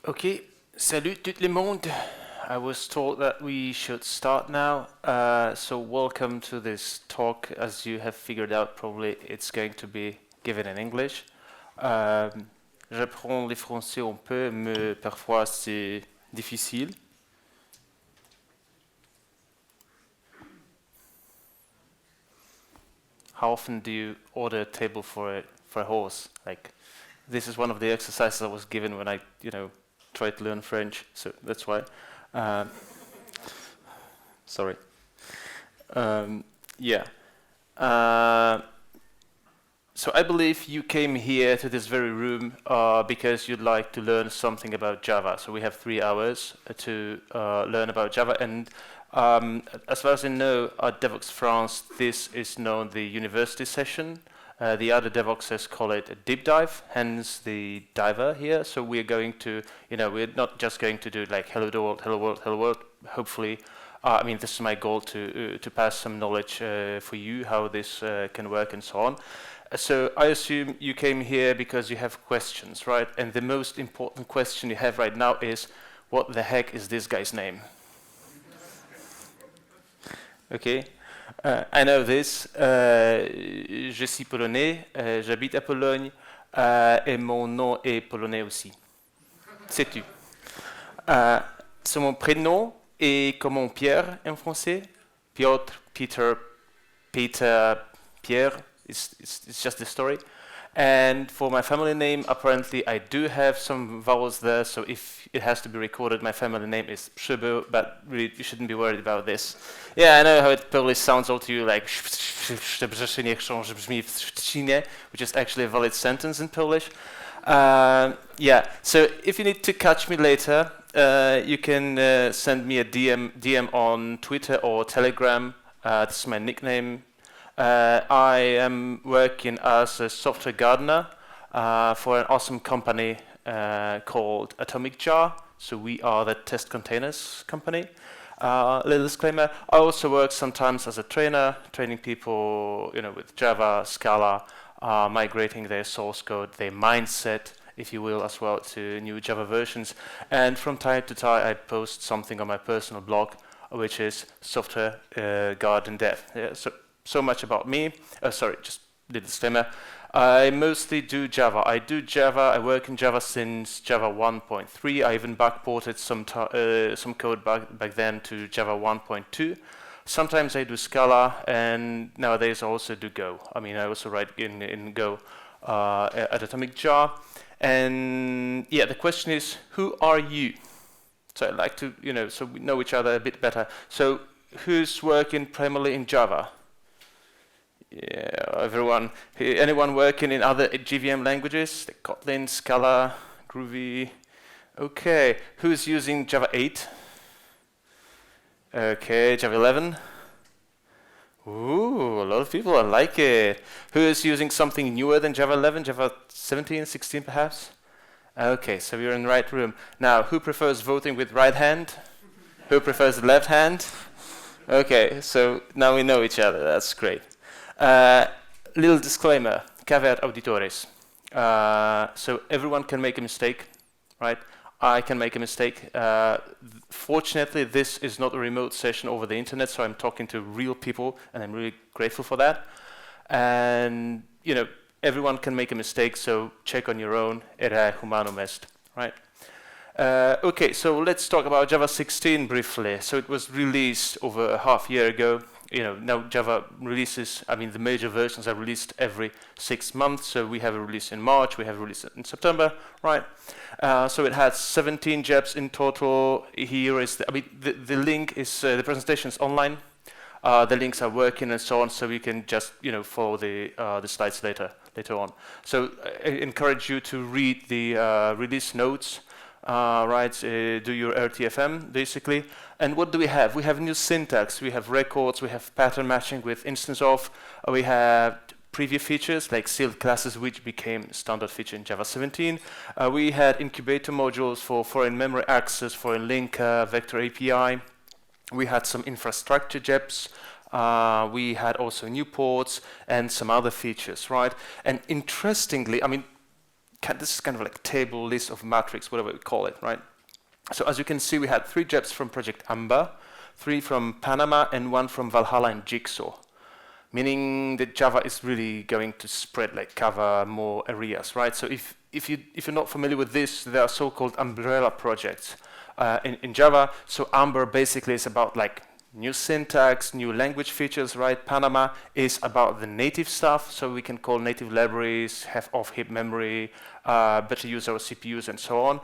Okay, salut tout le monde. I was told that we should start now. So welcome to this talk. As you have figured out, probably it's going to be given in English. J'apprends le français un peu, mais parfois c'est difficile. How often do you order a table for a horse? Like, this is one of the exercises I was given when I, tried to learn French. So that's why. Sorry. Yeah. So I believe you came here to this very room because you'd like to learn something about Java. So we have 3 hours to learn about Java. And as far as I know, at Devoxx France, this is known the university session. The other Devoxxers call it a deep dive, hence the diver here. So we're going to, we're not just going to do like hello world, hello world, hello world. Hopefully, this is my goal to pass some knowledge for you, how this can work and so on. So I assume you came here because you have questions, right? And the most important question you have right now is, what the heck is this guy's name? Okay. I know this. Je suis polonais, j'habite à Pologne, et mon nom est polonais aussi. Sais-tu? So mon prénom est comme mon Pierre en français. Piotr, Peter, Pierre. It's just the story. And for my family name, apparently I do have some vowels there, so if it has to be recorded, my family name is Przybyl, but really you shouldn't be worried about this. Yeah, I know how it probably sounds all to you like which is actually a valid sentence in Polish. Yeah, so if you need to catch me later, you can send me a DM on Twitter or Telegram. This is my nickname. I am working as a software gardener for an awesome company called Atomic Jar. So we are the test containers company. Little disclaimer, I also work sometimes as a trainer, training people with Java, Scala, migrating their source code, their mindset, if you will, as well to new Java versions. And from time to time I post something on my personal blog, which is Software Garden Dev. Yeah, so much about me. Sorry, just the disclaimer. I mostly do Java. I work in Java since Java 1.3. I even backported some code back then to Java 1.2. Sometimes I do Scala, and nowadays I also do Go. I also write in Go at Atomic Jar. And yeah, the question is, who are you? So I'd like to, so we know each other a bit better. So who's working primarily in Java? Yeah, everyone. Anyone working in other JVM languages? Like Kotlin, Scala, Groovy. Okay. Who's using Java 8? Okay, Java 11. Ooh, a lot of people. I like it. Who is using something newer than Java 11? Java 17, 16 perhaps? Okay, so we're in the right room. Now, who prefers voting with right hand? Who prefers the left hand? Okay, so now we know each other. That's great. Little disclaimer, caveat auditoris. So everyone can make a mistake, right? I can make a mistake. Fortunately, this is not a remote session over the internet, so I'm talking to real people, and I'm really grateful for that. And, everyone can make a mistake, so check on your own. Errare humanum est, right? Okay, so let's talk about Java 16 briefly. So it was released over a half year ago. Now Java releases, the major versions are released every 6 months. So we have a release in March, we have a release in September, right? So it has 17 JEPs in total. Here is, the link is, the presentation is online. The links are working and so on, so you can just, follow the slides later on. So I encourage you to read the release notes. Do your RTFM, basically. And what do we have? We have new syntax, we have records, we have pattern matching with instanceof, we have preview features like sealed classes, which became standard feature in Java 17. We had incubator modules for foreign memory access, foreign link, vector API. We had some infrastructure JEPs. We had also new ports and some other features, right? And interestingly, this is kind of like table list of matrix, whatever we call it, right? So as you can see, we had 3 JEPs from Project Amber, 3 from Panama, and 1 from Valhalla and Jigsaw, meaning that Java is really going to spread, like cover more areas, right? So if you're not familiar with this, there are so-called umbrella projects in Java. So Amber basically is about like new syntax, new language features, right? Panama is about the native stuff, so we can call native libraries, have off-heap memory, better use our CPUs, and so on.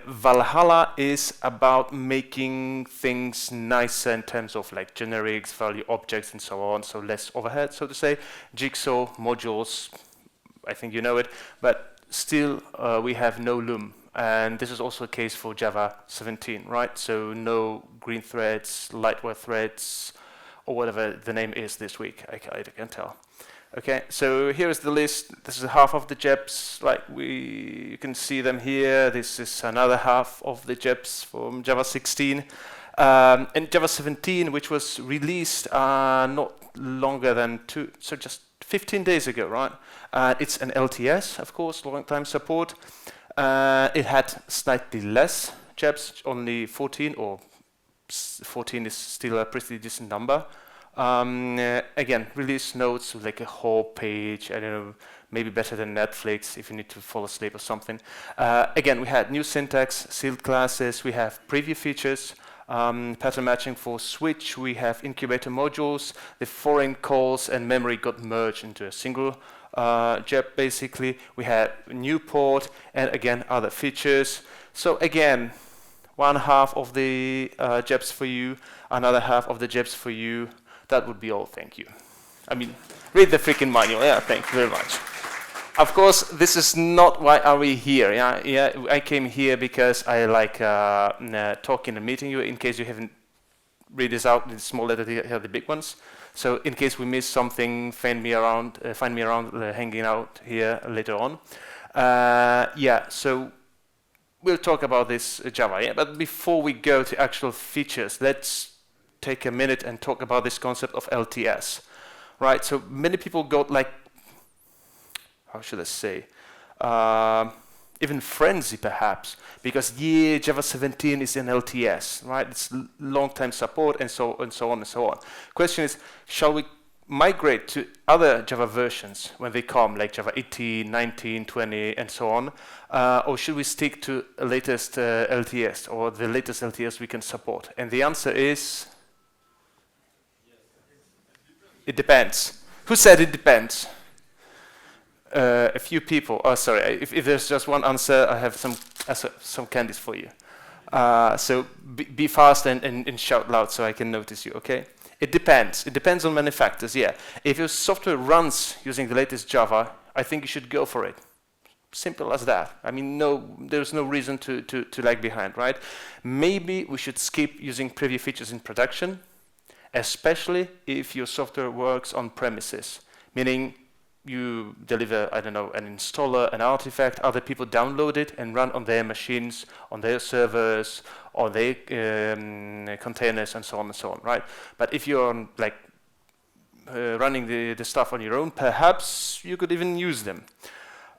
Valhalla is about making things nicer in terms of like generics, value objects, and so on, so less overhead, so to say. Jigsaw, modules, I think you know it, but still we have no loom. And this is also the case for Java 17, right? So no green threads, lightweight threads, or whatever the name is this week. I can't tell. Okay, so here is the list. This is half of the JEPs. Like you can see them here. This is another half of the JEPs from Java 16. And Java 17, which was released not longer than just 15 days ago, right? It's an LTS, of course, long time support. It had slightly less JEPs, only 14, or 14 is still a pretty decent number. Again, release notes with like a whole page, I don't know, maybe better than Netflix if you need to fall asleep or something. Again, we had new syntax, sealed classes, we have preview features, pattern matching for switch, we have incubator modules, the foreign calls and memory got merged into a single JEP basically. We had new port and again other features. So again, one half of the JEPs for you, another half of the JEPs for you. That would be all, thank you. I mean, read the freaking manual, yeah, thank you very much. Of course, this is not why are we here, yeah, I came here because I like talking and meeting you. In case you haven't read this out, in the small letter here are the big ones. So in case we miss something, find me around hanging out here later on. Yeah, so we'll talk about this Java, yeah? But before we go to actual features, let's take a minute and talk about this concept of LTS, right? So many people got like, how should I say, even frenzy perhaps, because yeah, Java 17 is an LTS, right? It's long-time support and so on and so on and so on. Question is, shall we migrate to other Java versions when they come, like Java 18, 19, 20, and so on, or should we stick to the latest LTS or the latest LTS we can support? And the answer is, it depends. Who said it depends? A few people. Oh, sorry. If there's just one answer, I have some candies for you. So be fast and shout loud so I can notice you. Okay? It depends. It depends on many factors. Yeah. If your software runs using the latest Java, I think you should go for it. Simple as that. I mean, there's no reason to lag behind, right? Maybe we should skip using preview features in production, especially if your software works on premises, meaning you deliver, I don't know, an installer, an artifact, other people download it and run on their machines, on their servers, on their containers, and so on, right? But if you're on, like running the stuff on your own, perhaps you could even use them.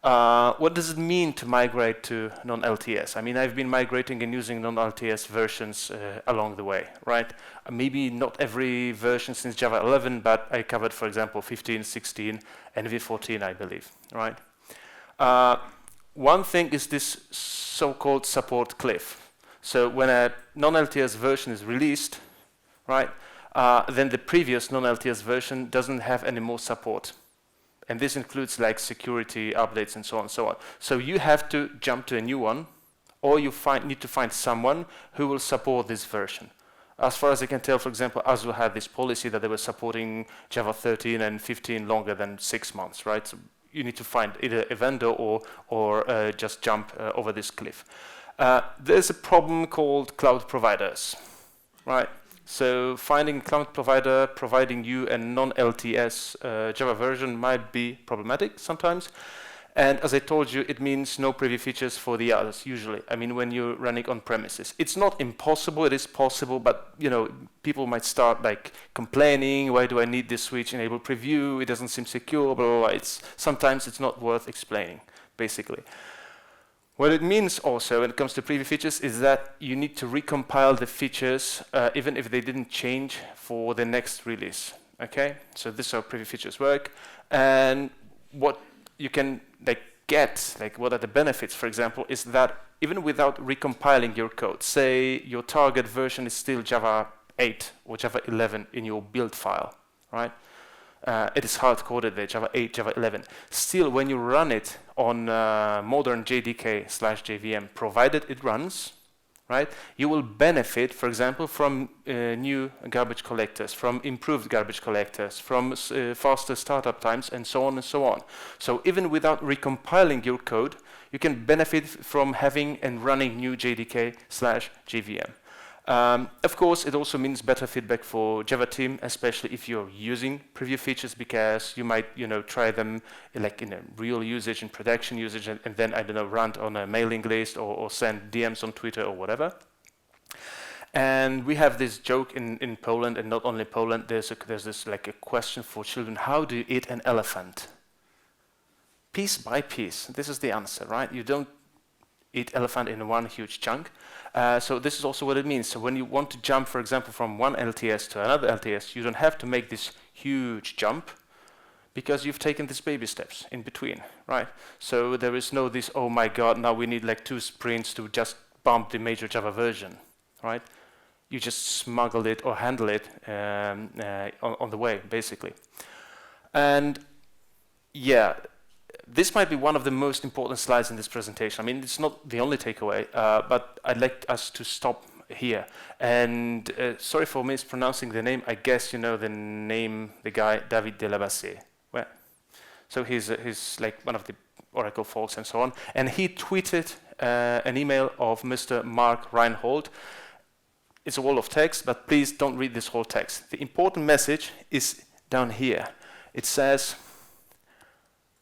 What does it mean to migrate to non-LTS? I mean, I've been migrating and using non-LTS versions along the way, right? Maybe not every version since Java 11, but I covered, for example, 15, 16, and V14, I believe, right? One thing is this so-called support cliff. So when a non-LTS version is released, right, then the previous non-LTS version doesn't have any more support. And this includes like security updates and so on and so on. So you have to jump to a new one, or you need to find someone who will support this version. As far as I can tell, for example, Azure had this policy that they were supporting Java 13 and 15 longer than 6 months, right? So you need to find either a vendor or just jump over this cliff. There's a problem called cloud providers, right? So finding a cloud provider providing you a non-LTS Java version might be problematic sometimes. And as I told you, it means no preview features for the others, usually. I mean, when you're running on premises. It's not impossible, it is possible, but you know, people might start like complaining, why do I need this switch enable preview? It doesn't seem secure, blah, blah, blah. Sometimes it's not worth explaining, basically. What it means also when it comes to preview features is that you need to recompile the features even if they didn't change for the next release. Okay, so this is how preview features work, and what you can get, what are the benefits, for example, is that even without recompiling your code, say your target version is still Java 8 or Java 11 in your build file, right? It is hard-coded there, Java 8, Java 11. Still, when you run it on modern JDK/JVM, provided it runs, right, you will benefit, for example, from new garbage collectors, from improved garbage collectors, from faster startup times, and so on and so on. So even without recompiling your code, you can benefit from having and running new JDK/JVM. Of course, it also means better feedback for Java team, especially if you're using preview features, because you might, try them in a real usage and production usage, and then, I don't know, run on a mailing list or send DMs on Twitter or whatever. And we have this joke in Poland, and not only Poland. There's this a question for children: how do you eat an elephant? Piece by piece. This is the answer, right? You don't eat elephant in one huge chunk. So this is also what it means. So when you want to jump, for example, from one LTS to another LTS, you don't have to make this huge jump because you've taken these baby steps in between, right? So there is no this, oh my God, now we need 2 sprints to just bump the major Java version, right? You just smuggle it or handle it on the way, basically. And yeah, this might be one of the most important slides in this presentation. I mean, it's not the only takeaway, but I'd like us to stop here. And sorry for mispronouncing the name. I guess you know the name, the guy, David de la Bassée. Well, so he's one of the Oracle folks and so on. And he tweeted an email of Mr. Mark Reinhold. It's a wall of text, but please don't read this whole text. The important message is down here. It says,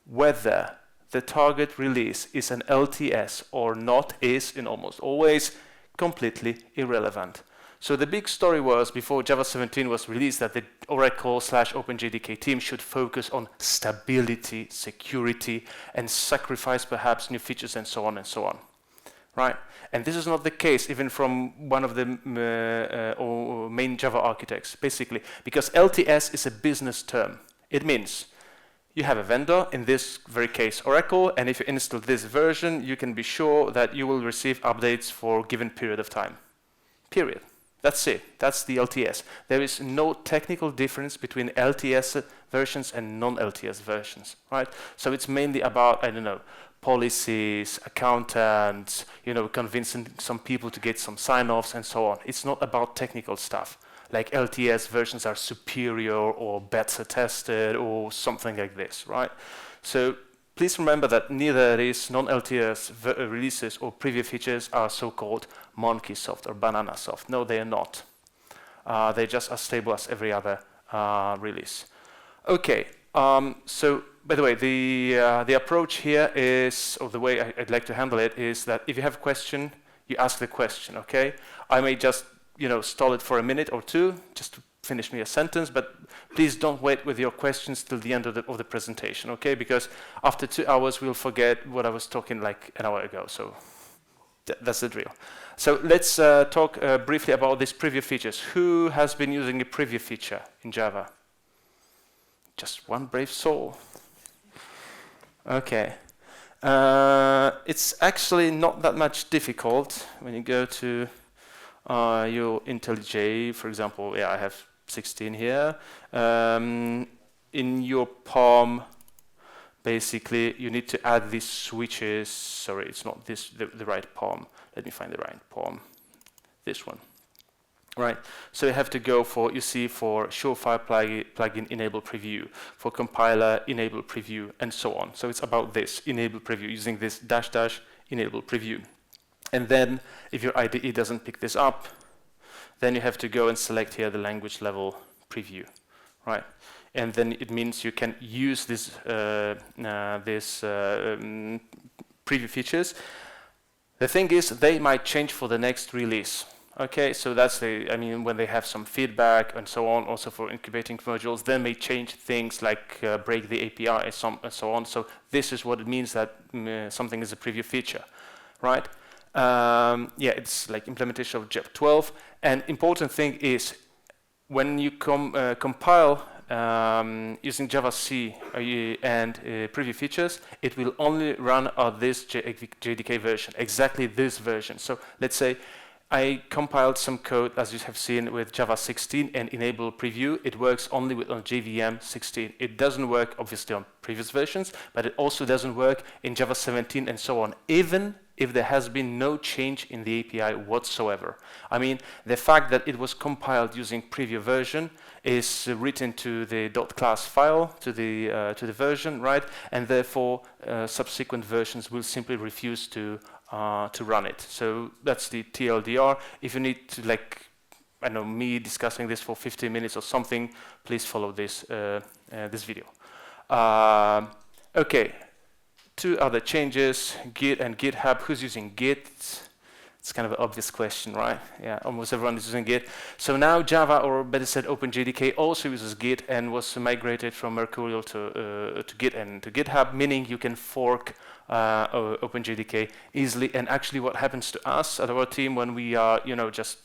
whether the target release is an LTS or not is, in almost always, completely irrelevant. So the big story was, before Java 17 was released, that the Oracle/OpenJDK team should focus on stability, security, and sacrifice perhaps new features and so on and so on. Right? And this is not the case even from one of the main Java architects, basically, because LTS is a business term. It means you have a vendor, in this very case Oracle, and if you install this version, you can be sure that you will receive updates for a given period of time. Period. That's it. That's the LTS. There is no technical difference between LTS versions and non-LTS versions, right? So it's mainly about, I don't know, policies, accountants, convincing some people to get some sign-offs and so on. It's not about technical stuff. Like LTS versions are superior or better tested or something like this, right? So please remember that neither these non-LTS releases or preview features are so-called monkey soft or banana soft. No, they are not. They're just as stable as every other release. Okay, so by the way, the approach here is, or the way I'd like to handle it is that if you have a question, you ask the question, okay? I may just stall it for a minute or two, just to finish me a sentence, but please don't wait with your questions till the end of the presentation, okay? Because after 2 hours, we'll forget what I was talking like an hour ago, so that's the drill. So let's talk briefly about these preview features. Who has been using a preview feature in Java? Just one brave soul. Okay. It's actually not that much difficult when you go to your IntelliJ, for example. Yeah, I have 16 here. In your POM, basically, you need to add these switches. Sorry, it's not this the right POM. Let me find the right POM. This one. Right. So you have to go for, for Surefire plugin enable preview, for compiler enable preview, and so on. So it's about this enable preview using this -- enable preview. And then if your IDE doesn't pick this up, then you have to go and select here the language level preview, right? And then it means you can use this preview features. The thing is, they might change for the next release. Okay, so that's when they have some feedback and so on, also for incubating modules, they may change things like break the API and so on. So this is what it means that something is a preview feature, right? Yeah, it's like implementation of JEP 12. And important thing is when you compile using Java-C and preview features, it will only run on this JDK version, exactly this version. So let's say I compiled some code, as you have seen, with Java 16 and enable preview. It works only on JVM 16. It doesn't work, obviously, on previous versions, but it also doesn't work in Java 17 and so on, even if there has been no change in the API whatsoever. I mean, the fact that it was compiled using preview version is written to the .class file, to the version, right? And therefore, subsequent versions will simply refuse to run it. So that's the TLDR. If you need to, like, I know, me discussing this for 15 minutes or something, please follow this this video. Okay, two other changes, Git and GitHub. Who's using Git? It's kind of an obvious question, right? Yeah, almost everyone is using Git. So now Java, or better said, OpenJDK also uses Git and was migrated from Mercurial to Git and to GitHub, meaning you can fork OpenJDK easily. And actually what happens to us at our team when we are, just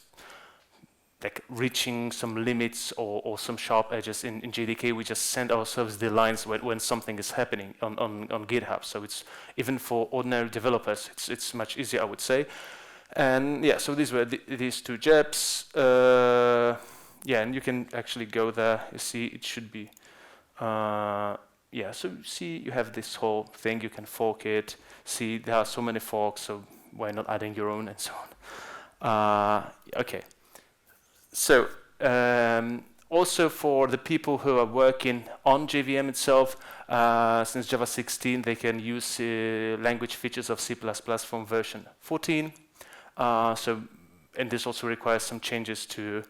like reaching some limits or some sharp edges in JDK, we just send ourselves the lines when something is happening on GitHub. So it's, even for ordinary developers, it's much easier, I would say. And yeah, so these were these two JEPs. Yeah, and you can actually go there. You see, it should be, yeah, so you see, you have this whole thing, you can fork it. See, there are so many forks, so why not adding your own and so on. Okay. So, also for the people who are working on JVM itself, since Java 16, they can use language features of C++ from version 14. And this also requires some changes to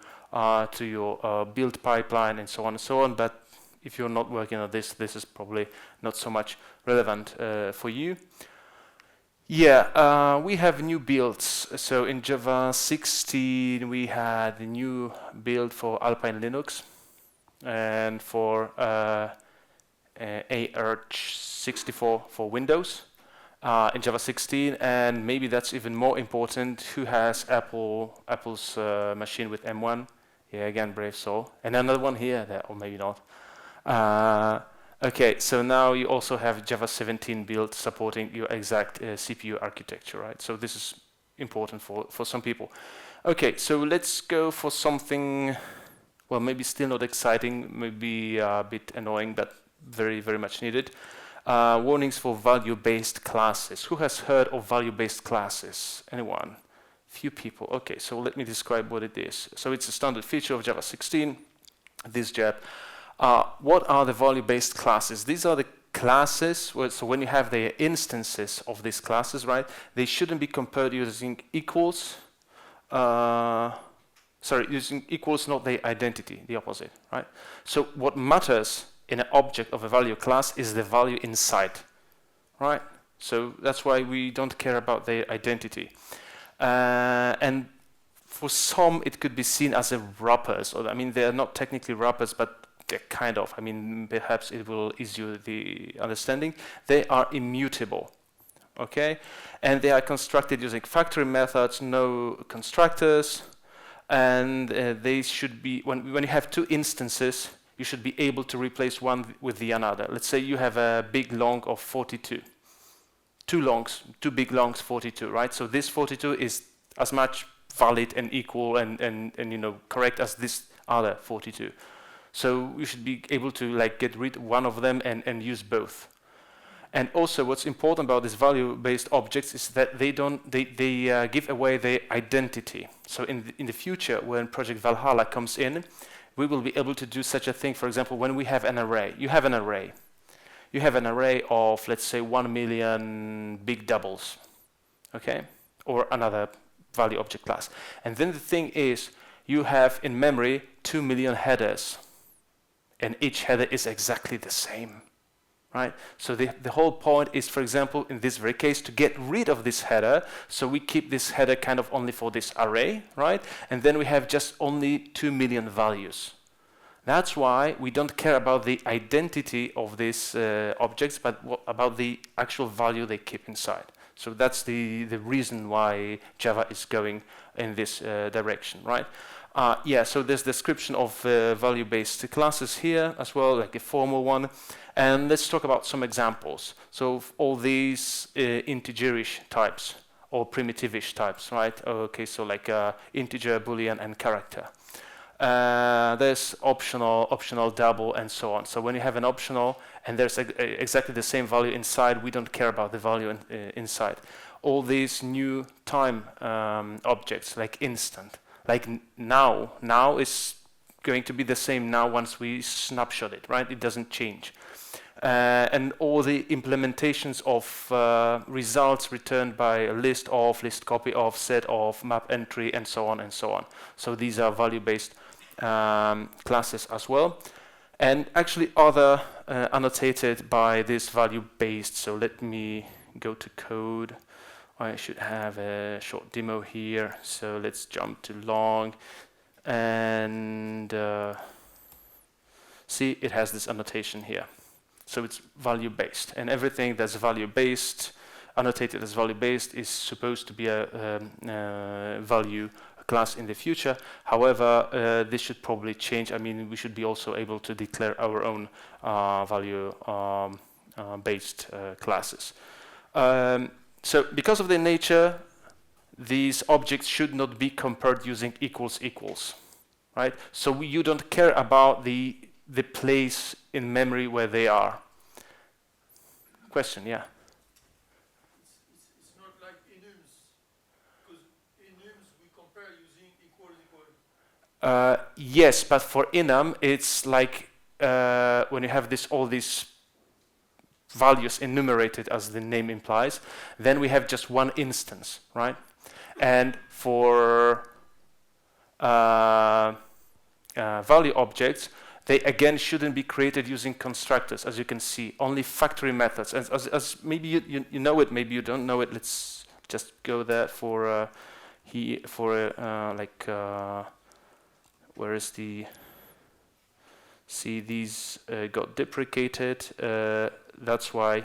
your build pipeline and so on and so on. But if you're not working on this, this is probably not so much relevant for you. Yeah, we have new builds. So in Java 16, we had a new build for Alpine Linux and for ARch64 for Windows in Java 16. And maybe that's even more important, who has Apple's machine with M1? Yeah, again, brave soul. And another one here, or maybe not. Okay, so now you also have Java 17 build supporting your exact CPU architecture, right? So this is important for some people. Okay, so let's go for something, well, maybe still not exciting, maybe a bit annoying, but very, very much needed. Warnings for value-based classes. Who has heard of value-based classes? Anyone? Few people. Okay, so let me describe what it is. So it's a standard feature of Java 16, this JEP. What are the value-based classes? These are the classes, so when you have the instances of these classes, right, they shouldn't be compared using equals. Using equals, not the identity, the opposite, right? So what matters in an object of a value class is the value inside, right? So that's why we don't care about their identity. And for some, it could be seen as a wrappers. Or, I mean, they are not technically wrappers, but they're kind of. I mean, perhaps it will ease you the understanding. They are immutable, okay? And they are constructed using factory methods, no constructors. And they should be, when you have two instances, you should be able to replace one with the another. Let's say you have a big long of 42. Two big longs, 42, right? So this 42 is as much valid and equal and correct as this other 42. So you should be able to like get rid of one of them and use both. And also what's important about these value-based objects is that they give away their identity. So in the future, when Project Valhalla comes in, we will be able to do such a thing. For example, when we have an array, you have an array of, let's say, 1 million big doubles, okay? Or another value object class. And then the thing is, you have in memory 2 million headers, and each header is exactly the same, right? So the whole point is, for example, in this very case, to get rid of this header. So we keep this header kind of only for this array, right? And then we have just only 2 million values. That's why we don't care about the identity of these objects, but about the actual value they keep inside. So that's the reason why Java is going in this direction, right? Yeah, so there's description of value-based classes here as well, like a formal one. And let's talk about some examples. So all these integerish types or primitive-ish types, right? Okay, so like integer, boolean, and character. There's optional, double, and so on. So when you have an optional and there's exactly the same value inside, we don't care about the value inside. All these new time objects, like instant, like now is going to be the same now once we snapshot it, right? It doesn't change. And all the implementations of results returned by a list of, list copy of, set of, map entry, and so on and so on. So these are value-based classes as well. And actually other annotated by this value-based. So let me go to code. I should have a short demo here. So let's jump to long. And see, it has this annotation here. So it's value-based. And everything that's value-based, annotated as value-based, is supposed to be a value class in the future. However, this should probably change. I mean, we should be also able to declare our own value based classes. So because of their nature, these objects should not be compared using equals equals, right? So you don't care about the place in memory where they are. Question, yeah. It's not like enums, because enums we compare using equal. Yes, but for enum, it's like when you have all these values enumerated, as the name implies, then we have just one instance, right? And for value objects, they again shouldn't be created using constructors, as you can see, only factory methods. As maybe you know it, maybe you don't know it. Let's just go there for where is the? See, these got deprecated. That's why,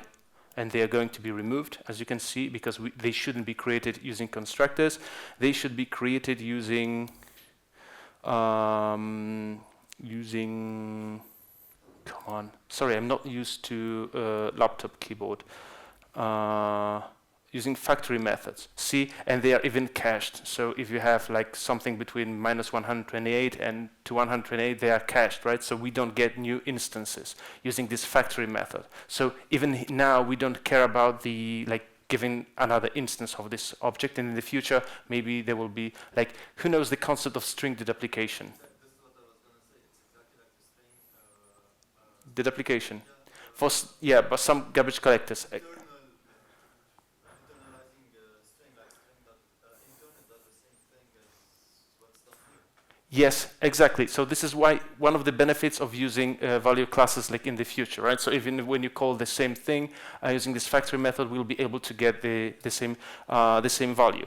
and they are going to be removed, as you can see, because they shouldn't be created using constructors. They should be created using come on, sorry, I'm not used to laptop keyboard. Using factory methods, see, and they are even cached. So if you have like something between -128 and to 128, they are cached, right? So we don't get new instances using this factory method. So even now, we don't care about giving another instance of this object, and in the future, maybe there will be who knows the concept of string deduplication? Deduplication, but some garbage collectors. Yes, exactly. So this is why one of the benefits of using value classes in the future, right? So even when you call the same thing using this factory method, we'll be able to get the same value.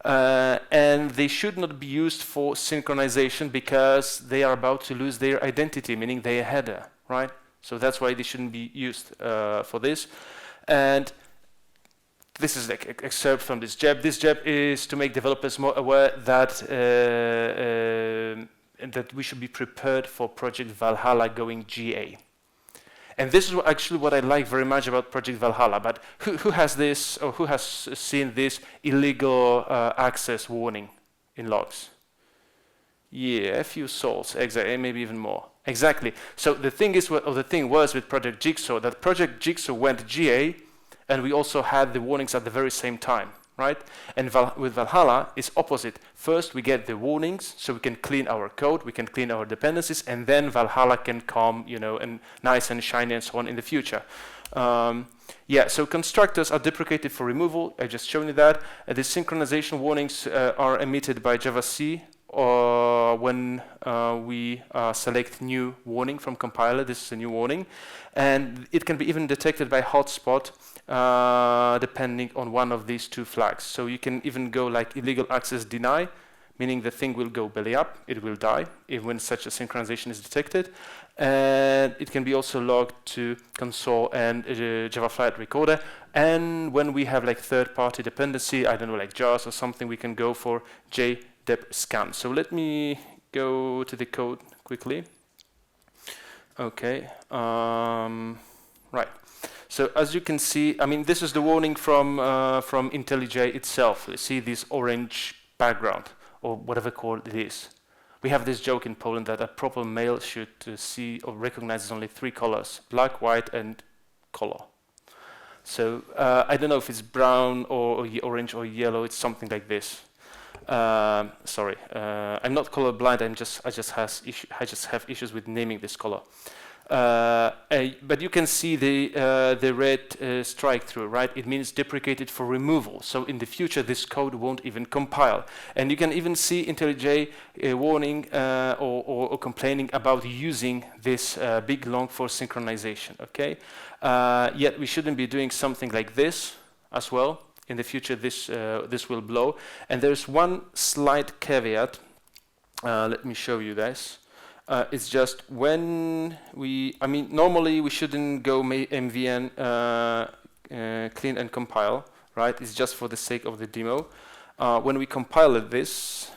And they should not be used for synchronization because they are about to lose their identity, meaning their header, right? So that's why they shouldn't be used for this. And this is like excerpt from this JEP. This JEP is to make developers more aware that that we should be prepared for Project Valhalla going GA. And this is actually what I like very much about Project Valhalla. But who has this, or who has seen this illegal access warning in logs? Yeah, a few souls, exactly, maybe even more. Exactly. So the thing is, the thing was with Project Jigsaw that Project Jigsaw went GA. And we also had the warnings at the very same time, right? And with Valhalla, it's opposite. First, we get the warnings, so we can clean our code, we can clean our dependencies, and then Valhalla can come, and nice and shiny and so on in the future. So constructors are deprecated for removal. I just shown you that. The synchronization warnings are emitted by Java C when we select new warning from compiler. This is a new warning, and it can be even detected by hotspot depending on one of these two flags. So you can even go like illegal access deny, meaning the thing will go belly up, it will die even when such a synchronization is detected. And it can be also logged to console and Java flight recorder. And when we have like third-party dependency, I don't know, like jars or something, we can go for jdep scan. So let me go to the code quickly. Okay, right. So as you can see, I mean, this is the warning from IntelliJ itself. You see this orange background, or whatever code it is. We have this joke in Poland that a proper male should see or recognize only three colors: black, white, and color. So I don't know if it's brown or orange or yellow. It's something like this. Sorry, I'm not colorblind. I just have issues with naming this color. But you can see the red strike through, right? It means deprecated for removal. So in the future, this code won't even compile. And you can even see IntelliJ warning or complaining about using this big long for synchronization. Okay, yet we shouldn't be doing something like this as well. In the future, this will blow. And there's one slight caveat. Let me show you this. It's just when normally we shouldn't go mvn clean and compile, right? It's just for the sake of the demo. When we compile this,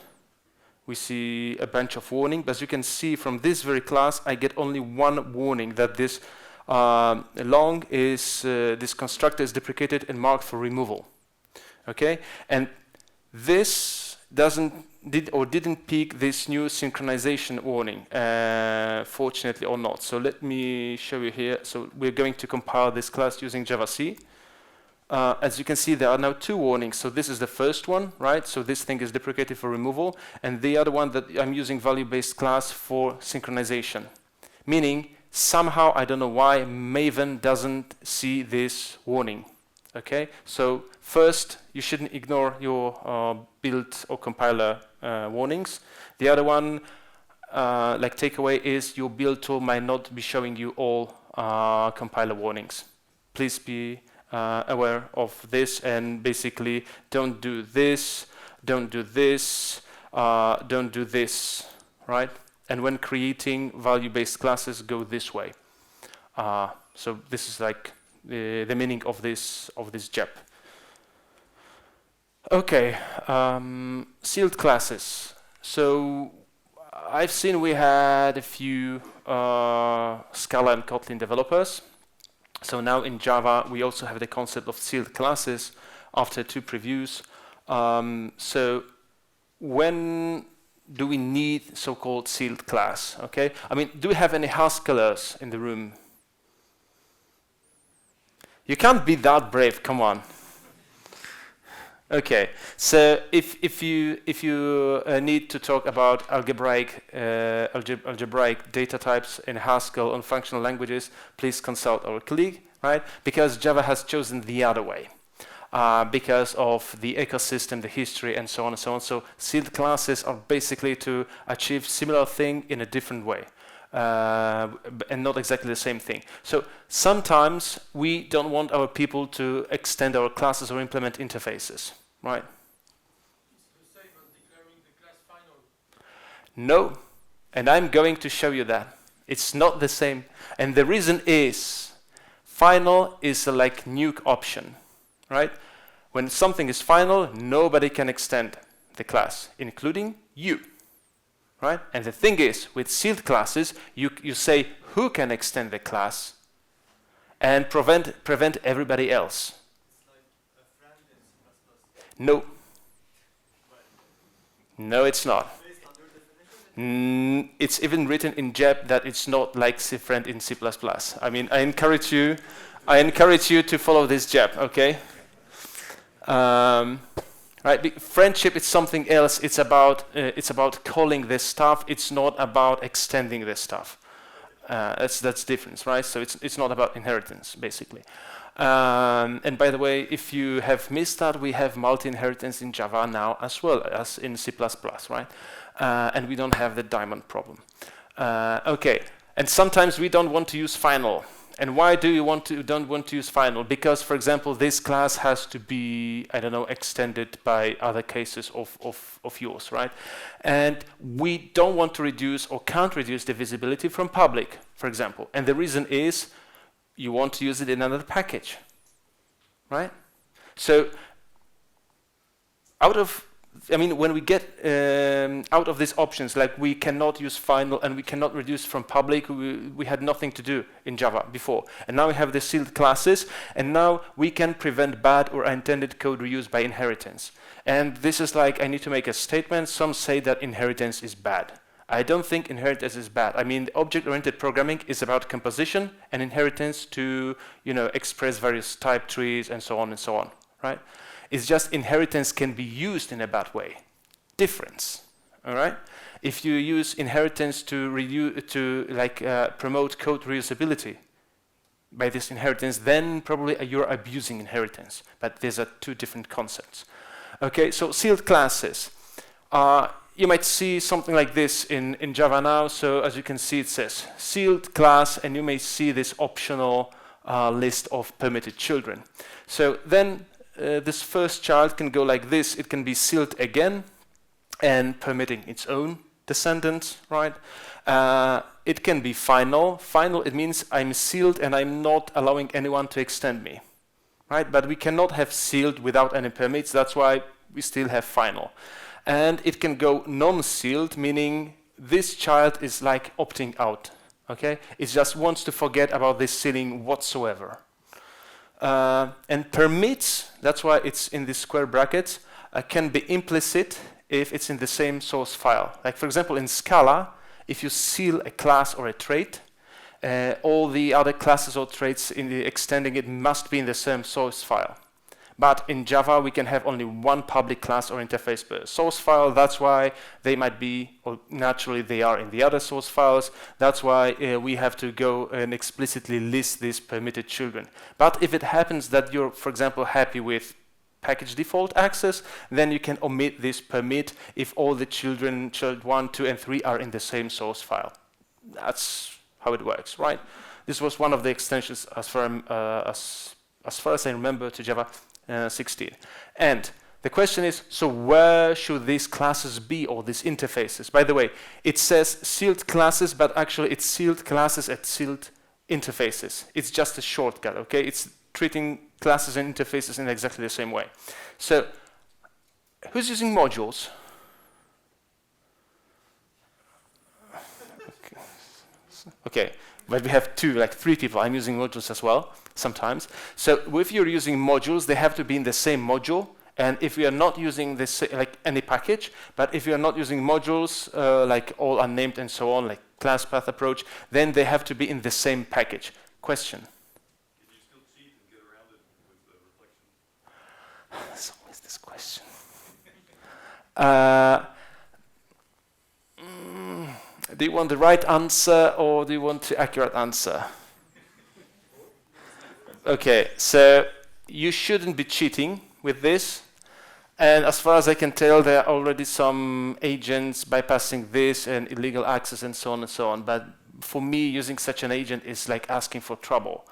we see a bunch of warning. But as you can see from this very class, I get only one warning that this long is, this constructor is deprecated and marked for removal. Okay, and this didn't pick this new synchronization warning, fortunately or not. So let me show you here. So we're going to compile this class using Java-C. As you can see, there are now two warnings. So this is the first one, right? So this thing is deprecated for removal, and the other one that I'm using value-based class for synchronization. Meaning, somehow, I don't know why, Maven doesn't see this warning. Okay, so first, you shouldn't ignore your build or compiler warnings. The other one, like takeaway, is your build tool might not be showing you all compiler warnings. Please be aware of this, and basically don't do this, don't do this, don't do this, right? And when creating value-based classes, go this way. So this is like the meaning of this JEP. Okay, sealed classes. So I've seen we had a few Scala and Kotlin developers. So now in Java, we also have the concept of sealed classes after two previews. So when do we need so-called sealed class? Okay, I mean, do we have any Haskellers in the room? You can't be that brave, come on. Okay, so if you need to talk about algebraic data types in Haskell on functional languages, please consult our colleague, right? Because Java has chosen the other way, because of the ecosystem, the history, and so on and so on. So sealed classes are basically to achieve similar thing in a different way. And not exactly the same thing. So sometimes we don't want our people to extend our classes or implement interfaces, right? It's the same as declaring the class final. No, and I'm going to show you that. It's not the same. And the reason is, final is a like nuke option, right? When something is final, nobody can extend the class, including you. Right? And the thing is, with sealed classes, you say who can extend the class and prevent everybody else. It's like a friend in C++. No. No, it's not. Based on your definition? It's even written in JEP that it's not like friend in C++. I mean, I encourage you to follow this JEP, okay? Right, friendship is something else. It's about calling this stuff. It's not about extending this stuff. That's difference, right? So it's not about inheritance, basically. And by the way, if you have missed that, we have multi-inheritance in Java now as well as in C++, right? And we don't have the diamond problem. Okay, and sometimes we don't want to use final. And why do you don't want to use final? Because, for example, this class has to be, I don't know, extended by other cases of yours, right? And we don't want to reduce or can't reduce the visibility from public, for example. And the reason is you want to use it in another package, right? So when we get out of these options, like we cannot use final and we cannot reduce from public, we had nothing to do in Java before. And now we have the sealed classes, and now we can prevent bad or unintended code reuse by inheritance. And this is like, I need to make a statement. Some say that inheritance is bad. I don't think inheritance is bad. I mean, object-oriented programming is about composition and inheritance to, express various type trees and so on, right? It's just inheritance can be used in a bad way. Difference, all right? If you use inheritance to promote code reusability by this inheritance, then probably you're abusing inheritance. But these are two different concepts. Okay, so sealed classes. You might see something like this in Java now. So as you can see, it says sealed class, and you may see this optional list of permitted children. So then this first child can go like this. It can be sealed again and permitting its own descendants, right? It can be final. Final, it means I'm sealed and I'm not allowing anyone to extend me, right? But we cannot have sealed without any permits. That's why we still have final. And it can go non-sealed, meaning this child is like opting out, okay? It just wants to forget about this sealing whatsoever. And permits, that's why it's in the square brackets, can be implicit if it's in the same source file. Like for example, in Scala, if you seal a class or a trait, all the other classes or traits in the extending it must be in the same source file. But in Java, we can have only one public class or interface per source file. That's why they might be, or naturally they are in the other source files. That's why we have to go and explicitly list these permitted children. But if it happens that you're, for example, happy with package default access, then you can omit this permit if all the children, child 1, 2, and 3 are in the same source file. That's how it works, right? This was one of the extensions as far as I remember to Java 16. And the question is, so where should these classes be, or these interfaces? By the way, it says sealed classes, but actually it's sealed classes at sealed interfaces. It's just a shortcut, okay? It's treating classes and interfaces in exactly the same way. So who's using modules? Okay, but we have three people. I'm using modules as well sometimes. So if you're using modules, they have to be in the same module. And if we are not using this, like any package, but if you are not using modules, like all unnamed and so on, like class path approach, then they have to be in the same package. Question? Can you still cheat and get around it with the reflection? There's always this question. Do you want the right answer or do you want the accurate answer? Okay, so you shouldn't be cheating with this. And as far as I can tell, there are already some agents bypassing this and illegal access and so on and so on. But for me, using such an agent is like asking for trouble.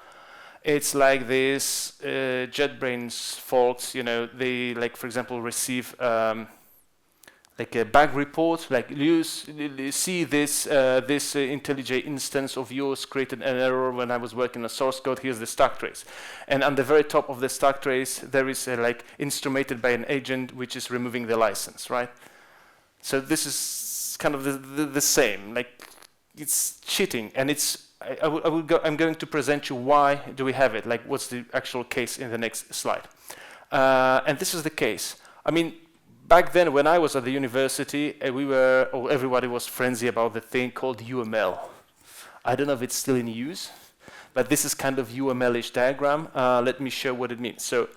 It's like this JetBrains folks, they, like, for example, receive like a bug report, like you see this IntelliJ instance of yours created an error when I was working on source code. Here's the stack trace, and on the very top of the stack trace there is like instrumented by an agent which is removing the license, right? So this is kind of the same. Like, it's cheating, and it's I'm going to present you why do we have it. Like, what's the actual case in the next slide, and this is the case. I mean, back then, when I was at the university, everybody was frenzy about the thing called UML. I don't know if it's still in use, but this is kind of UML-ish diagram. Let me show what it means. So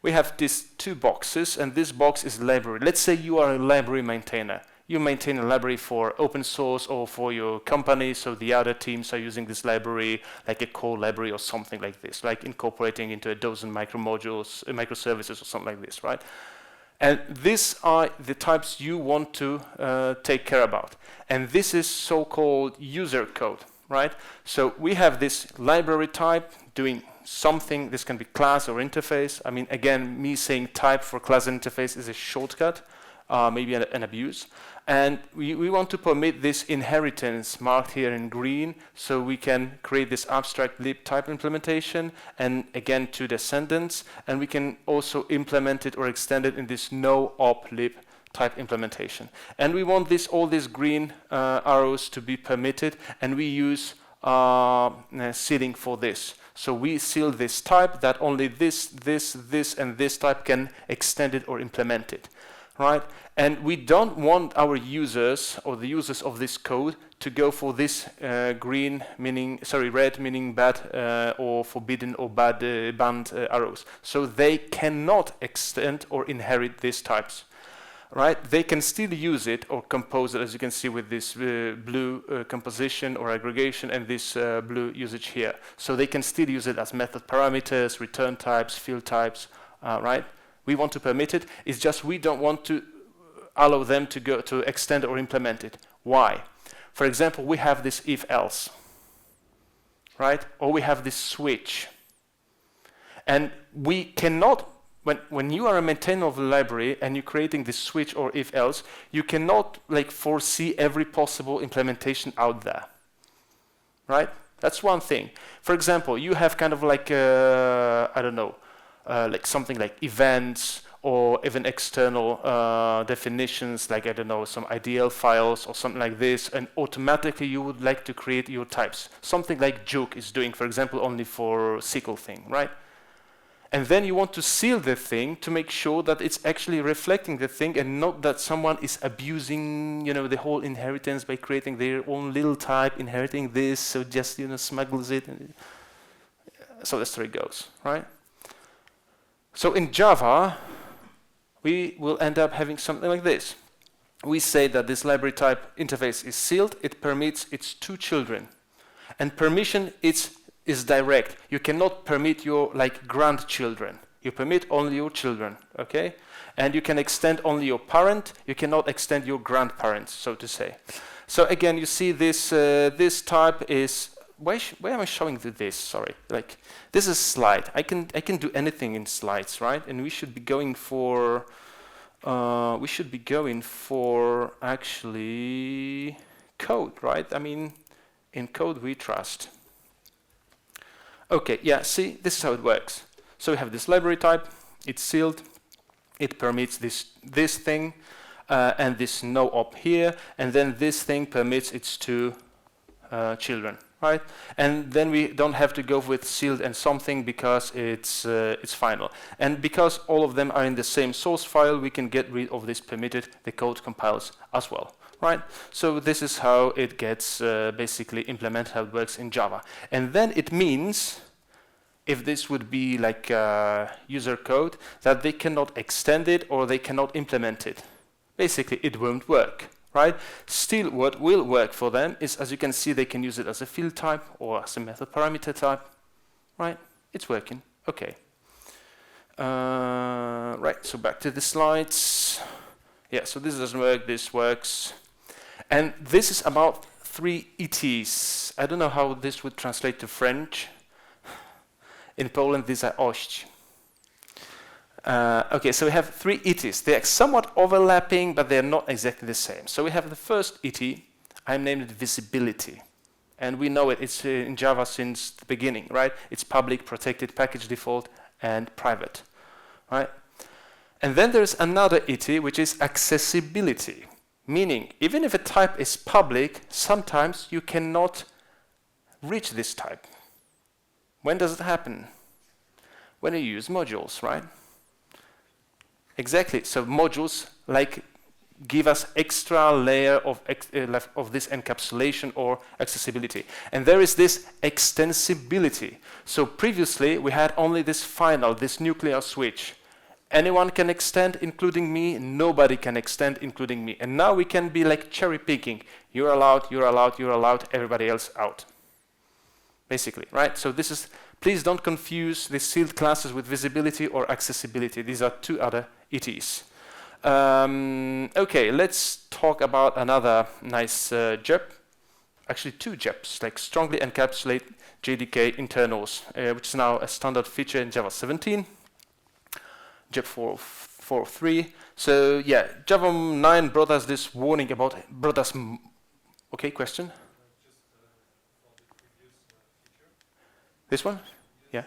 we have these two boxes, and this box is library. Let's say you are a library maintainer. you maintain a library for open source or for your company, so the other teams are using this library, like a core library or something like this, like incorporating into a dozen micromodules, microservices or something like this, right? And these are the types you want to take care about. And this is so-called user code, right? So we have this library type doing something. This can be class or interface. I mean, again, me saying type for class and interface is a shortcut, maybe an abuse. And we want to permit this inheritance marked here in green, so we can create this abstract lib type implementation, and again to descendants, and we can also implement it or extend it in this no op lib type implementation. And we want all these green arrows to be permitted, and we use sealing for this. So we seal this type that only this, and this type can extend it or implement it. Right? And we don't want our users or the users of this code to go for this red meaning bad or forbidden or banned arrows. So they cannot extend or inherit these types. Right? They can still use it or compose it, as you can see with this blue composition or aggregation and this blue usage here. So they can still use it as method parameters, return types, field types, right? We want to permit it. It's just we don't want to allow them to go to extend or implement it. Why? For example, we have this if-else, right? Or we have this switch. And we cannot, when you are a maintainer of the library and you're creating this switch or if-else, you cannot like foresee every possible implementation out there, right? That's one thing. For example, you have kind of like, I don't know, like something like events or even external definitions, like, I don't know, some IDL files or something like this, and automatically you would like to create your types. Something like Juke is doing, for example, only for SQL thing, right? And then you want to seal the thing to make sure that it's actually reflecting the thing and not that someone is abusing, you know, the whole inheritance by creating their own little type, inheriting this, so just, you know, smuggles it. And so the story goes, right? So in Java, we will end up having something like this. We say that this library type interface is sealed. It permits its two children. And permission is direct. You cannot permit your like grandchildren. You permit only your children, okay? And you can extend only your parent. You cannot extend your grandparents, so to say. So again, you see this this type is. Why am I showing this? Sorry, like this is slide. I can do anything in slides, right? And we should be going for actually code, right? I mean, in code we trust. Okay, yeah. See, this is how it works. So we have this library type. It's sealed. It permits this thing and this no op here, and then this thing permits its two children. Right, and then we don't have to go with sealed and something because it's final. And because all of them are in the same source file, we can get rid of this permitted. The code compiles as well. Right. So this is how it gets basically implemented. How it works in Java. And then it means, if this would be like user code, that they cannot extend it or they cannot implement it. Basically, it won't work. Right? Still, what will work for them is, as you can see, they can use it as a field type or as a method parameter type. Right? It's working. Okay. Right, so back to the slides. Yeah, so this doesn't work, this works. And this is about 3 ETs. I don't know how this would translate to French. In Poland, these are ość. Okay, so we have 3 ETs. They are somewhat overlapping, but they are not exactly the same. So we have the first ET. I named it visibility. And we know it. It's in Java since the beginning, right? It's public, protected, package default, and private, right? And then there's another ET, which is accessibility. Meaning, even if a type is public, sometimes you cannot reach this type. When does it happen? When you use modules, right? Exactly. So modules like give us extra layer of this encapsulation or accessibility. And there is this extensibility. So previously we had only this final, this nuclear switch. Anyone can extend, including me. Nobody can extend, including me. And now we can be like cherry picking. You're allowed, you're allowed, you're allowed, everybody else out. Basically, right? So this is, please don't confuse the sealed classes with visibility or accessibility. These are two other ETs. Okay, let's talk about another nice JEP. Actually, two JEPs, like strongly encapsulate JDK internals, which is now a standard feature in Java 17. JEP 4.3. So yeah, Java 9 brought us this warning about, okay, question? This one? Yeah.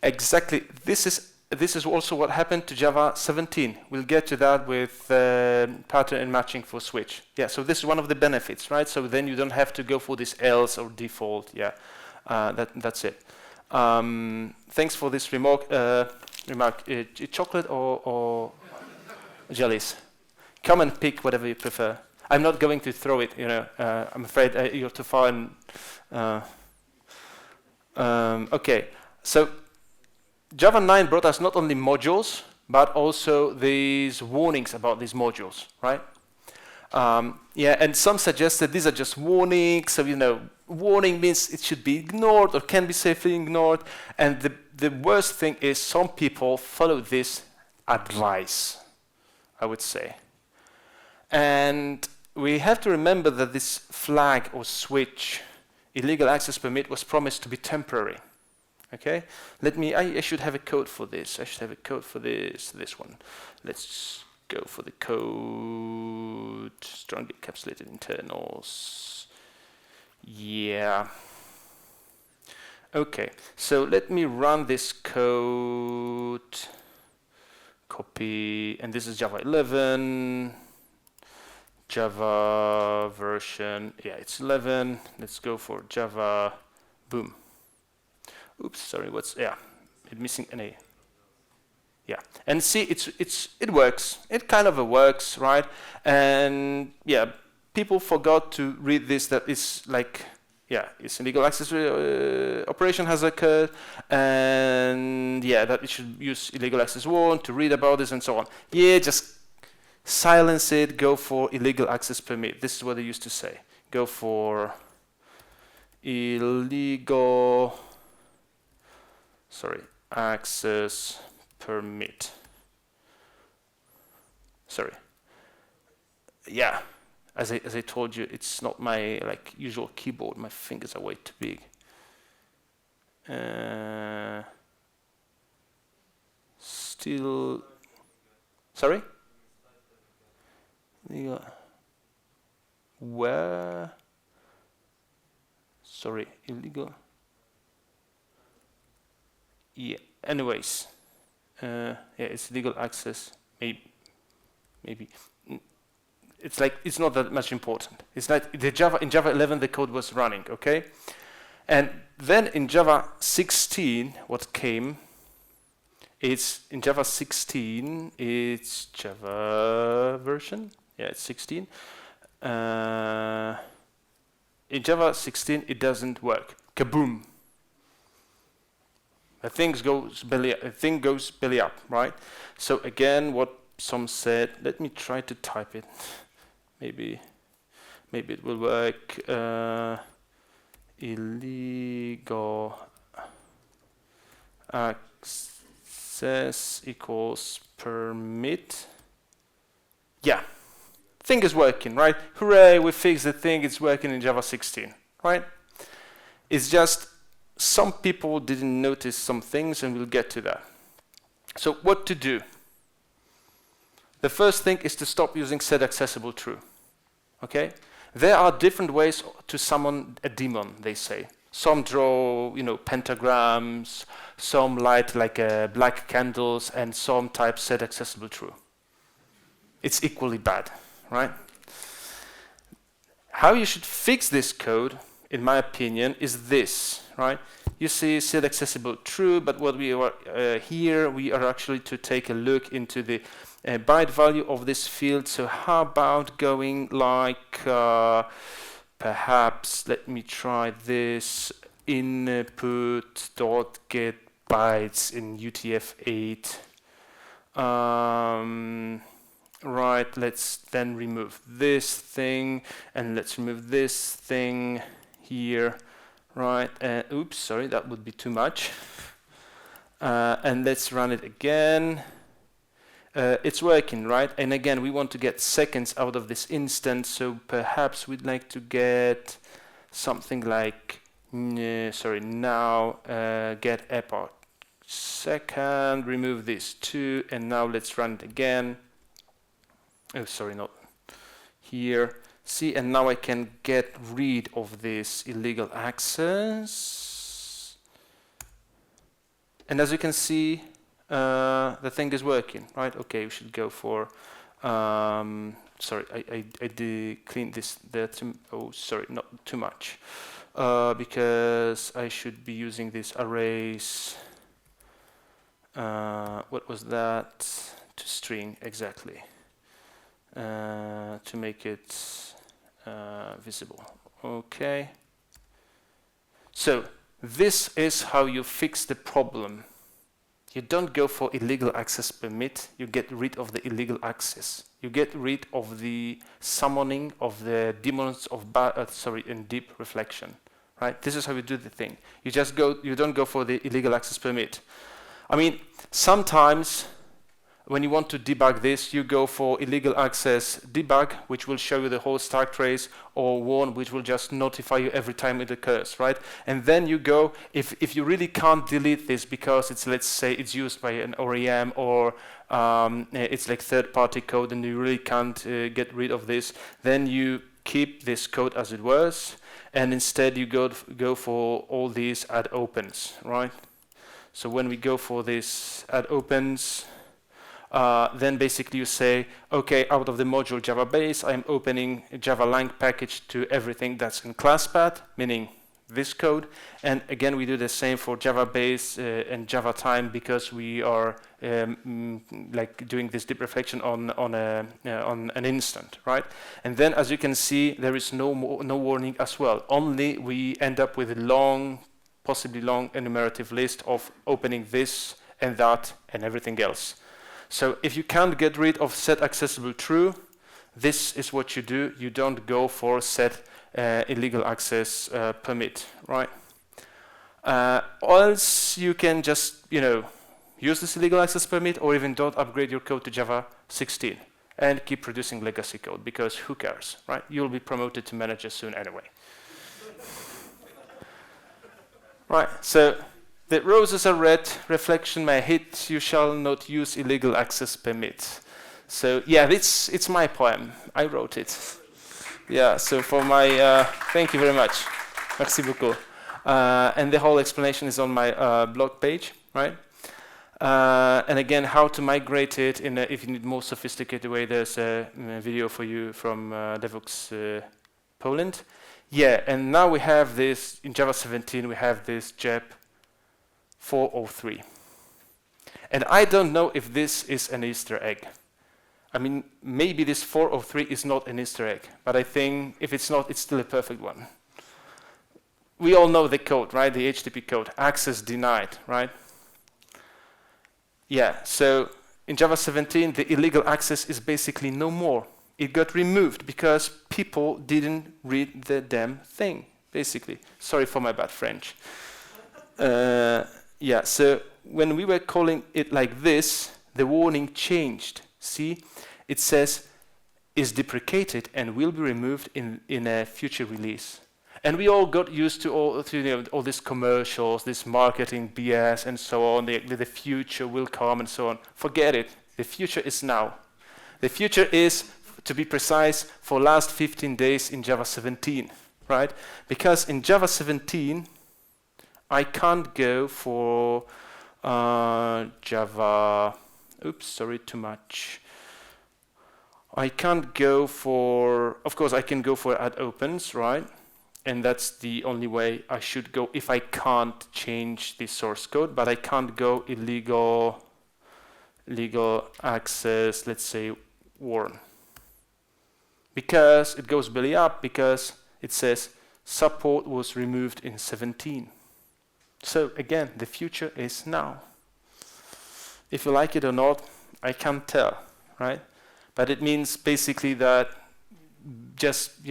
Exactly. This is also what happened to Java 17. We'll get to that with pattern and matching for switch. Yeah. So this is one of the benefits, right? So then you don't have to go for this else or default. Yeah. That's it. Thanks for this remark. Chocolate or jellies? Come and pick whatever you prefer. I'm not going to throw it. You know. I'm afraid you're too far. And okay. So Java 9 brought us not only modules, but also these warnings about these modules, right? Yeah, and some suggest that these are just warnings. So, you know, warning means it should be ignored or can be safely ignored. And the worst thing is some people follow this advice, I would say. And we have to remember that this flag or switch, illegal access permit, was promised to be temporary. Okay, I should have a code for this. I should have a code for this one. Let's go for the code. Strongly encapsulated internals. Yeah. Okay, so let me run this code. Copy, and this is Java 11. Java version, yeah, it's 11. Let's go for Java, boom. Oops, sorry, it's missing an A. Yeah, and see, it works. It kind of works, right? And yeah, people forgot to read this, that it's like, yeah, it's illegal access operation has occurred, and yeah, that it should use illegal access warn to read about this and so on. Yeah, just silence it, go for illegal access permit. This is what they used to say. Go for illegal access permit. Sorry. Yeah, as I told you, it's not my usual keyboard. My fingers are way too big. Still, sorry. Where? Sorry, illegal. Yeah. Anyways, yeah, it's legal access. Maybe. It's not that much important. It's like in Java 11 the code was running, okay? And then in Java 16, what came? It's in Java 16. It's Java version. Yeah, it's 16. In Java 16, it doesn't work. Kaboom! The thing goes belly up, right? So again, what some said. Let me try to type it. Maybe it will work. Illegal access equals permit. Yeah, thing is working, right? Hooray! We fixed the thing. It's working in Java 16, right? It's just some people didn't notice some things, and we'll get to that. So what to do? The first thing is to stop using setAccessible_true. Okay? There are different ways to summon a demon, they say. Some draw, pentagrams, some light black candles, and some type setAccessible_true. It's equally bad, right? How you should fix this code in my opinion, is this, right? You see set accessible true, but what we are here, we are actually to take a look into the byte value of this field. So how about going like, perhaps, let me try this, input dot get bytes in UTF-8. Right, let's then remove this thing, and let's remove this thing here, right? Oops, sorry, that would be too much. And let's run it again. It's working, right? And again, we want to get seconds out of this instance, so perhaps we'd like to get something like, now get epoch second, remove this 2, and now let's run it again. Oh, sorry, not here. See, and now I can get rid of this illegal access. And as you can see, the thing is working, right? Okay, we should go for, sorry, I cleaned this there too, oh, sorry, not too much. Because I should be using this arrays, what was that? To string, exactly. To make it visible. Okay. So this is how you fix the problem. You don't go for illegal access permit, you get rid of the illegal access. You get rid of the summoning of the demons of in deep reflection. Right? This is how you do the thing. You don't go for the illegal access permit. I mean, sometimes when you want to debug this, you go for illegal access debug, which will show you the whole stack trace, or one which will just notify you every time it occurs, right? And then you go, if you really can't delete this because it's, let's say, it's used by an OEM or it's like third-party code and you really can't get rid of this, then you keep this code as it was, and instead you go for all these add opens, right? So when we go for this add opens, then basically you say, okay, out of the module Java base, I'm opening a Java lang package to everything that's in class path, meaning this code. And again, we do the same for Java base and Java time because we are like doing this deep reflection on an instant, right? And then, as you can see, there is no warning as well. Only we end up with a long, possibly long enumerative list of opening this and that and everything else. So if you can't get rid of set accessible true, this is what you do. You don't go for set illegal access permit, right? Or else you can just, use this illegal access permit, or even don't upgrade your code to Java 16 and keep producing legacy code, because who cares, right? You'll be promoted to manager soon anyway. Right, so the roses are red, reflection may hit, you shall not use illegal access permit. So yeah, it's my poem. I wrote it. Yeah, so for my, thank you very much. Merci beaucoup. And the whole explanation is on my blog page, right? And again, how to migrate it if you need more sophisticated way, there's a video for you from Devoxx Poland. Yeah, and now we have this, in Java 17, we have this JEP 403. And I don't know if this is an Easter egg. I mean, maybe this 403 is not an Easter egg, but I think if it's not, it's still a perfect one. We all know the code, right? The HTTP code, access denied, right? Yeah, so in Java 17, the illegal access is basically no more. It got removed because people didn't read the damn thing, basically. Sorry for my bad French. Yeah, so when we were calling it like this, the warning changed. See, it says, is deprecated and will be removed in a future release. And we all got used to all these commercials, this marketing BS and so on, the future will come and so on. Forget it, the future is now. The future is, to be precise, for last 15 days in Java 17, right? Because in Java 17, I can't go for Java, oops, sorry, too much. I can't go for, of course I can go for add opens, right? and that's the only way I should go if I can't change the source code, but I can't go illegal legal access, let's say warn, because it goes belly up, because it says support was removed in 17. So again, the future is now. If you like it or not, I can't tell, right? But it means basically that just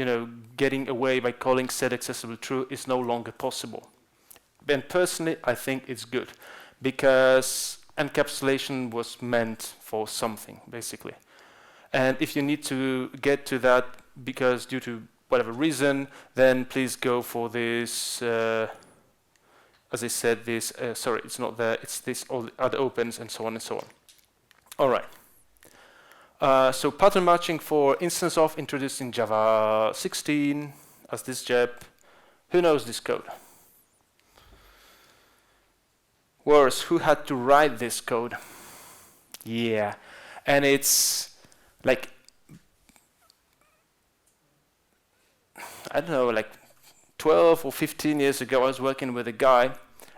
getting away by calling set accessible true is no longer possible. And personally, I think it's good, because encapsulation was meant for something, basically. And if you need to get to that because due to whatever reason, then please go for this, as I said, this, sorry, it's not there, it's this, all the other opens and so on and so on. All right. So pattern matching for instanceof introduced in Java 16 as this JEP. Who knows this code? Worse, who had to write this code? Yeah, and it's like, I don't know, like 12 or 15 years ago, I was working with a guy,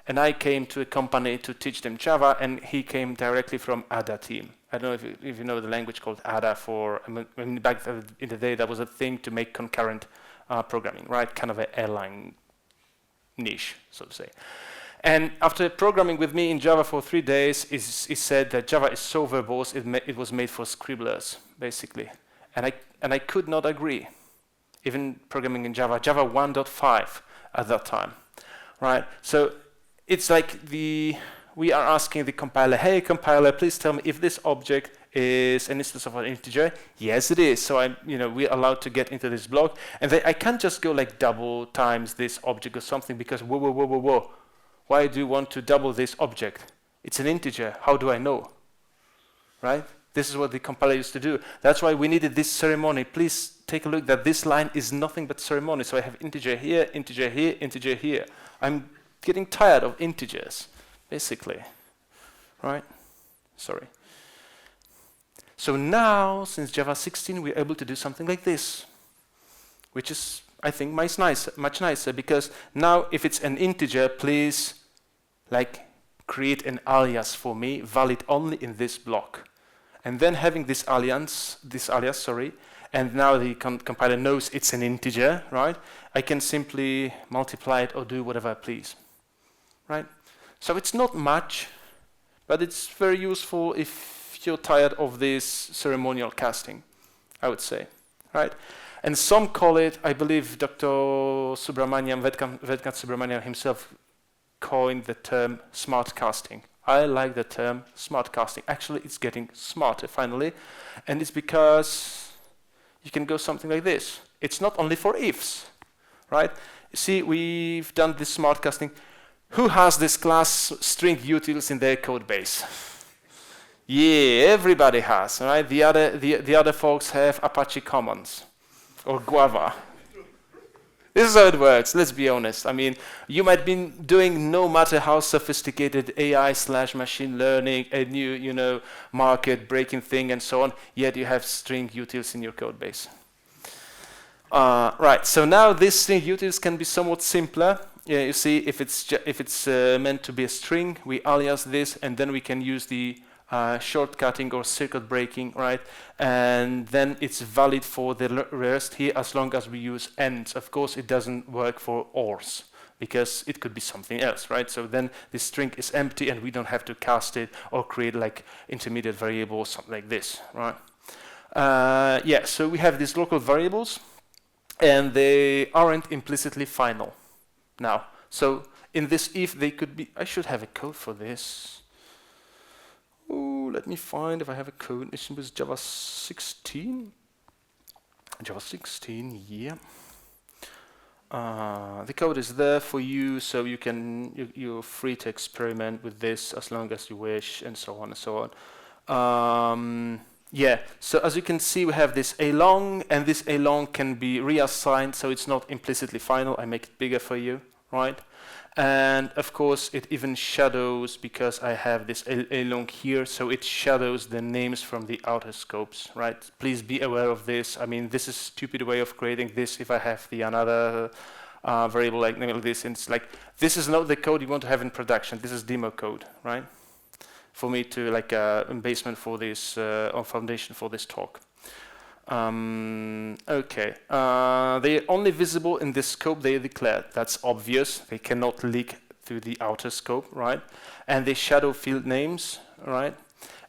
and I came to a company to teach them Java, and he came directly from ADA team. I don't know if you know the language called ADA for, I mean, back in the day, that was a thing to make concurrent programming, right? Kind of an airline niche, so to say. And after programming with me in Java for 3 days, he said that Java is so verbose, it was made for scribblers, basically. And I could not agree. Even programming in Java 1.5 at that time, right? So it's like we are asking the compiler, hey compiler, please tell me if this object is an instance of an integer. Yes, it is. So we're allowed to get into this block, and I can't just go like double times this object or something, because whoa. Why do you want to double this object? It's an integer. How do I know? Right? This is what the compiler used to do. That's why we needed this ceremony. Please take a look that this line is nothing but ceremony. So I have integer here, integer here, integer here. I'm getting tired of integers, basically. Right? Sorry. So now, since Java 16, we're able to do something like this, which is, I think, much nicer, because now if it's an integer, please create an alias for me, valid only in this block. And then having this alias, and now the compiler knows it's an integer, right? I can simply multiply it or do whatever I please, right? So it's not much, but it's very useful if you're tired of this ceremonial casting, I would say, right? And some call it, I believe Dr. Subramaniam, Vedkant Subramaniam himself coined the term smart casting. I like the term smart casting. Actually, it's getting smarter finally. And it's because you can go something like this. It's not only for ifs, right? See, we've done this smart casting. Who has this class string utils in their code base? Yeah, everybody has, right? The other folks have Apache Commons or Guava. This is how it works, let's be honest. I mean, you might be doing no matter how sophisticated AI/machine learning, a new, market-breaking thing and so on, yet you have string utils in your code base. Right, so now this string utils can be somewhat simpler. Yeah, you see, if it's meant to be a string, we alias this, and then we can use the shortcutting or circuit breaking, right? And then it's valid for the rest here as long as we use ends. Of course, it doesn't work for ors because it could be something else, right? So then the string is empty and we don't have to cast it or create like intermediate variable or something like this, right? Yeah, so we have these local variables and they aren't implicitly final now. So in this if they could be, I should have a code for this. Oh, let me find if I have a code. This was Java 16. Java 16, yeah. The code is there for you, so you're free to experiment with this as long as you wish, and so on and so on. Yeah. So as you can see, we have this a-long, and this a-long can be reassigned, so it's not implicitly final. I make it bigger for you, right? And of course, it even shadows, because I have this a-long here, so it shadows the names from the outer scopes, right? Please be aware of this. I mean, this is a stupid way of creating this if I have the another variable like name like this, and it's like, this is not the code you want to have in production. This is demo code, right? For me to like basement for this or foundation for this talk. Okay, they're only visible in the scope they declared. That's obvious. They cannot leak through the outer scope, right? And they shadow field names, right?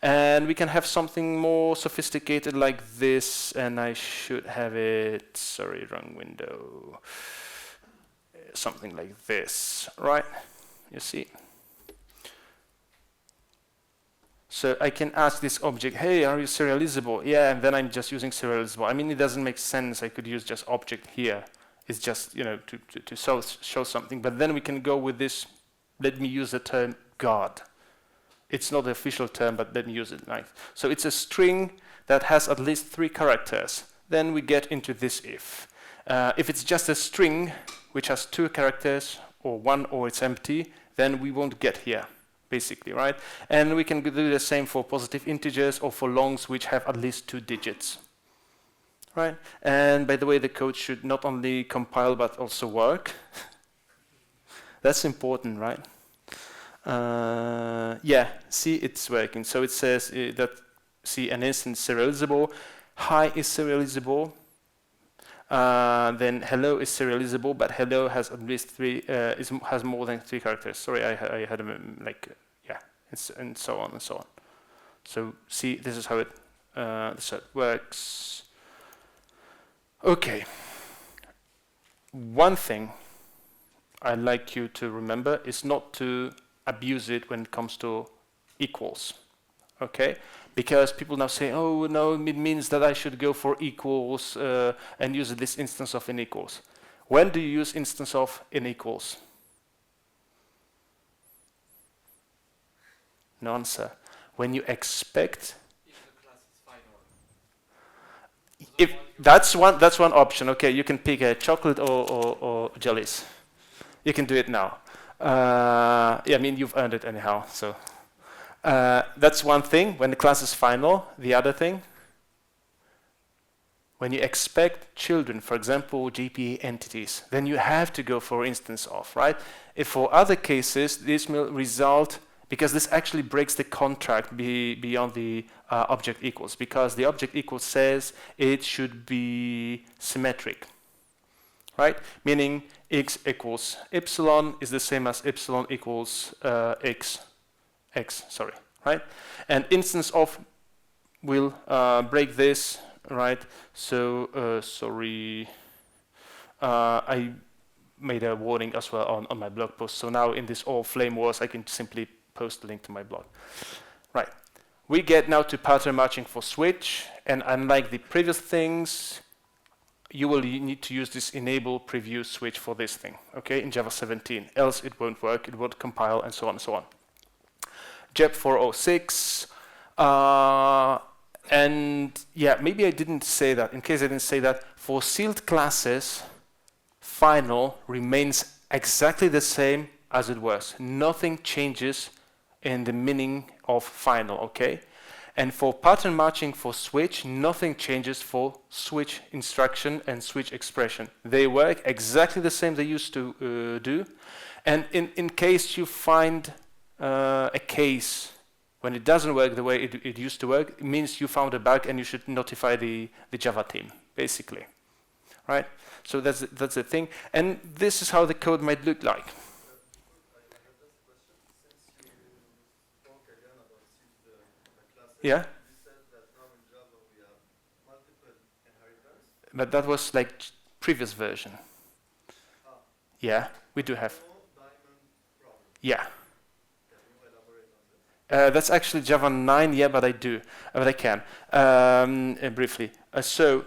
And we can have something more sophisticated like this, and I should have it, sorry, wrong window. Something like this, right? You see? So I can ask this object, hey, are you serializable? Yeah, and then I'm just using serializable. I mean, it doesn't make sense. I could use just object here. It's just, you know, to show something. But then we can go with this, let me use the term God. It's not the official term, but let me use it like. So it's a string that has at least 3 characters. Then we get into this if. If it's just a string, which has 2 characters, or 1, or it's empty, then we won't get here. Basically, right? And we can do the same for positive integers or for longs which have at least 2 digits, right? And by the way, the code should not only compile but also work. That's important, right? Yeah, see, it's working. So it says that, see, an instance serializable, hi is serializable, then hello is serializable, but hello has at least 3, has more than 3 characters. Sorry, I had a, like, yeah, and so on and so on. So see, this is how it works. Okay. One thing I'd like you to remember is not to abuse it when it comes to equals. Okay? Because people now say, oh, no, it means that I should go for equals and use this instance of in equals. When do you use instance of in equals? No answer. When you expect. If the class is final. If that's one option. Okay, you can pick a chocolate or jellies. You can do it now. Yeah, I mean you've earned it anyhow. So. That's one thing, when the class is final. The other thing, when you expect children, for example, GPA entities, then you have to go for instance of, right? If for other cases, this will result, because this actually breaks the contract beyond the object equals, because the object equals says it should be symmetric, right? Meaning x equals epsilon is the same as epsilon equals x, sorry, right? And instance of will break this, right? So, sorry, I made a warning as well on my blog post. So now in this all flame wars, I can simply post the link to my blog. Right, we get now to pattern matching for switch, and unlike the previous things, you will need to use this enable preview switch for this thing, okay, in Java 17, else it won't work, it won't compile, and so on and so on. JEP 406, and yeah, maybe I didn't say that. In case I didn't say that, for sealed classes, final remains exactly the same as it was. Nothing changes in the meaning of final, okay? And for pattern matching for switch, nothing changes for switch instruction and switch expression. They work exactly the same they used to do. And in case you find a case when it doesn't work the way it used to work, it means you found a bug and you should notify the Java team, basically, right? So that's the thing, and this is how the code might look like. Yeah. You said that now in Java we have multiple inheritance. But that was like previous version. Yeah, we do have. No diamond problem. Yeah. Can you elaborate on this? That's actually Java 9, yeah, but I do, but I can, briefly. Java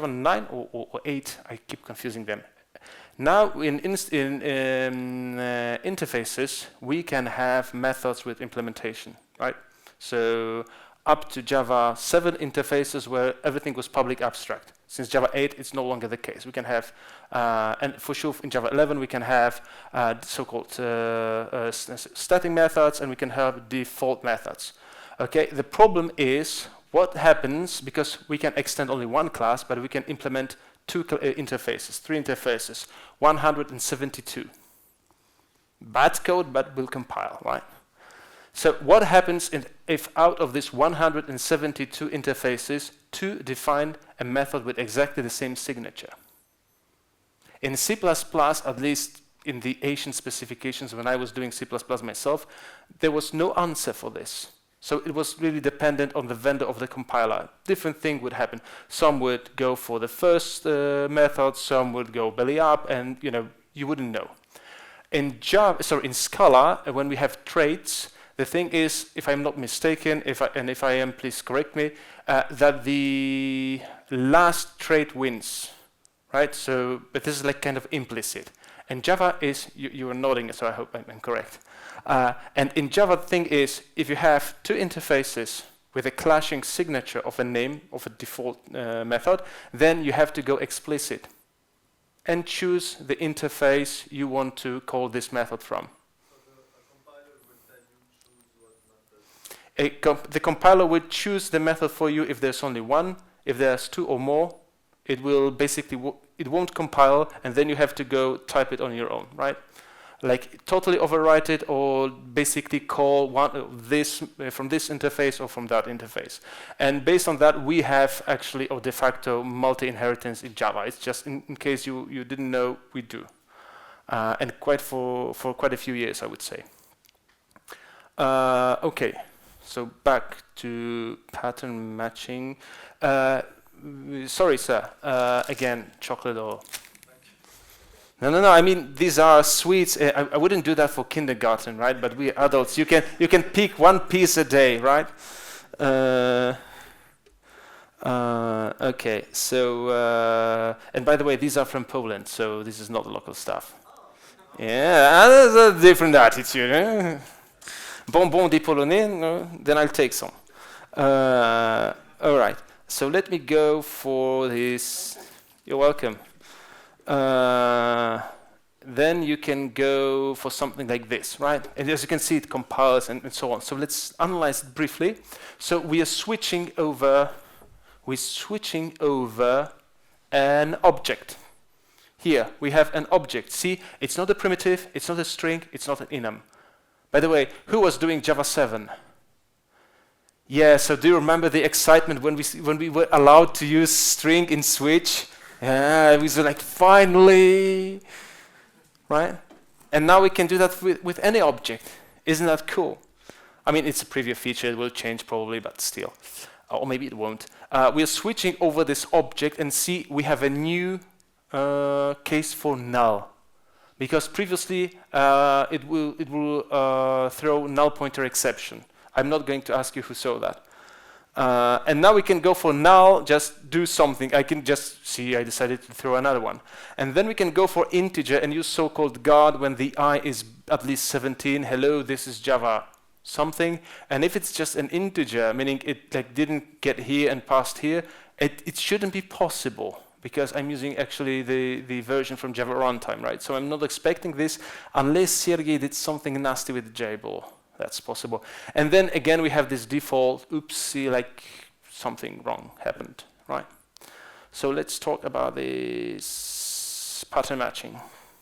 9 or 8, I keep confusing them. Now in interfaces, we can have methods with implementation, right? So up to Java 7 interfaces where everything was public abstract. Since Java 8, it's no longer the case. We can have, and for sure in Java 11, we can have so-called static methods, and we can have default methods. Okay, the problem is what happens, because we can extend only one class, but we can implement interfaces, 3 interfaces, 172. Bad code, but will compile, right? So what happens if out of this 172 interfaces, 2 define a method with exactly the same signature? In C++, at least in the Asian specifications when I was doing C++ myself, there was no answer for this. So it was really dependent on the vendor of the compiler. Different thing would happen. Some would go for the first method, some would go belly up, and you wouldn't know. In Scala, when we have traits, the thing is, if I'm not mistaken, if I am, please correct me, that the last trait wins, right? So, but this is like kind of implicit. And Java is, you are nodding, so I hope I'm correct. And in Java, the thing is, if you have 2 interfaces with a clashing signature of a name of a default method, then you have to go explicit and choose the interface you want to call this method from. The compiler will choose the method for you if there's only one. If there's 2 or more, it will basically it won't compile, and then you have to go type it on your own, right? Like totally overwrite it, or basically call this from this interface or from that interface. And based on that, we have actually de facto multi-inheritance in Java. It's just in case you didn't know, we do, and for quite a few years, I would say. Okay. So back to pattern matching. Sorry, sir. Again, chocolate or... No. I mean, these are sweets. I wouldn't do that for kindergarten, right? But we adults, you can pick 1 piece a day, right? Okay. So, and by the way, these are from Poland, so this is not local stuff. Yeah, there's a different attitude. Eh? Bonbon des Polonais, no? Then I'll take some. All right, so let me go for this. You're welcome. Then you can go for something like this, right? And as you can see, it compiles and so on. So let's analyze it briefly. So we are switching over an object. Here, we have an object. See, it's not a primitive, it's not a string, it's not an enum. By the way, who was doing Java 7? Yeah, so do you remember the excitement when we were allowed to use string in switch? Yeah, we were like, finally, right? And now we can do that with any object. Isn't that cool? I mean, it's a preview feature, it will change probably, but still. Or maybe it won't. We're switching over this object, and see, we have a new case for null. Because previously it will throw null pointer exception. I'm not going to ask you who saw that. And now we can go for null, just do something. I can just see I decided to throw another one. And then we can go for integer and use so-called guard when the I is at least 17. Hello, this is Java something. And if it's just an integer, meaning it like didn't get here and passed here, it shouldn't be possible. Because I'm using actually the version from Java runtime, right? So I'm not expecting this unless Sergey did something nasty with JBall. That's possible. And then again, we have this default, oopsie, like something wrong happened, right? So let's talk about this pattern matching.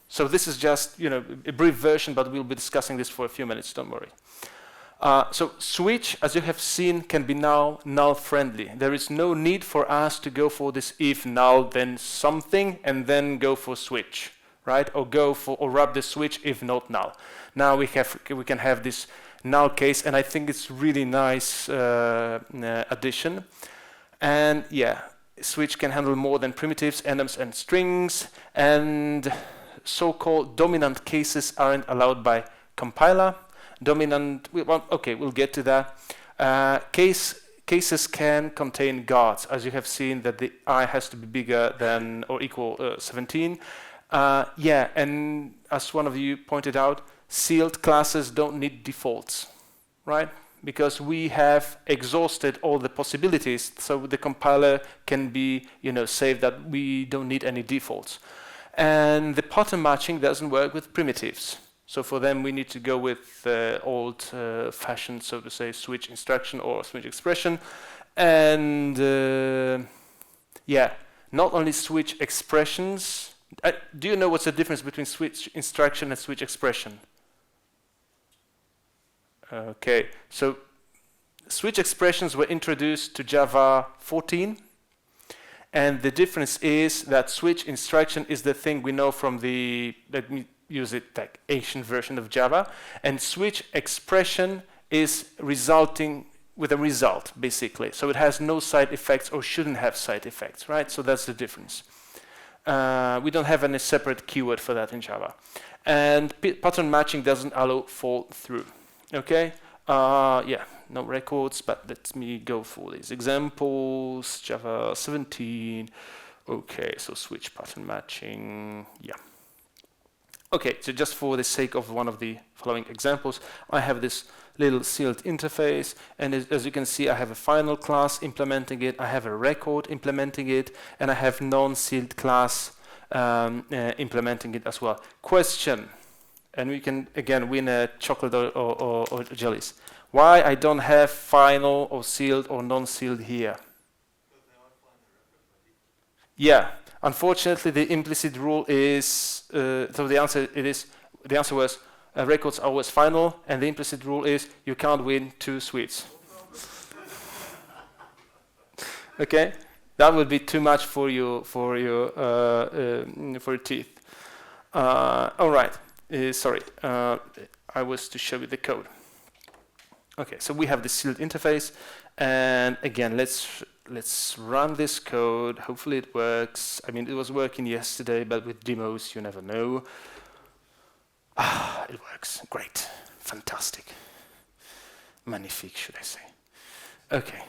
So this is just, a brief version, but we'll be discussing this for a few minutes, don't worry. So switch, as you have seen, can be now null friendly. There is no need for us to go for this if null then something and then go for switch, right? Or wrap the switch if not null. Now we can have this null case, and I think it's really nice addition. And yeah, switch can handle more than primitives, enums, and strings, and so-called dominant cases aren't allowed by compiler. Dominant, okay, we'll get to that. Cases can contain guards, as you have seen that the I has to be bigger than or equal 17. Yeah, and as one of you pointed out, sealed classes don't need defaults, right? Because we have exhausted all the possibilities, so the compiler can be, safe that we don't need any defaults. And the pattern matching doesn't work with primitives. So for them, we need to go with old-fashioned, so to say, switch instruction or switch expression. And yeah, not only switch expressions. Do you know what's the difference between switch instruction and switch expression? Okay, so switch expressions were introduced to Java 14, and the difference is that switch instruction is the thing we know from the, let me use it like ancient version of Java, and switch expression is resulting with a result, basically. So it has no side effects or shouldn't have side effects, right? So that's the difference. We don't have any separate keyword for that in Java. And pattern matching doesn't allow fall through. Okay, yeah, no records, but let me go for these examples. Java 17. Okay, so switch pattern matching. Yeah. Okay, so just for the sake of one of the following examples, I have this little sealed interface, and as you can see, I have a final class implementing it, I have a record implementing it, and I have non-sealed class implementing it as well. Question, and we can again win a chocolate or jellies. Why I don't have final or sealed or non-sealed here? Yeah, unfortunately, the implicit rule is so the answer was records are always final, and the implicit rule is you can't win 2 sweets. Okay, that would be too much for your teeth. All right, sorry, I was to show you the code. Okay, so we have the sealed interface, and again, let's run this code. Hopefully it works. I mean, it was working yesterday, but with demos, you never know. It works. Great. Fantastic. Magnifique, should I say. Okay.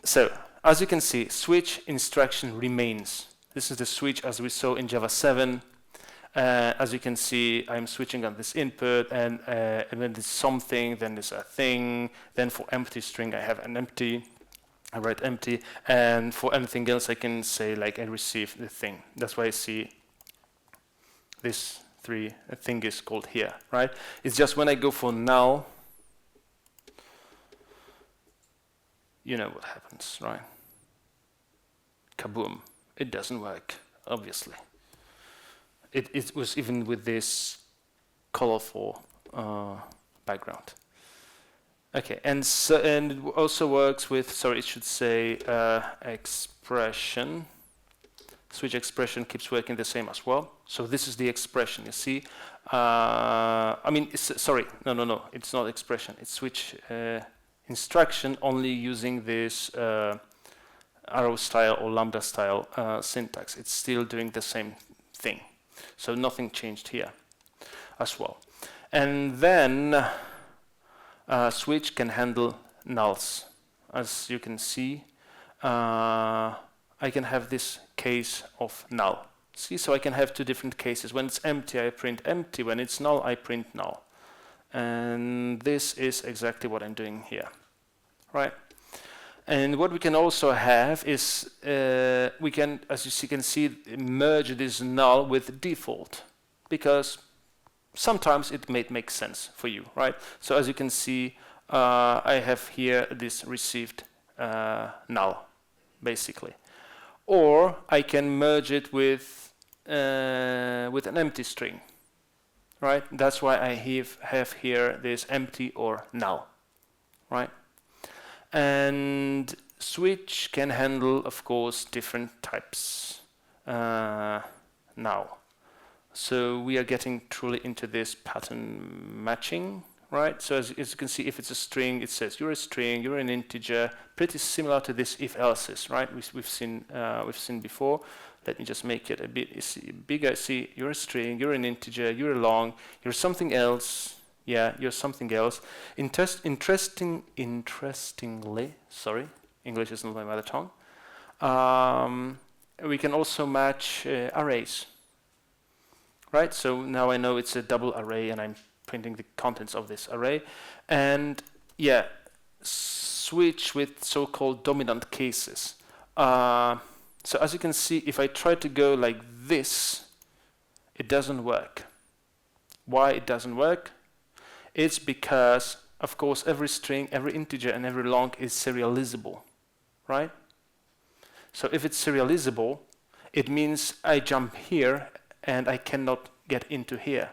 So, as you can see, switch instruction remains. This is the switch as we saw in Java 7. As you can see, I'm switching on this input, and when there's something, then there's a thing. Then for empty string, I have an empty. I write empty. And for anything else, I can say, like, I receive the thing. That's why I see this thing is called here, right? It's just when I go for null, you know what happens, right? Kaboom. It doesn't work, obviously. It was even with this colorful background. Okay, and it also works with, sorry, it should say expression. Switch expression keeps working the same as well. So this is the expression, you see. I mean, sorry, no, it's not expression. It's switch instruction only using this arrow style or lambda style syntax. It's still doing the same thing. So nothing changed here as well. And then switch can handle nulls. As you can see, I can have this case of null. See, so I can have 2 different cases. When it's empty, I print empty. When it's null, I print null. And this is exactly what I'm doing here, right? And what we can also have is we can, as you can see, merge this null with default, because sometimes it may make sense for you, right? So as you can see, I have here this received null, basically. Or I can merge it with an empty string, right? That's why I have here this empty or null, right? And switch can handle, of course, different types now. So we are getting truly into this pattern matching, right? So as you can see, if it's a string, it says you're a string, you're an integer, pretty similar to this if-else's, right? We've seen before. Let me just make it a bit bigger. See, you're a string, you're an integer, you're a long, you're something else. Yeah, you're something else. Interestingly, sorry, English isn't my mother tongue. We can also match arrays, right? So now I know it's a double array, and I'm printing the contents of this array. And yeah, switch with so-called dominant cases. So as you can see, if I try to go like this, it doesn't work. Why it doesn't work? It's because, of course, every string, every integer, and every long is serializable, right? So if it's serializable, it means I jump here and I cannot get into here.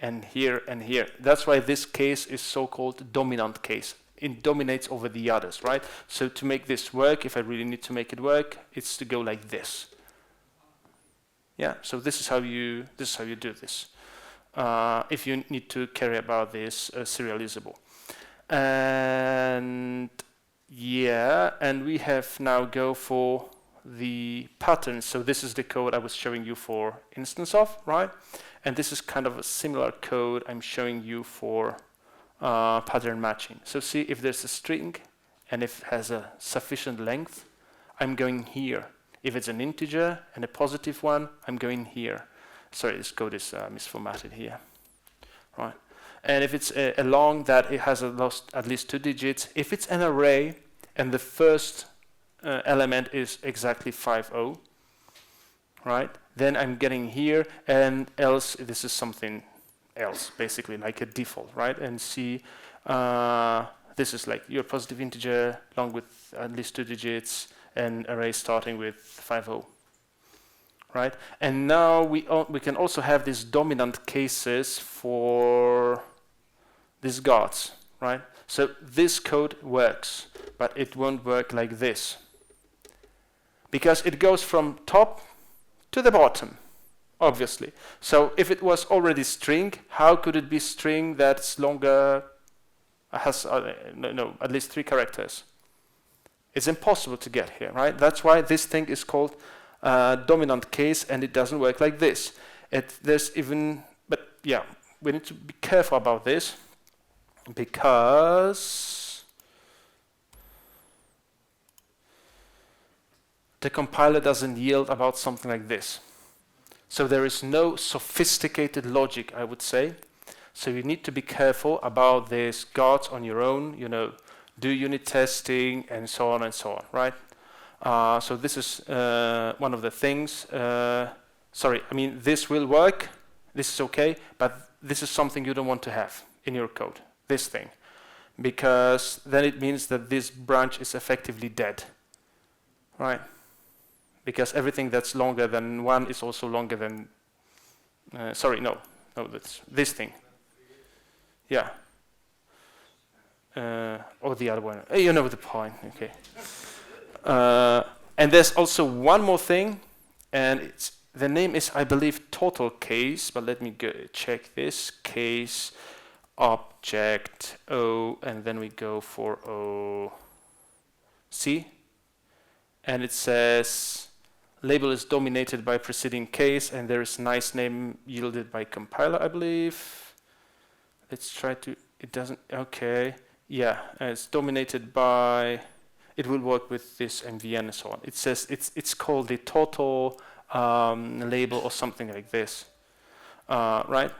And here and here. That's why this case is so-called dominant case. It dominates over the others, right? So to make this work, if I really need to make it work, it's to go like this. Yeah. So this is how you do this. If you need to care about this serializable. And yeah, and we have now go for the patterns. So this is the code I was showing you for instanceof, right? And this is kind of a similar code I'm showing you for pattern matching. So see if there's a string and if it has a sufficient length, I'm going here. If it's an integer and a positive one, I'm going here. Sorry, this code is misformatted here, right? And if it's a long that it has at least 2 digits, if it's an array and the first element is exactly 50, right? Then I'm getting here, and else this is something else, basically like a default, right? And see, this is like your positive integer long with at least 2 digits, and array starting with 50, right? And now we can also have these dominant cases for these guards, right? So this code works, but it won't work like this, because it goes from top to the bottom, obviously. So if it was already string, how could it be string that's longer, has at least 3 characters? It's impossible to get here, right? That's why this thing is called dominant case, and it doesn't work like this. But yeah, we need to be careful about this, because the compiler doesn't yield about something like this. So there is no sophisticated logic, I would say. So you need to be careful about these guards on your own, do unit testing and so on, right? So this is one of the things. This will work, this is okay, but this is something you don't want to have in your code, this thing. Because then it means that this branch is effectively dead, right? Because everything that's longer than 1 is also longer than, that's this thing. Yeah. Or the other one. You know the point, okay. And there's also one more thing, and the name is, I believe, total case, but let me go check this. Case object O, and then we go for O. See? And it says label is dominated by preceding case, and there is nice name yielded by compiler, I believe. Let's try to, it doesn't, okay. Yeah, it's dominated by, it will work with this MVN and so on. It says it's called the total label or something like this, right?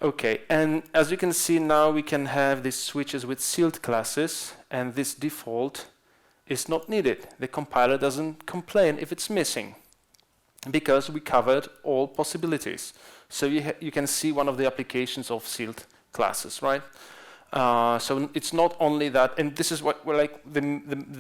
Okay, and as you can see now, we can have these switches with sealed classes, and this default is not needed. The compiler doesn't complain if it's missing, because we covered all possibilities. So you can see one of the applications of sealed classes, right? So it's not only that, and this is what we're like the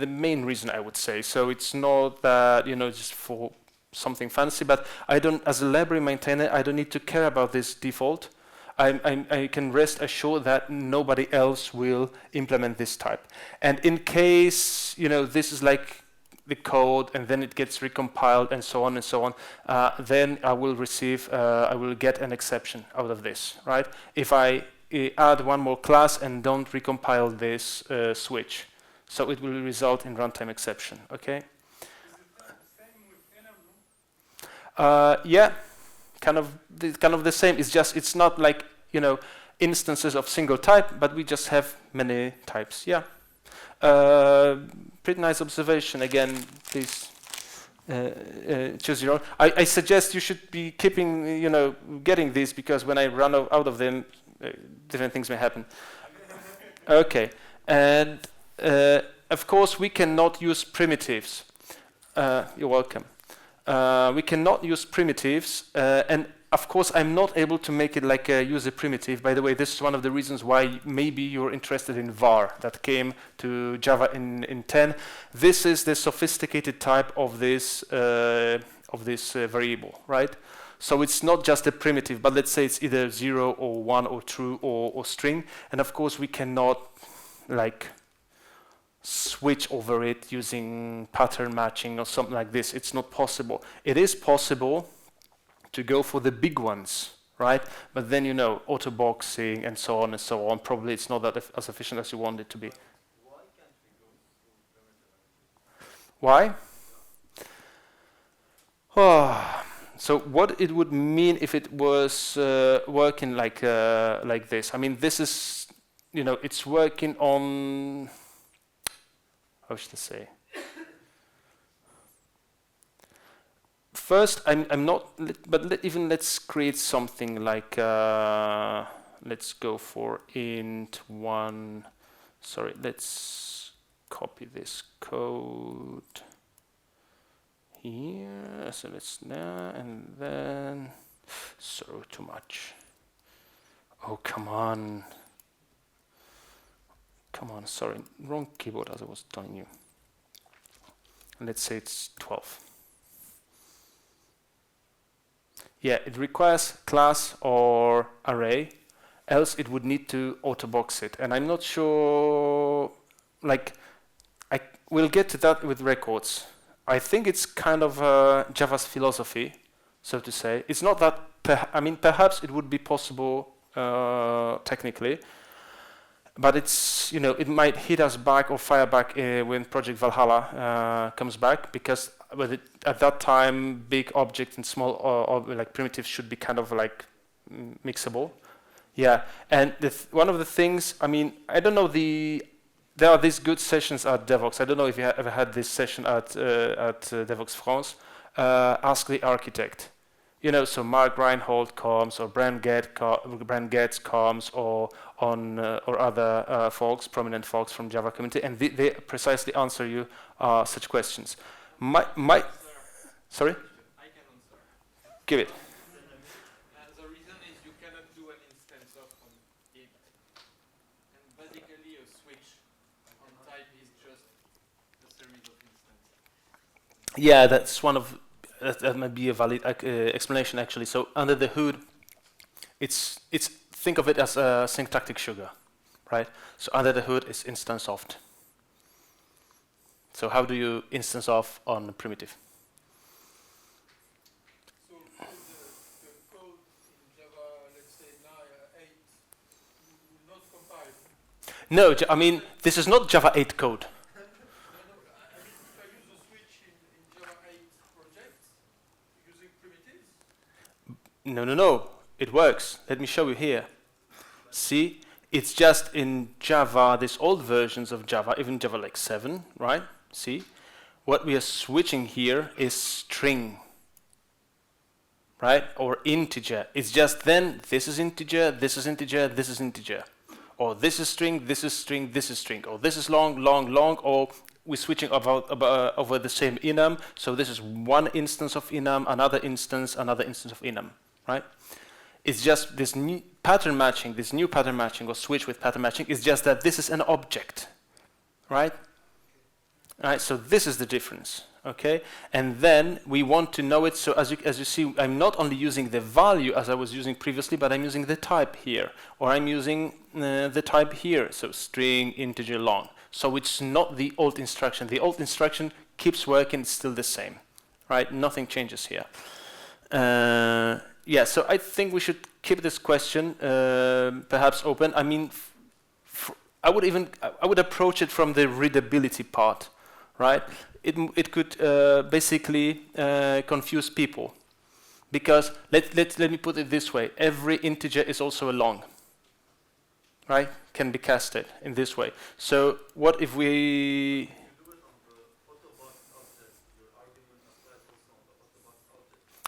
main reason, I would say. So it's not that just for something fancy, but I don't, as a library maintainer, I don't need to care about this default. I can rest assured that nobody else will implement this type. And in case this is like the code, and then it gets recompiled and so on, then I will get an exception out of this, right? If I add one more class and don't recompile this switch, so it will result in runtime exception. Okay. Yeah, kind of the same. It's just it's not like instances of single type, but we just have many types. Yeah. Pretty nice observation. Again, please choose your own. I suggest you should be keeping, getting these, because when I run out of them, different things may happen. Okay, and of course we cannot use primitives. You're welcome. We cannot use primitives, and of course I'm not able to make it like a user primitive. By the way, this is one of the reasons why maybe you're interested in var that came to Java in 10. This is the sophisticated type of this variable, right? So it's not just a primitive, but let's say it's either 0 or 1 or true or string. And of course, we cannot like switch over it using pattern matching or something like this. It's not possible. It is possible to go for the big ones, right? But then, auto boxing and so on. Probably it's not that as efficient as you want it to be. Why can't we go through primitive? Why? Oh, so what it would mean if it was working like this. I mean, this is, it's working on, how should I say? First, I'm not, but let's create something like, let's go for int1, sorry, let's copy this code here, so let's now, and then, so too much. Oh, come on, sorry, wrong keyboard as I was telling you. Let's say it's 12. Yeah, it requires class or array, else it would need to auto-box it. And I'm not sure, we'll get to that with records. I think it's kind of Java's philosophy, so to say. It's not that, perhaps it would be possible technically, but it's, it might hit us back or fire back when Project Valhalla comes back, because at that time, big objects and small primitives should be kind of like mixable. Yeah, and one of the things, I don't know, there are these good sessions at Devoxx. I don't know if you ever had this session at Devoxx France. Ask the architect. So Mark Reinhold comes, or Brand Getz comes, or other folks, prominent folks from Java community, and they precisely answer you such questions. Sorry? I can answer. Give it. The reason is you cannot do an instance of on it. And basically a switch on type is just a series of instances. Yeah, that's one of, that might be a valid explanation actually. So under the hood, it's think of it as a syntactic sugar, right? So under the hood is instanceof. So how do you instance off on a primitive? So the code in Java, let's say 8, will not compile. No, this is not Java 8 code. No, if I use a switch in Java 8 project using primitives. No. It works. Let me show you here. See, it's just in Java, these old versions of Java, even Java like 7, right? See, what we are switching here is string, right? Or integer. It's just then this is integer, this is integer, this is integer. Or this is string, this is string, this is string. Or this is long, or we're switching over the same enum. So this is one instance of enum, another instance of enum, right? It's just this new pattern matching, or switch with pattern matching, is just that this is an object, right? Right, so this is the difference, okay? And then we want to know it, so as you see, I'm not only using the value as I was using previously, but I'm using the type here, or I'm using the type here, so string, integer, long. So it's not the old instruction. The old instruction keeps working, it's still the same, right? Nothing changes here. Yeah, so I think we should keep this question perhaps open. I would approach it from the readability part, right? It could basically confuse people, because let me put it this way: every integer is also a long, right? Can be casted in this way. So what if we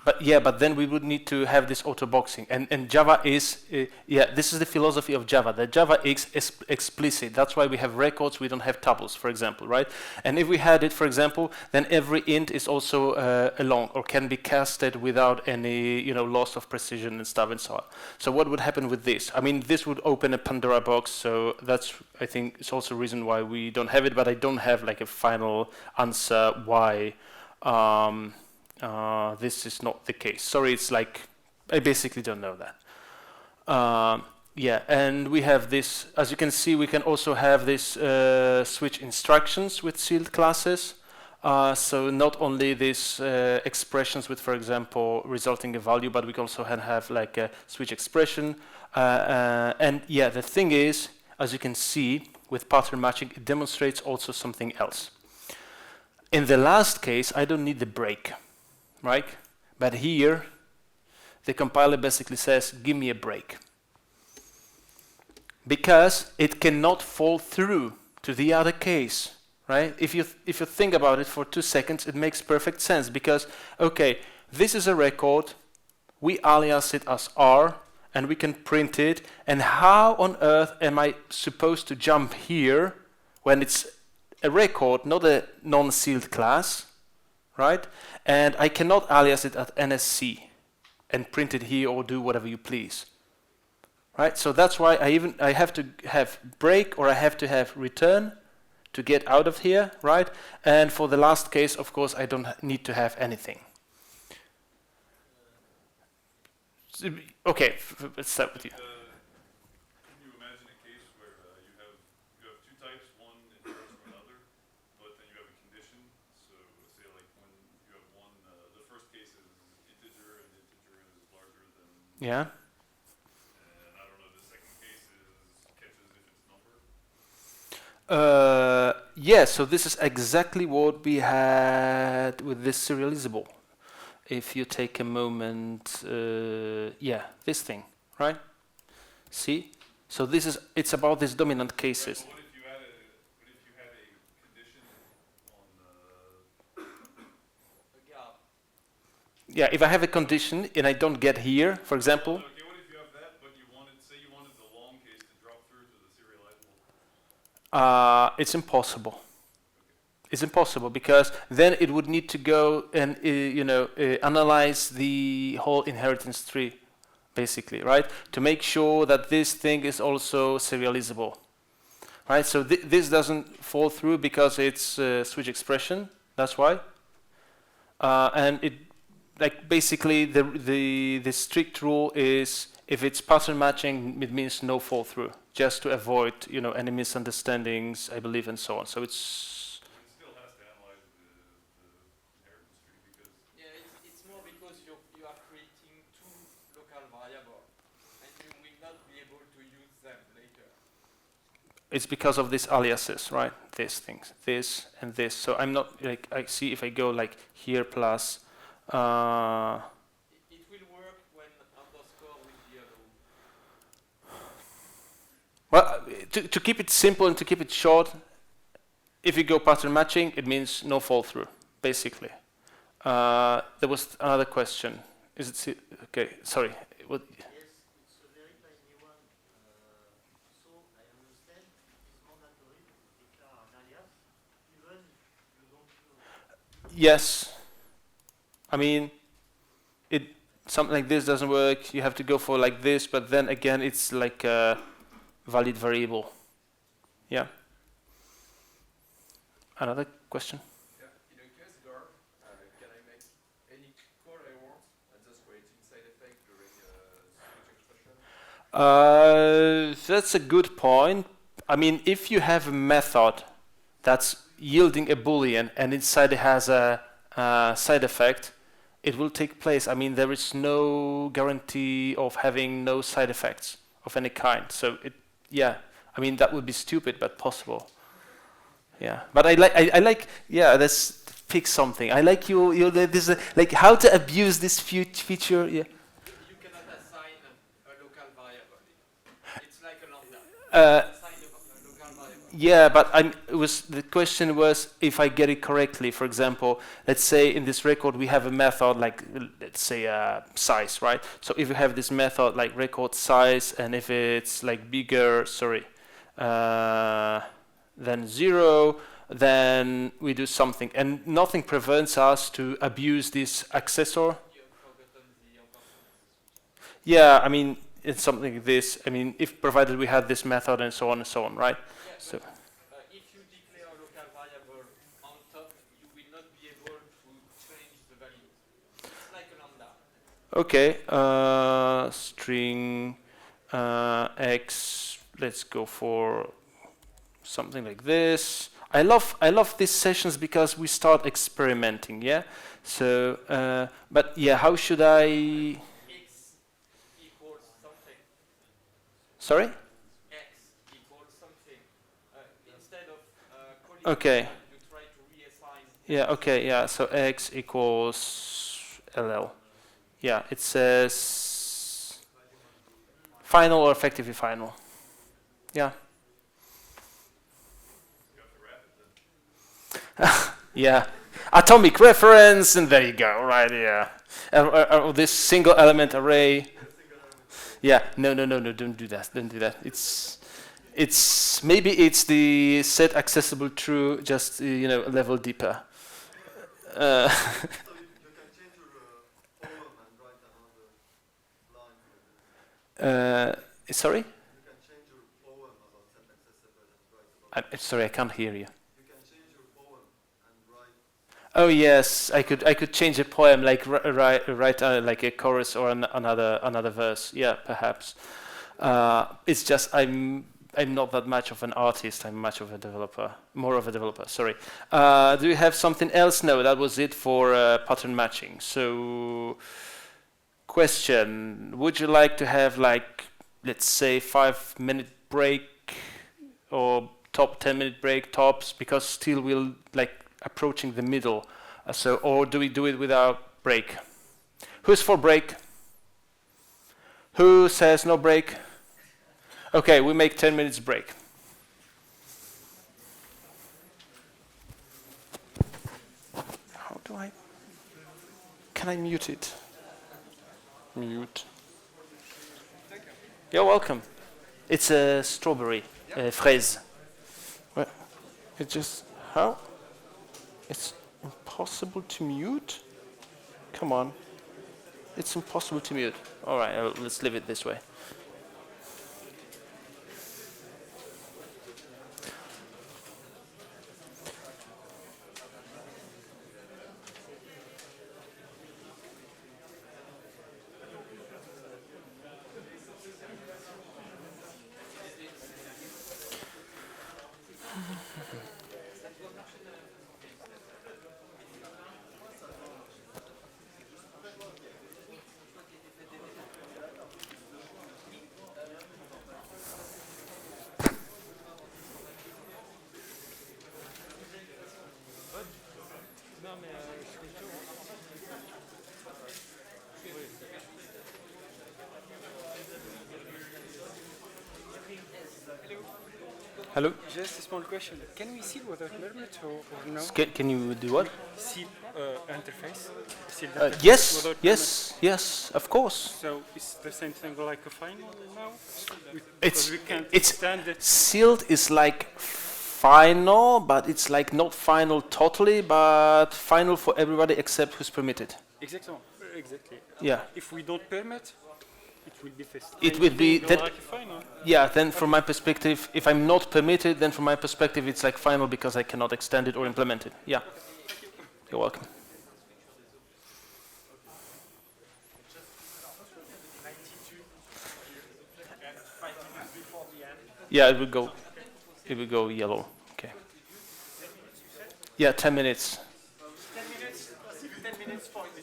But then we would need to have this auto-boxing. And Java is, this is the philosophy of Java, that Java is explicit. That's why we have records, we don't have tuples, for example, right? And if we had it, for example, then every int is also a long, or can be casted without any, loss of precision and stuff and so on. So what would happen with this? This would open a Pandora box, so that's, I think, it's also a reason why we don't have it, but I don't have like a final answer why This is not the case. Sorry, it's like, I basically don't know that. Yeah, and we have this, as you can see, we can also have this switch instructions with sealed classes. So not only these expressions with, for example, resulting a value, but we can also have like a switch expression. And yeah, the thing is, as you can see, with pattern matching, it demonstrates also something else. In the last case, I don't need the break, right? But here, the compiler basically says, give me a break. Because it cannot fall through to the other case, right? If you think about it for 2 seconds, it makes perfect sense. Because, okay, this is a record, we alias it as R, and we can print it, and how on earth am I supposed to jump here when it's a record, not a non-sealed class, right? And I cannot alias it at NSC and print it here or do whatever you please, right? So that's why I have to have break, or I have to have return to get out of here, right? And for the last case, of course, I don't need to have anything. Okay, let's start with you. Can you imagine a case where you have two types, one inherits from another, but then you have a condition? So say like when you have one, the first case is integer, and integer is larger than. Yeah. And I don't know, the second case catches if it's number. Yeah, so this is exactly what we had with this serializable. If you take a moment, yeah, this thing, right? See? So this is, it's about these dominant cases. Right, what if you had a condition on A gap. Yeah, if I have a condition and I don't get here, for example. Okay, what if you have that, but say you wanted the long case to drop through to the serializable? It's impossible. It's impossible, because then it would need to go and analyze the whole inheritance tree, basically, right? To make sure that this thing is also serializable, right? So this doesn't fall through because it's switch expression. That's why, and it basically the strict rule is if it's pattern matching, it means no fall through, just to avoid any misunderstandings, I believe, and so on. So it's It's more because you are creating two local variables, and you will not be able to use them later. It's because of these aliases, right? These things, this and this. So I'm not I see if I go like here plus. It will work when underscore will be allowed. Well, to keep it simple and to keep it short, if you go pattern matching, it means no fall through, basically. There was another question. Is it okay? Sorry. What? Yes, it's a very tiny one. So I understand it's mandatory to declare an alias, even if you don't know. Yes. I mean, something like this doesn't work. You have to go for like this, but then again, it's like a valid variable. Yeah. Another question? Yeah, in a case gar, can I make any call I want and just creating side effect during switch expression? That's a good point. I mean, if you have a method that's yielding a boolean and inside it has a side effect, it will take place. I mean, there is no guarantee of having no side effects of any kind. So yeah, I mean, that would be stupid, but possible. Yeah, but I like, yeah, let's pick something. I like this, like how to abuse this feature. Yeah. You cannot assign a local variable. It's like a lambda. Assign a local variable. Yeah, but the question was if I get it correctly. For example, let's say in this record we have a method like, let's say size, right? So if you have this method like record size, and if it's like bigger, than 0, then we do something, and nothing prevents us to abuse this accessor. You have forgotten the ampersand. Yeah, I mean, it's something like this. I mean, if provided we had this method and so on, right? Yeah, So. If you declare a local variable on top, you will not be able to change the values. Okay, string x. Let's go for something like this. I love these sessions because we start experimenting. Yeah. So, but yeah, how should I? X equals something. Sorry. X equals something. Instead of calling Okay. you try to reassign. Yeah. Okay. Yeah. So x equals ll. Yeah. It says final or effectively final. Yeah. You have to wrap it then. Yeah. Atomic reference, and there you go. Right. Yeah. This single element array. Yeah. No. Don't do that. Don't do that. It's maybe it's the set accessible true, just you know, a level deeper. So you can change your poem and write another line for this. Sorry. You can change your poem about set accessible and write about. I'm sorry, I can't hear you. You can change your poem and write. Oh yes, I could change a poem, like write like a chorus or another verse. Yeah, perhaps. It's just I'm not that much of an artist. I'm much of a developer, more of a developer. Sorry. Do you have something else? No, that was it for pattern matching. So, question: would you like to have, like, let's say 5-minute break or top 10-minute break tops, because still we'll like approaching the middle. So, or do we do it without break? Who's for break? Who says no break? Okay, we make 10 minutes break. How do I? Can I mute it? Mute. You're welcome. It's a strawberry, fraise. Well, it just how? It's impossible to mute. Come on. It's impossible to mute. All right, let's leave it this way. Hello? Just a small question. Can we seal without permit or no? Can you do what? Seal interface? Seal Yes, without yes, of course. permit? So it's the same thing like a final now? It's We can't it's stand it. sealed is like final, but it's like not final totally, but final for everybody except who's permitted. Exactly. Exactly. Yeah. If we don't permit, it will be this. It will be thing that. like a final. Yeah. Then from my perspective, if I'm not permitted, then from my perspective, it's like final because I cannot extend it or implement it. Yeah. You're welcome. Yeah, it will go. It will go yellow. Okay. Yeah, 10 minutes. 10 minutes for the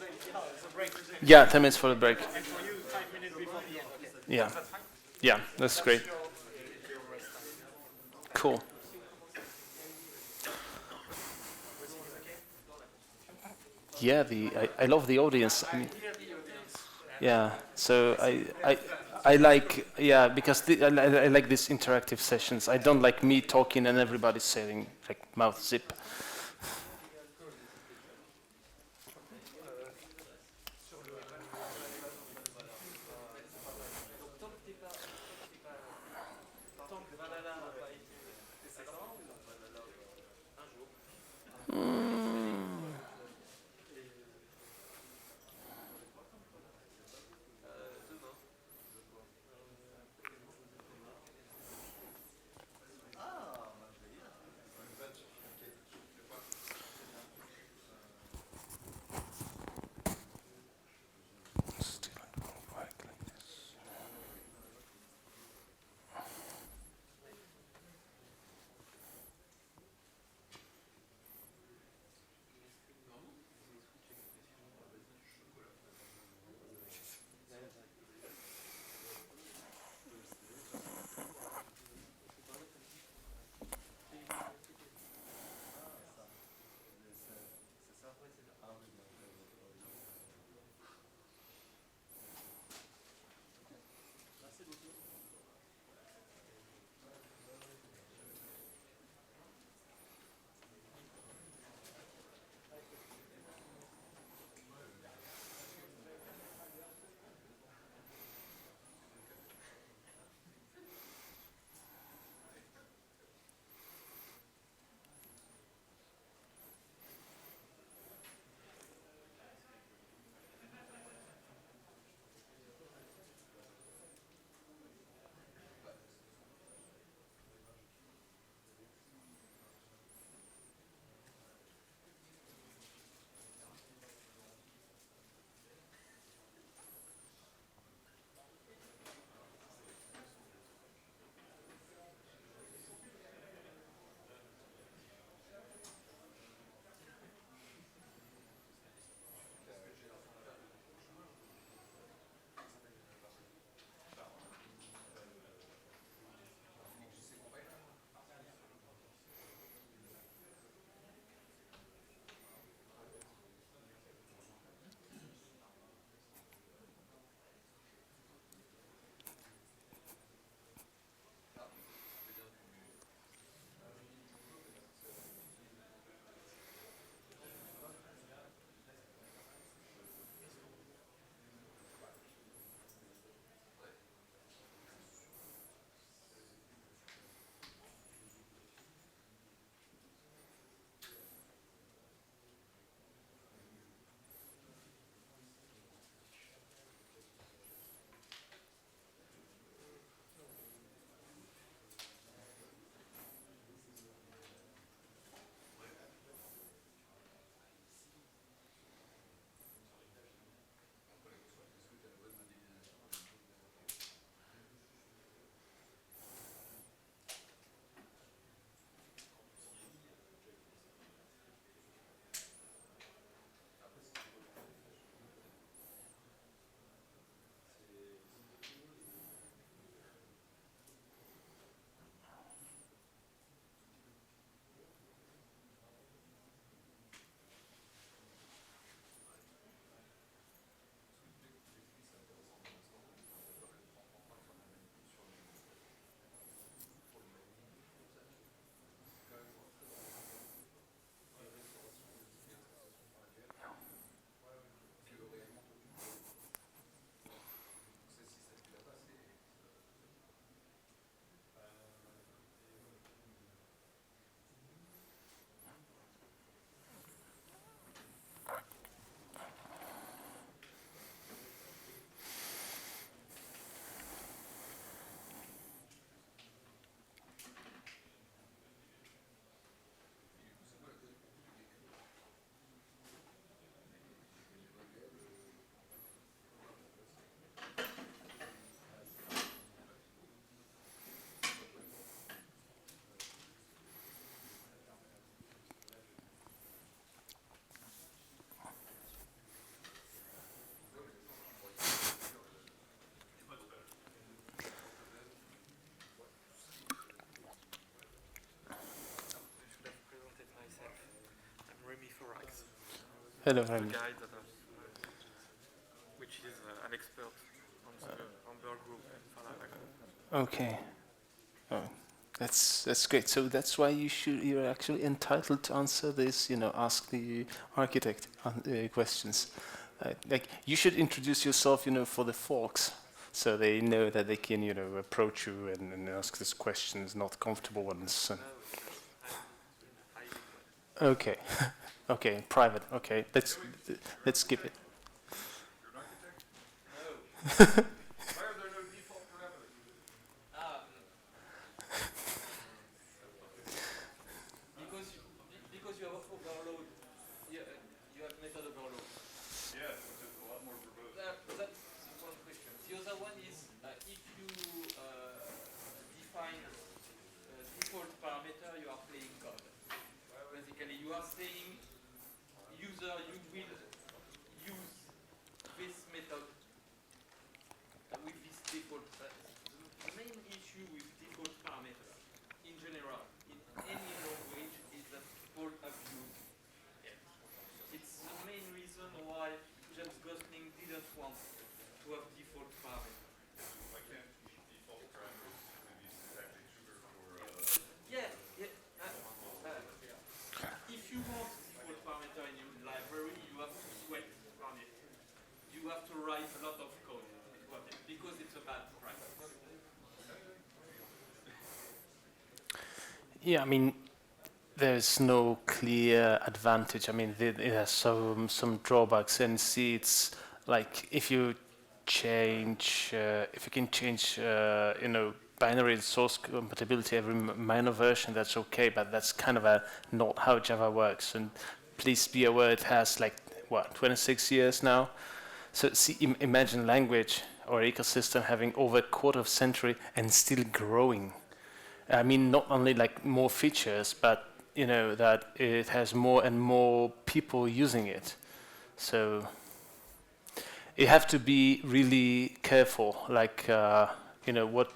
break. Yeah, 10 minutes for the break. And for you, 5 minutes before the end. Okay. Yeah. Yeah, that's great. Cool. Yeah, I love the audience. I mean, yeah, so I like, yeah, because I like these interactive sessions. I don't like me talking and everybody saying like mouth zip. Hello, the Remy. guy that which is an expert on the Amber group and Fala group. Okay. Oh, that's great. So that's why you're actually entitled to answer this. Ask the architect questions. Like you should introduce yourself. For the folks, so they know that they can approach you and ask these questions, not comfortable ones. Okay. Okay. Private. Okay. Let's skip it. You're an architect? No. Why are there no default parameters? Because you have overload, you have method overload. Yes, which is a lot more verbose. That's one question. The other one is if you define default parameter, you are playing God. Basically, you are saying user, you will use this method with this default. The main issue with default parameter in general in any language is that people abuse it. It's the main reason why James Gosling didn't want to have default parameter. Why can't default parameters maybe syntactic sugar for Yeah. If you want default parameter in your library, you have to sweat on it. You have to write a lot of code because it's a bad practice. Yeah, I mean, there's no clear advantage. I mean, it has some drawbacks, and see, it's like if you can change, binary and source compatibility every minor version, that's okay, but that's kind of not how Java works. And please be aware, it has 26 years now. So see, imagine language or ecosystem having over a quarter of a century and still growing. I mean, not only more features, but that it has more and more people using it. So you have to be really careful, what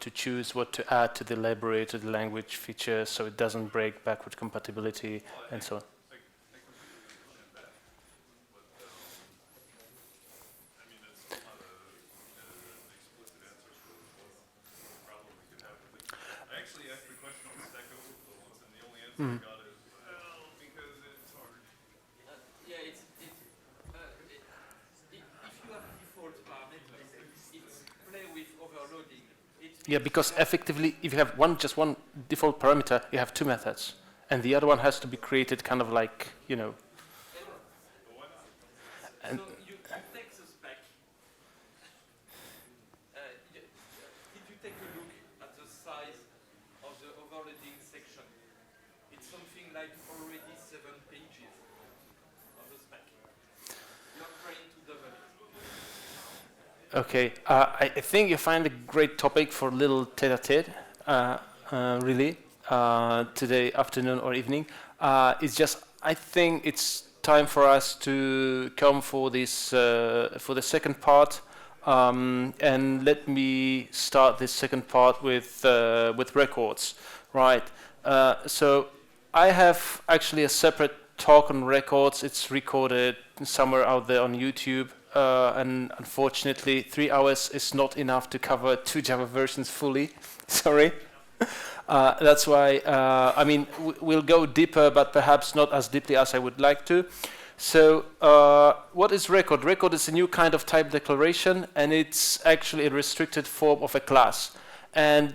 to choose, what to add to the library, to the language features, so it doesn't break backward compatibility and so on. I completely understand that. But I mean, that's still not an explicit answer for what problem we could have with it. I actually asked the question on Stack Overflow once, and the only answer I got is, well, because it's hard. Yeah, if you have default parameters, it's play with overloading. Yeah, because effectively, if you have just one default parameter, you have two methods, and the other one has to be created kind of And so you take the spec. Did you take a look at the size of the overloading section? It's something like already 7 pages of the spec. You're trying to double it. Okay, I think you find a great topic for a little tete-a-tete, really, today afternoon or evening. It's just, I think it's time for us to come for this, for the second part, and let me start this second part with records, right? So I have actually a separate talk on records. It's recorded somewhere out there on YouTube. And unfortunately, 3 hours is not enough to cover 2 Java versions fully. Sorry. That's why, I mean, we'll go deeper, but perhaps not as deeply as I would like to. So what is record? Record is a new kind of type declaration, and it's actually a restricted form of a class. And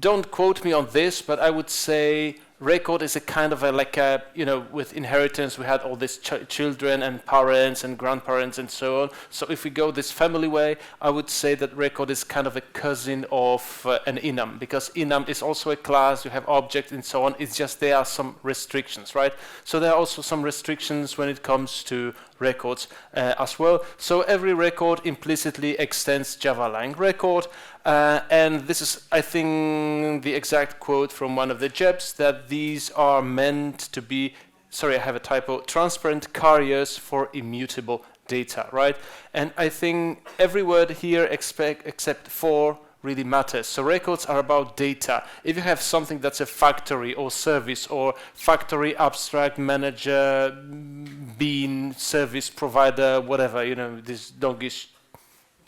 don't quote me on this, but I would say record is a kind of with inheritance, we had all these children and parents and grandparents and so on. So if we go this family way, I would say that record is kind of a cousin of an enum, because enum is also a class, you have objects and so on. It's just there are some restrictions, right? So there are also some restrictions when it comes to records as well. So every record implicitly extends Java lang record. And this is, I think, the exact quote from one of the JEBs, that these are meant to be, sorry, I have a typo, transparent carriers for immutable data, right? And I think every word here except for really matters. So records are about data. If you have something that's a factory or service or factory abstract manager, bean service provider, whatever, you know, these dongish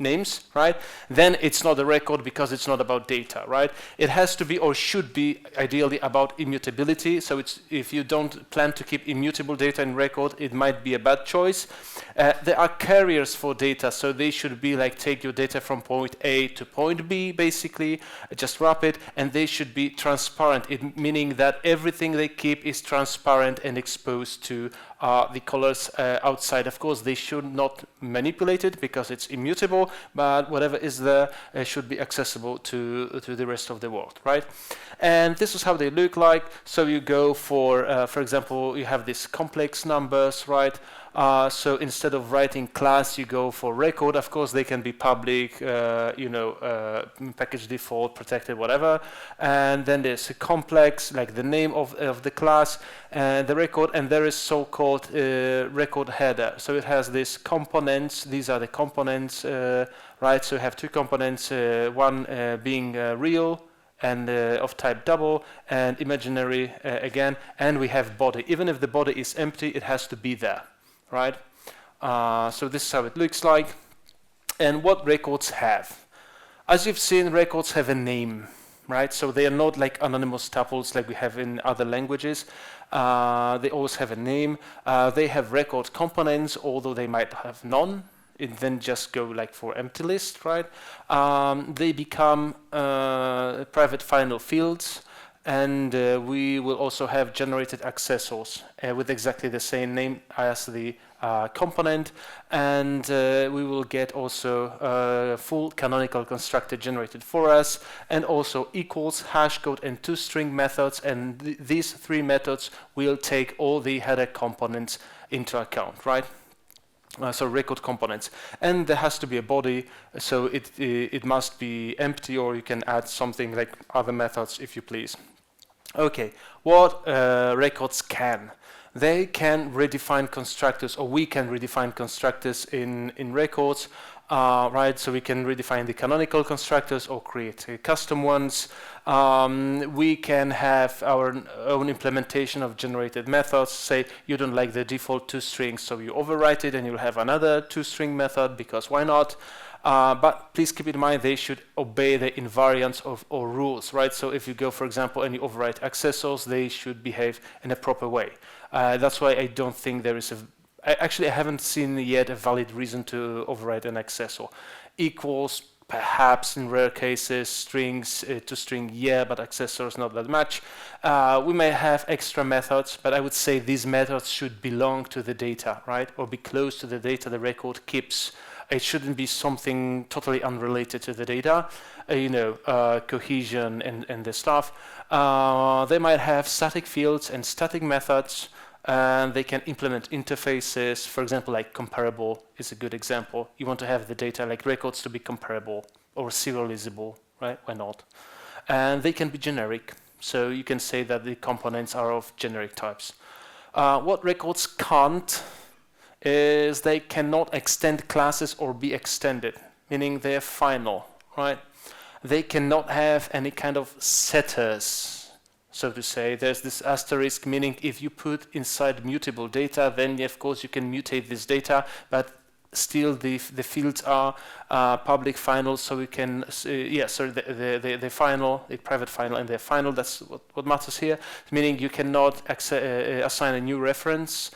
names, right? Then it's not a record because it's not about data, right? It has to be or should be ideally about immutability. So it's, if you don't plan to keep immutable data in record, it might be a bad choice. There are carriers for data, so they should be like take your data from point A to point B, basically, just wrap it, and they should be transparent, meaning that everything they keep is transparent and exposed to the colors outside. Of course, they should not manipulate it because it's immutable, but whatever is there should be accessible to the rest of the world, right? And this is how they look like. So you go for example, you have these complex numbers, right? So instead of writing class, you go for record. Of course, they can be public, package default, protected, whatever. And then there's a complex, like the name of the class and the record, and there is so-called record header. So it has these components. These are the components, right? So you have two components, one being real, and of type double, and imaginary again, and we have body. Even if the body is empty, it has to be there, right? So this is how it looks like. And what records have? As you've seen, records have a name, right? So they are not like anonymous tuples like we have in other languages. They always have a name. They have record components, although they might have none. It then just go like for empty list, right? They become private final fields, and we will also have generated accessors with exactly the same name as the component, and we will get also a full canonical constructor generated for us, and also equals, hash code, and toString methods, and these three methods will take all the header components into account, right? So record components, and there has to be a body, so it must be empty, or you can add something like other methods if you please. Okay, what records can? They can redefine constructors, or we can redefine constructors in records, right? So we can redefine the canonical constructors or create custom ones. We can have our own implementation of generated methods. Say you don't like the default toString, so you overwrite it and you'll have another toString method, because why not? But please keep in mind they should obey the invariants or rules, right? So if you go, for example, and you overwrite accessors, they should behave in a proper way. That's why I don't think there is actually I haven't seen yet a valid reason to overwrite an accessor. Equals, perhaps in rare cases, strings to string, yeah, but accessors not that much. We may have extra methods, but I would say these methods should belong to the data, right? Or be close to the data the record keeps. It shouldn't be something totally unrelated to the data, cohesion and the stuff. They might have static fields and static methods, and they can implement interfaces. For example, like comparable is a good example. You want to have the data like records to be comparable or serializable, right? Why not? And they can be generic. So you can say that the components are of generic types. What records can't is they cannot extend classes or be extended, meaning they're final, right? They cannot have any kind of setters, so to say. There's this asterisk, meaning if you put inside mutable data, then of course you can mutate this data, but still the fields are public final, so we can, the final, the private final and the final, that's what matters here, meaning you cannot assign a new reference.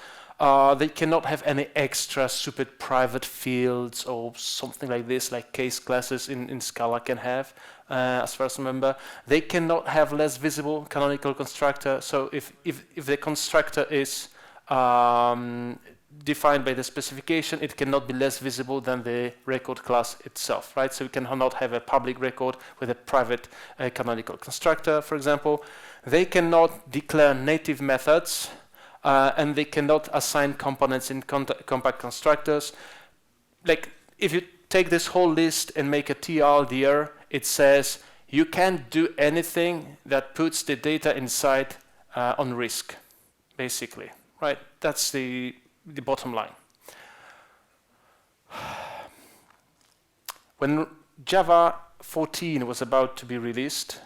They cannot have any extra stupid private fields or something like this, like case classes in Scala can have, as far as I remember. They cannot have less visible canonical constructor. So if the constructor is defined by the specification, it cannot be less visible than the record class itself, right? So we cannot have a public record with a private canonical constructor, for example. They cannot declare native methods. And they cannot assign components in compact constructors. Like if you take this whole list and make a TLDR, it says you can't do anything that puts the data inside on risk, basically, right? That's the bottom line. When Java 14 was about to be released.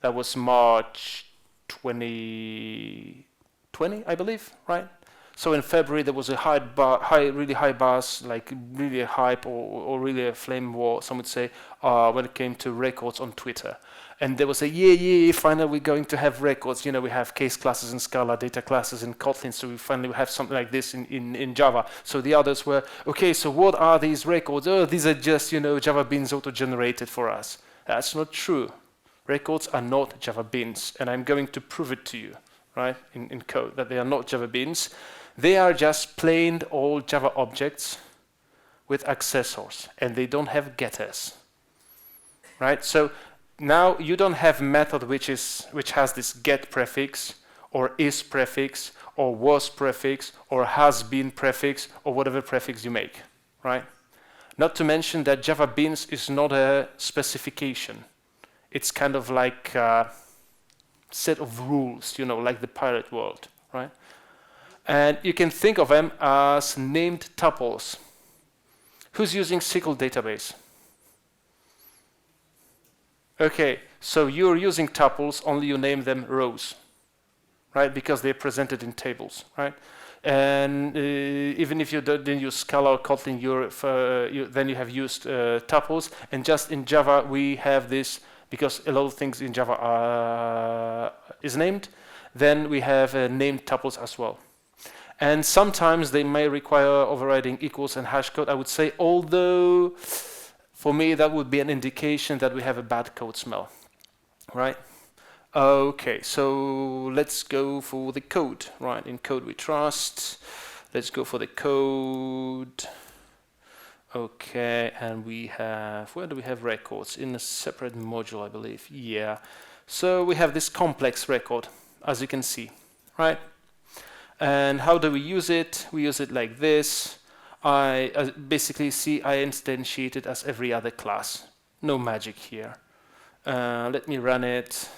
That was March 2020, I believe, right? So in February there was a really high buzz, like really a hype or really a flame war, some would say, when it came to records on Twitter. And there was a yeah, finally we're going to have records. You know, we have case classes in Scala, data classes in Kotlin, so we finally have something like this in Java. So the others were, okay, so what are these records? Oh, these are just, you know, Java beans auto-generated for us. That's not true. Records are not Java beans, and I'm going to prove it to you, right, in code, that they are not Java beans. They are just plain old Java objects with accessors, and they don't have getters, right? So now you don't have method which has this get prefix, or is prefix, or was prefix, or has been prefix, or whatever prefix you make, right? Not to mention that Java beans is not a specification. It's kind of like a set of rules, you know, like the pirate world, right? And you can think of them as named tuples. Who's using SQL database? Okay, so you're using tuples, only you name them rows, right? Because they're presented in tables, right? And even if you didn't use Scala or Kotlin, then you have used tuples. And just in Java, we have this, because a lot of things in Java is named, then we have named tuples as well. And sometimes they may require overriding equals and hash code, I would say, although for me that would be an indication that we have a bad code smell, right? Okay, so let's go for the code, right? In code we trust. Let's go for the code. Okay, and we have, where do we have records? In a separate module, I believe. Yeah. So we have this complex record, as you can see, right? And how do we use it? We use it like this. I basically see I instantiate it as every other class. No magic here. Let me run it.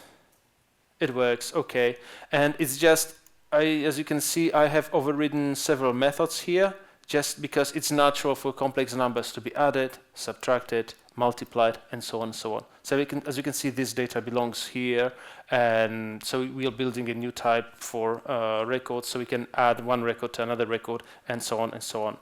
It works, okay. And it's just, as you can see, I have overridden several methods here, just because it's natural for complex numbers to be added, subtracted, multiplied, and so on and so on. So we can, as you can see, this data belongs here, and so we are building a new type for records, so we can add one record to another record, and so on and so on.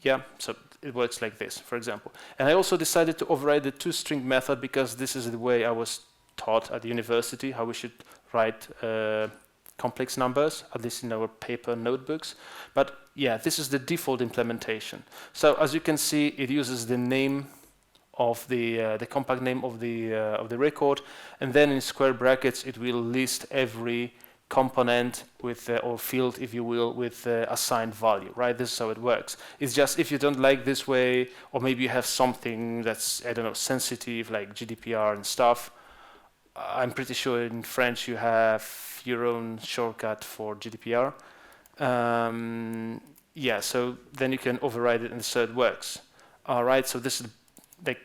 Yeah, so it works like this, for example. And I also decided to override the toString method because this is the way I was taught at the university, how we should write complex numbers, at least in our paper notebooks. But yeah, this is the default implementation. So as you can see, it uses the name of the compact name of the record, and then in square brackets it will list every component with or field, if you will, with assigned value, right? This is how it works. It's just if you don't like this way, or maybe you have something that's, I don't know, sensitive like GDPR and stuff. I'm pretty sure in French you have your own shortcut for GDPR. Yeah, so then you can override it and so it works. All right, so this is the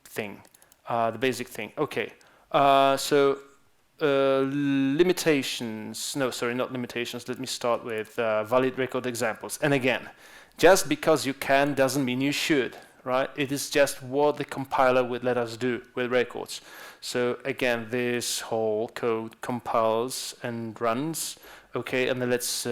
thing, the basic thing. Okay, so limitations, no, sorry, not limitations. Let me start with valid record examples. And again, just because you can doesn't mean you should, right? It is just what the compiler would let us do with records. So again, this whole code compiles and runs. Okay, and then let's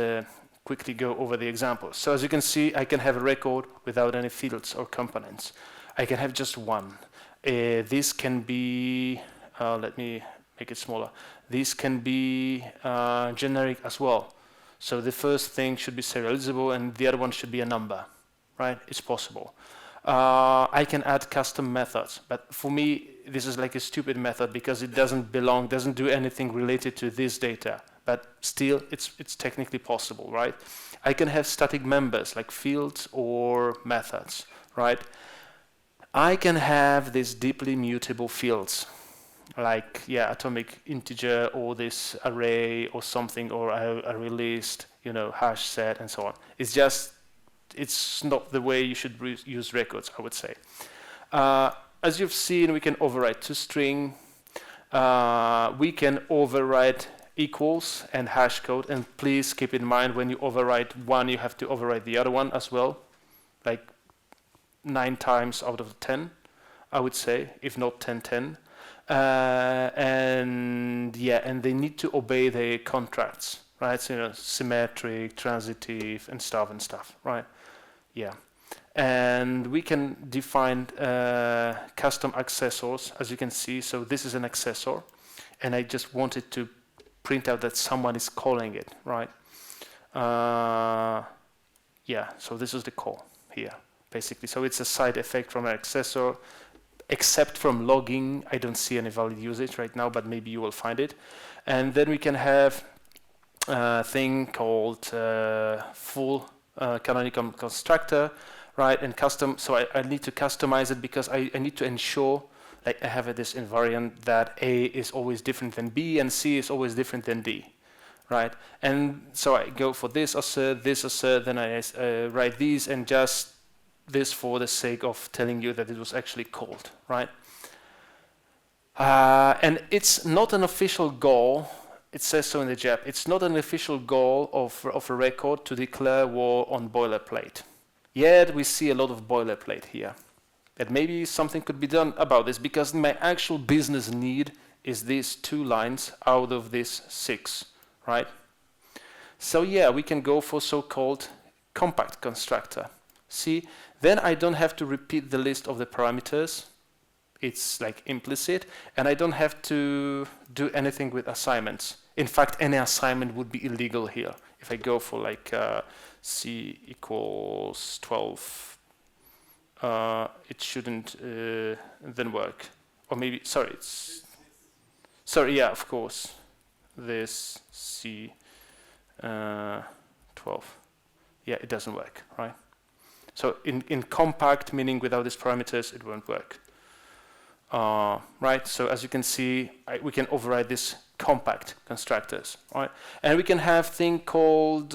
quickly go over the examples. So as you can see, I can have a record without any fields or components. I can have just one. This can be, let me make it smaller. These can be generic as well. So the first thing should be serializable and the other one should be a number, right? It's possible. I can add custom methods, but for me, this is like a stupid method because it doesn't belong, doesn't do anything related to this data, but still it's technically possible, right? I can have static members like fields or methods, right? I can have these deeply mutable fields like, yeah, atomic integer or this array or something, or a released, you know, hash set and so on. It's just, it's not the way you should use records, I would say. As you've seen, we can override toString. We can override equals and hash code. And please keep in mind, when you override one, you have to override the other one as well, like 9 times out of 10. I would say, if not 1010. And they need to obey the contracts, right? So, symmetric, transitive, and stuff, right? Yeah. And we can define custom accessors, as you can see. So this is an accessor, and I just wanted to print out that someone is calling it, right? So this is the call here, basically. So it's a side effect from an accessor. Except from logging, I don't see any valid usage right now, but maybe you will find it. And then we can have a thing called full canonical constructor, right? And custom. So I need to customize it because I need to ensure, like I have this invariant that A is always different than B and C is always different than D, right? And so I go for this assert, then I write these and just this for the sake of telling you that it was actually called, right? And it's not an official goal. It says so in the JEP. It's not an official goal of a record to declare war on boilerplate. Yet we see a lot of boilerplate here. And maybe something could be done about this because my actual business need is these 2 lines out of this 6, right? So yeah, we can go for so-called compact constructor. See, then I don't have to repeat the list of the parameters. It's like implicit, and I don't have to do anything with assignments. In fact, any assignment would be illegal here. If I go for like C equals 12, it shouldn't then work. Or maybe, sorry, yeah, of course. This C 12. Yeah, it doesn't work, right? So in compact, meaning without these parameters, it won't work. Right, so as you can see, we can override these compact constructors, right? And we can have thing called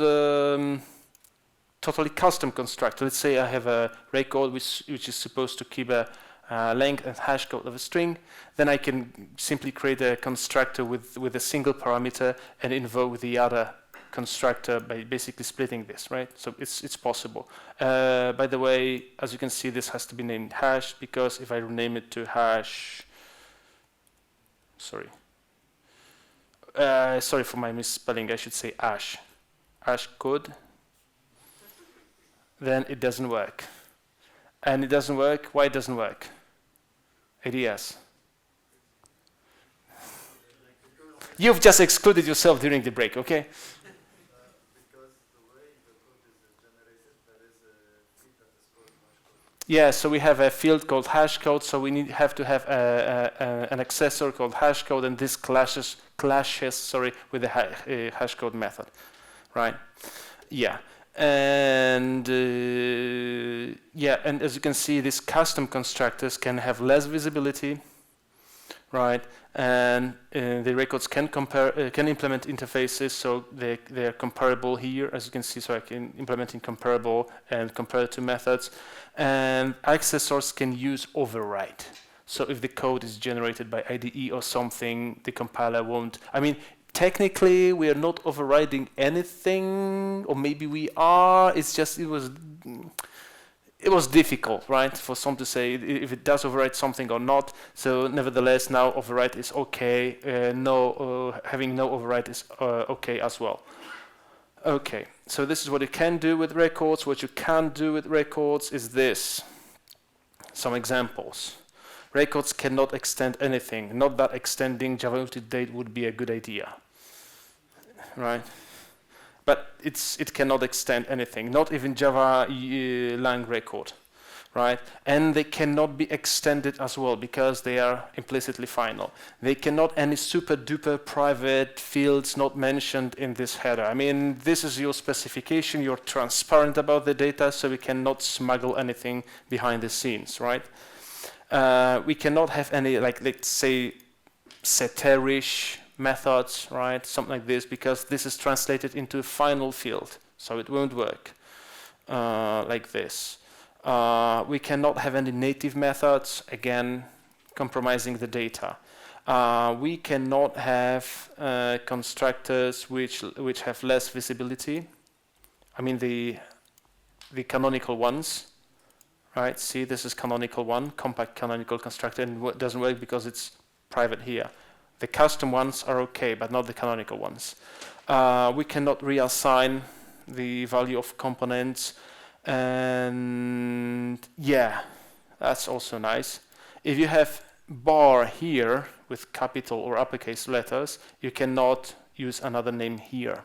totally custom constructor. Let's say I have a record which is supposed to keep a length and hash code of a string. Then I can simply create a constructor with a single parameter and invoke the other constructor by basically splitting this, right? So it's possible. By the way, as you can see, this has to be named hash because if I rename it to hash, sorry for my misspelling, I should say ash code, then it doesn't work. And it doesn't work. Why it doesn't work? ADS. You've just excluded yourself during the break, okay? Yeah, so we have a field called hash code, so we have to have an accessor called hash code, and this clashes with the hash code method, right? Yeah, and and as you can see, these custom constructors can have less visibility, right? And the records can implement interfaces, so they are comparable here, as you can see. So I can implement in comparable and comparative methods, and accessors can use override. So if the code is generated by IDE or something, the compiler won't. I mean, technically we are not overriding anything, or maybe we are. It's just it was difficult, right, for some to say if it does override something or not. So nevertheless, now override is okay. Having no override is okay as well. Okay, so this is what you can do with records. What you can't do with records is this. Some examples. Records cannot extend anything. Not that extending Java utility date would be a good idea, right? But it cannot extend anything, not even Java lang record, right? And they cannot be extended as well because they are implicitly final. They cannot any super duper private fields not mentioned in this header. I mean, this is your specification, you're transparent about the data, so we cannot smuggle anything behind the scenes, right? We cannot have any, like, let's say, seterish methods, right? Something like this, because this is translated into a final field, so it won't work like this. We cannot have any native methods, again, compromising the data. We cannot have constructors which have less visibility. I mean the canonical ones, Right, see, this is canonical one, compact canonical constructor, and it doesn't work because it's private here. The custom ones are okay, but not the canonical ones. We cannot reassign the value of components, and yeah, that's also nice. If you have bar here with capital or uppercase letters, you cannot use another name here.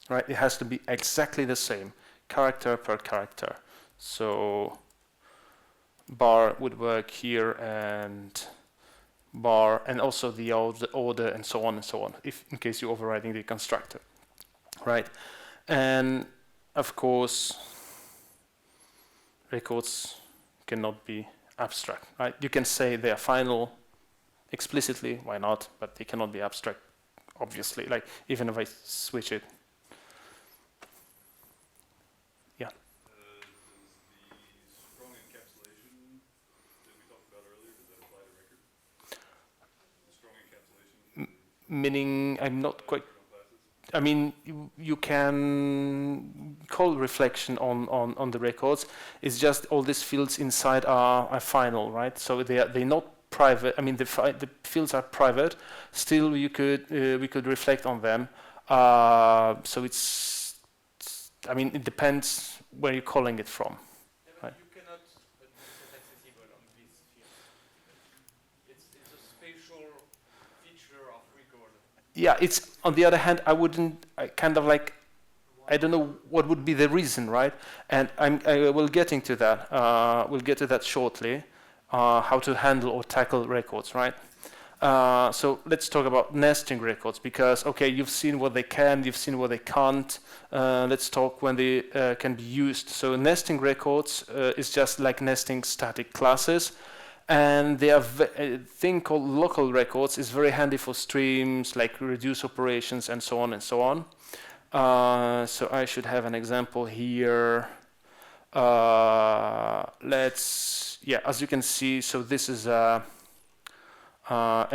Right, it has to be exactly the same, character per character. So bar would work here, and bar, and also the order, and so on and so on, if in case you're overriding the constructor, right? And of course, records cannot be abstract, right? You can say they are final explicitly, why not? But they cannot be abstract, obviously. Like even if I switch it. Does the strong encapsulation that we talked about earlier, does that apply to record? Strong encapsulation? Meaning, I'm not quite. Classes? I mean, you can call reflection on the records. It's just all these fields inside are final, right? So they're not private. I mean, the fields are private. Still, we could reflect on them. So it's. I mean, it depends where you're calling it from. Yeah, but Right. you cannot do set accessible on this field. It's a spatial feature of record. Yeah, it's on the other hand, I don't know what would be the reason, right? And I will get into that. We'll get to that shortly. How to handle or tackle records, right? So let's talk about nesting records, because okay, you've seen what they can, you've seen what they can't. Let's talk when they can be used. So nesting records is just like nesting static classes, and they are a thing called local records is very handy for streams, like reduce operations and so on and so on. So I should have an example here. As you can see, so this is an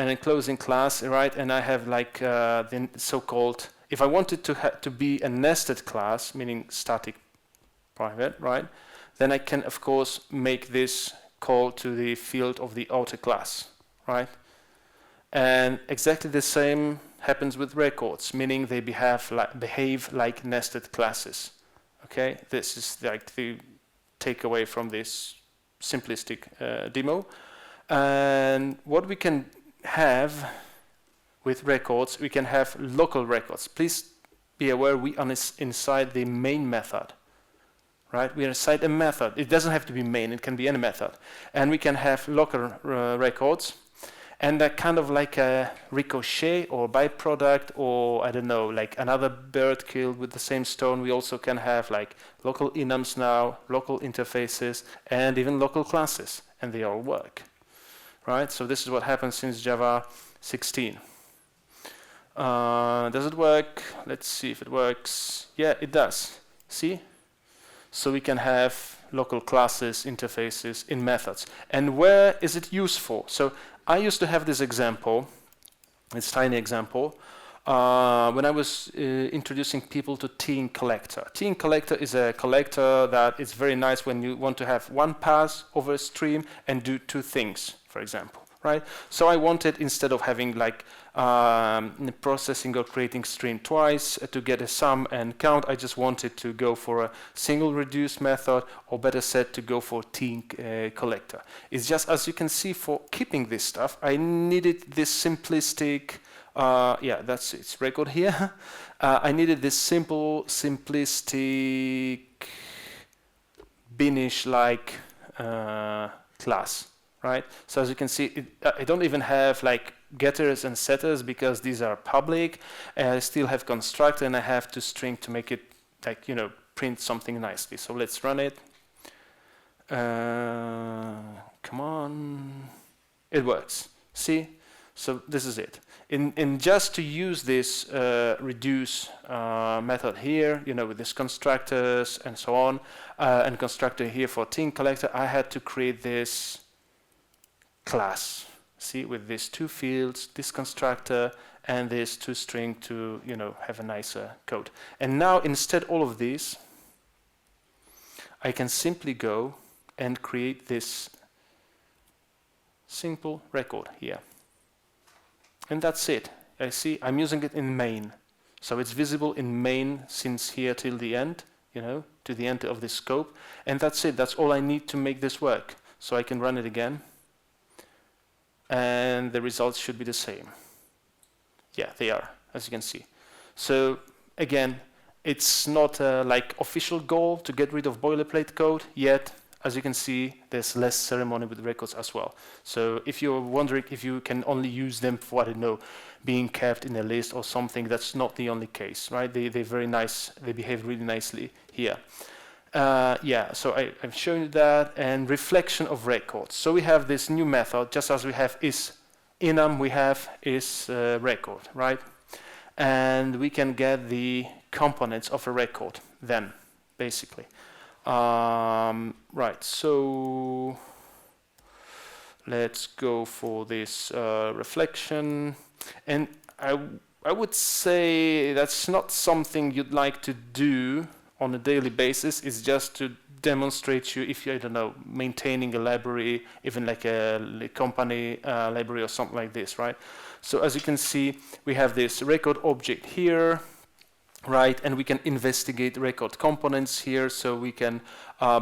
enclosing class, right? And I have like the so-called, if I wanted to be a nested class, meaning static private, right? Then I can, of course, make this call to the field of the outer class, right? And exactly the same happens with records, meaning they behave like nested classes. Okay, this is like the takeaway from this simplistic demo. And what we can have with records, we can have local records. Please be aware we are inside the main method, right? We are inside a method. It doesn't have to be main, it can be any method. And we can have local records, and they're kind of like a ricochet or byproduct, or I don't know, like another bird killed with the same stone. We also can have like local enums now, local interfaces, and even local classes, and they all work. Right, so this is what happens since Java 16. Does it work? Let's see if it works. Yeah, it does. See? So we can have local classes, interfaces in methods. And where is it useful? So I used to have this example, this tiny example, when I was introducing people to T collector. T collector is a collector that is very nice when you want to have one pass over a stream and do two things, for example, right? So I wanted, instead of having like processing or creating stream twice to get a sum and count, I just wanted to go for a single reduce method, or better said, to go for T collector. It's just, as you can see, for keeping this stuff, I needed this simplistic, that's its record here. I needed this simple, simplistic, binish-like class, right? So as you can see, I don't even have like getters and setters because these are public. I still have constructor, and I have to string to make it like, print something nicely. So let's run it. Come on. It works. See? So this is it. In just to use this reduce method here, with these constructors and so on, and constructor here for T collector, I had to create this class. See, with these two fields, this constructor and this toString to, have a nicer code. And now instead all of these, I can simply go and create this simple record here. And that's it. I see I'm using it in main. So it's visible in main since here till the end, to the end of this scope. And that's it. That's all I need to make this work. So I can run it again. And the results should be the same. Yeah, they are, as you can see. So again, it's not like official goal to get rid of boilerplate code yet. As you can see, there's less ceremony with records as well. So if you're wondering if you can only use them for, I don't know, being kept in a list or something, that's not the only case, right? They're very nice. They behave really nicely here. Yeah, so I've shown you that. And reflection of records. So we have this new method, just as we have is enum, we have is record, right? And we can get the components of a record then, basically. Right, so let's go for this reflection. And I would say that's not something you'd like to do on a daily basis. It's just to demonstrate you if you're, I don't know, maintaining a library, even like a company library or something like this, right? So as you can see, we have this record object here, right? And we can investigate record components here. So we can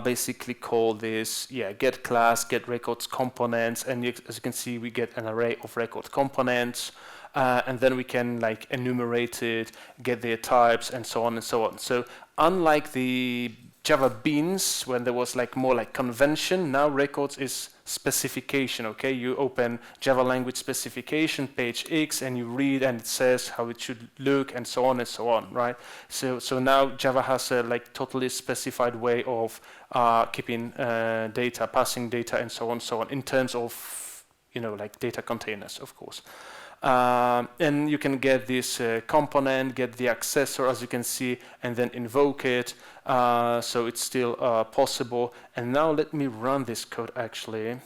basically call this, get class, get records components. And as you can see, we get an array of record components. And then we can like enumerate it, get their types, and so on and so on. So unlike the Java beans, when there was like more like convention, now records is specification, okay? You open Java language specification, page X, and you read, and it says how it should look, and so on, right? So now Java has a like totally specified way of keeping data, passing data, and so on, in terms of, like data containers, of course. And you can get this component, get the accessor, as you can see, and then invoke it. So it's still possible. And now let me run this code, actually.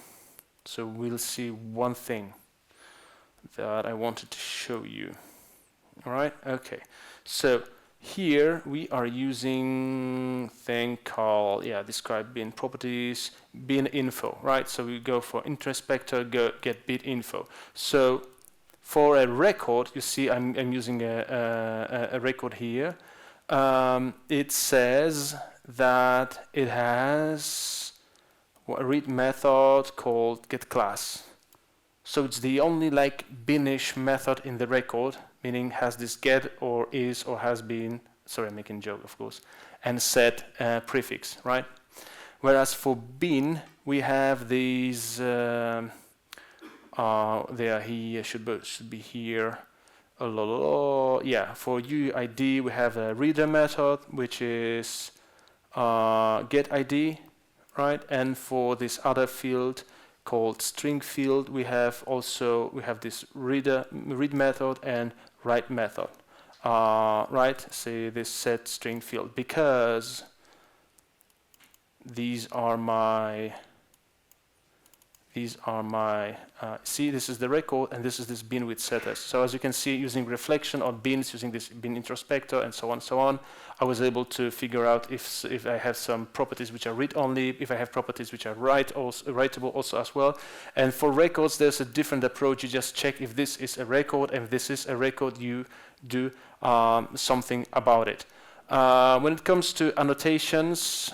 So we'll see one thing that I wanted to show you. All right? Okay. So here we are using thing called, describe bin properties, bin info, right? So we go for introspector, get bin info. So for a record, you see I'm using a record here. It says that it has a read method called getClass. So it's the only like binish method in the record, meaning has this get or is or has been, sorry, I'm making a joke, of course, and set prefix, right? Whereas for bin, we have these there he should be here. Yeah, for UID we have a reader method which is get ID, right? And for this other field called string field, we have this read method and write method, right? Say this set string field, because these are my see, this is the record, and this is this bin with setters. So as you can see, using reflection on bins, using this bin introspector, and so on, I was able to figure out if I have some properties which are read-only, if I have properties which are writable also as well. And for records, there's a different approach. You just check if this is a record, and if this is a record, you do something about it. When it comes to annotations,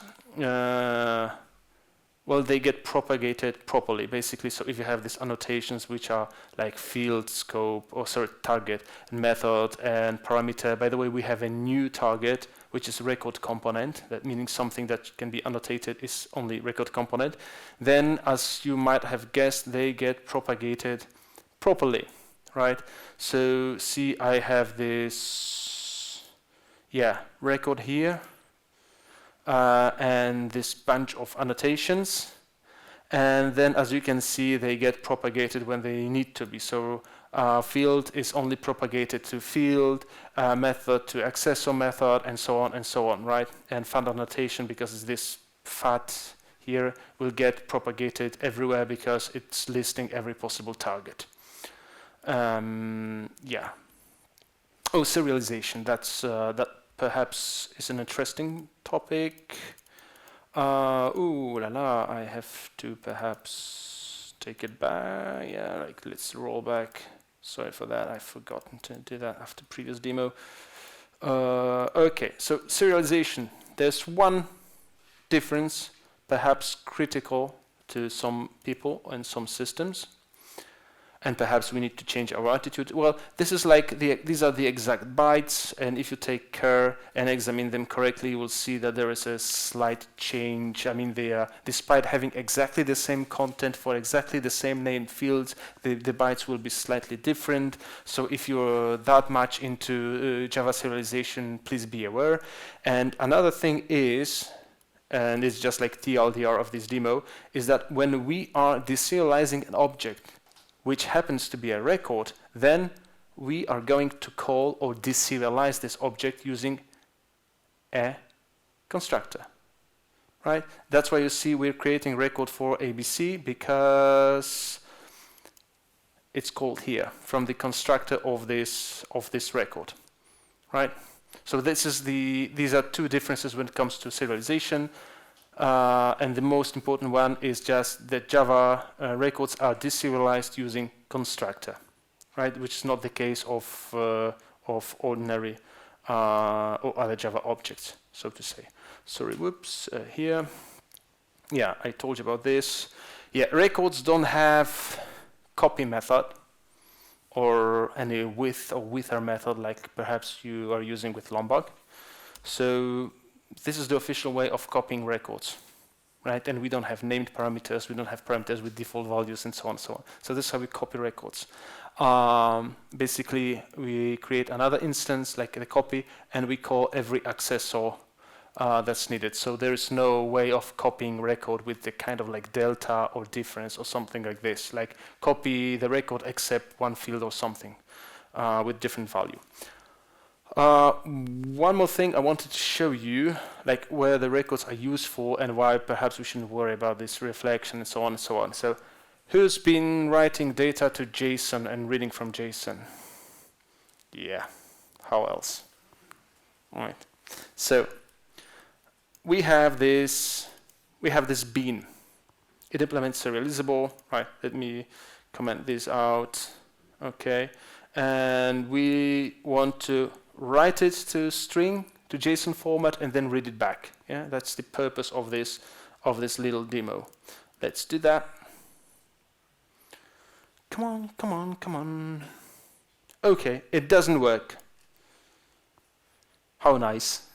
well, they get propagated properly, basically. So if you have these annotations which are like field, scope, or sorry, target, and method, and parameter. By the way, we have a new target, which is record component. That meaning something that can be annotated is only record component. Then, as you might have guessed, they get propagated properly, right? So see, I have this, record here. And this bunch of annotations, and then as you can see, they get propagated when they need to be. So field is only propagated to field, method to accessor method, and so on, right? And fund annotation, because it's this fat here, will get propagated everywhere because it's listing every possible target. Oh, serialization. That perhaps is an interesting topic. Ooh la la, I have to perhaps take it back. Yeah, like let's roll back. Sorry for that, I've forgotten to do that after previous demo. Okay, so serialization. There's one difference, perhaps critical to some people and some systems, and perhaps we need to change our attitude. Well, this is like these are the exact bytes, and if you take care and examine them correctly, you will see that there is a slight change. I mean, they are, despite having exactly the same content for exactly the same named fields, the bytes will be slightly different. So if you're that much into Java serialization, please be aware. And another thing is, and it's just like TLDR of this demo, is that when we are deserializing an object, which happens to be a record, then we are going to call or deserialize this object using a constructor, right? That's why you see we're creating record for ABC, because it's called here from the constructor of this record, right? So these are two differences when it comes to serialization. And the most important one is just that Java records are deserialized using constructor, right? Which is not the case of ordinary or other Java objects, so to say. Sorry, whoops, here. Yeah, I told you about this. Yeah, records don't have copy method or any with or wither method like perhaps you are using with Lombok. So this is the official way of copying records, right? And we don't have named parameters, we don't have parameters with default values and so on and so on. So this is how we copy records. Basically, we create another instance like the copy, and we call every accessor that's needed. So there is no way of copying record with the kind of like delta or difference or something like this, like copy the record except one field or something with different value. One more thing I wanted to show you, like where the records are useful and why perhaps we shouldn't worry about this reflection and so on and so on. So who's been writing data to JSON and reading from JSON? Yeah, how else? All right. So we have this bean. It implements serializable, right? Let me comment this out. Okay. And we want to write it to string, to JSON format, and then read it back. Yeah, that's the purpose of this little demo. Let's do that. Come on, come on, come on. Okay, it doesn't work. How nice.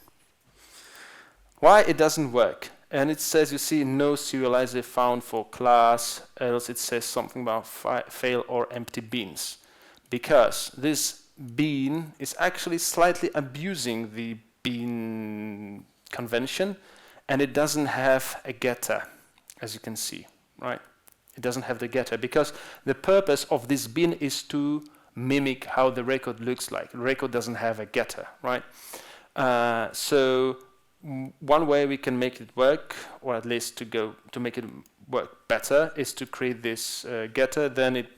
Why it doesn't work? And it says, you see, no serializer found for class, else it says something about fail or empty beans. Because this bean is actually slightly abusing the bean convention, and it doesn't have a getter, as you can see, right? It doesn't have the getter, because the purpose of this bean is to mimic how the record looks like. The record doesn't have a getter, right? So one way we can make it work, or at least to make it work better, is to create this getter. Then it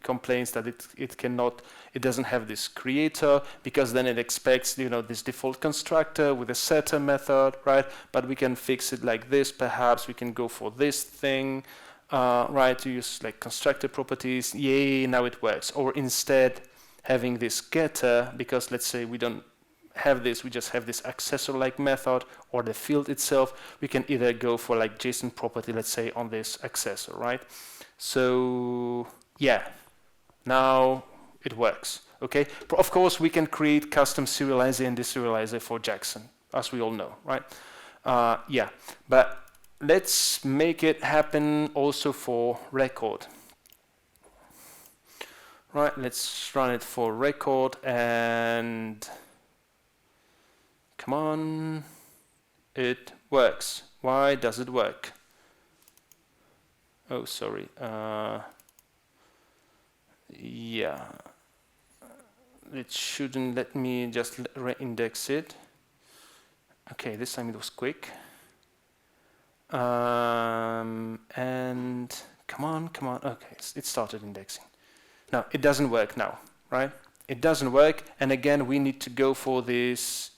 complains that it doesn't have this creator, because then it expects this default constructor with a setter method, right? But we can fix it like this. Perhaps we can go for this thing, right? To use like constructor properties. Yay! Now it works. Or instead having this getter, because let's say we don't have this, we just have this accessor-like method or the field itself. We can either go for like JSON property, let's say, on this accessor, right? So yeah, now it works. Okay. Of course, we can create custom serializer and deserializer for Jackson, as we all know, right? Yeah, but let's make it happen also for record. Right. Let's run it for record and. Come on, it works. Why does it work? Oh, sorry. Yeah, it shouldn't let me just re-index it. Okay, this time it was quick. And come on. Okay, it started indexing. Now, it doesn't work now, right? It doesn't work, and again, we need to go for this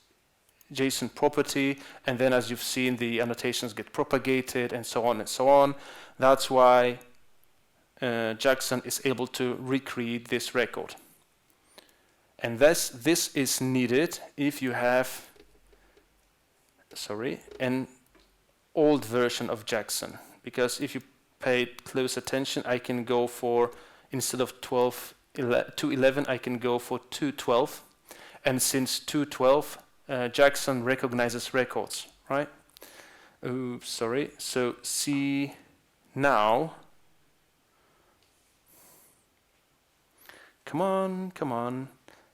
JSON property, and then as you've seen, the annotations get propagated and so on and so on. That's why Jackson is able to recreate this record. And this is needed if you have, an old version of Jackson. Because if you pay close attention, I can go for, instead of 211, I can go for 212. And since 212, Jackson recognizes records, right? Oops, sorry. So see now. Come on.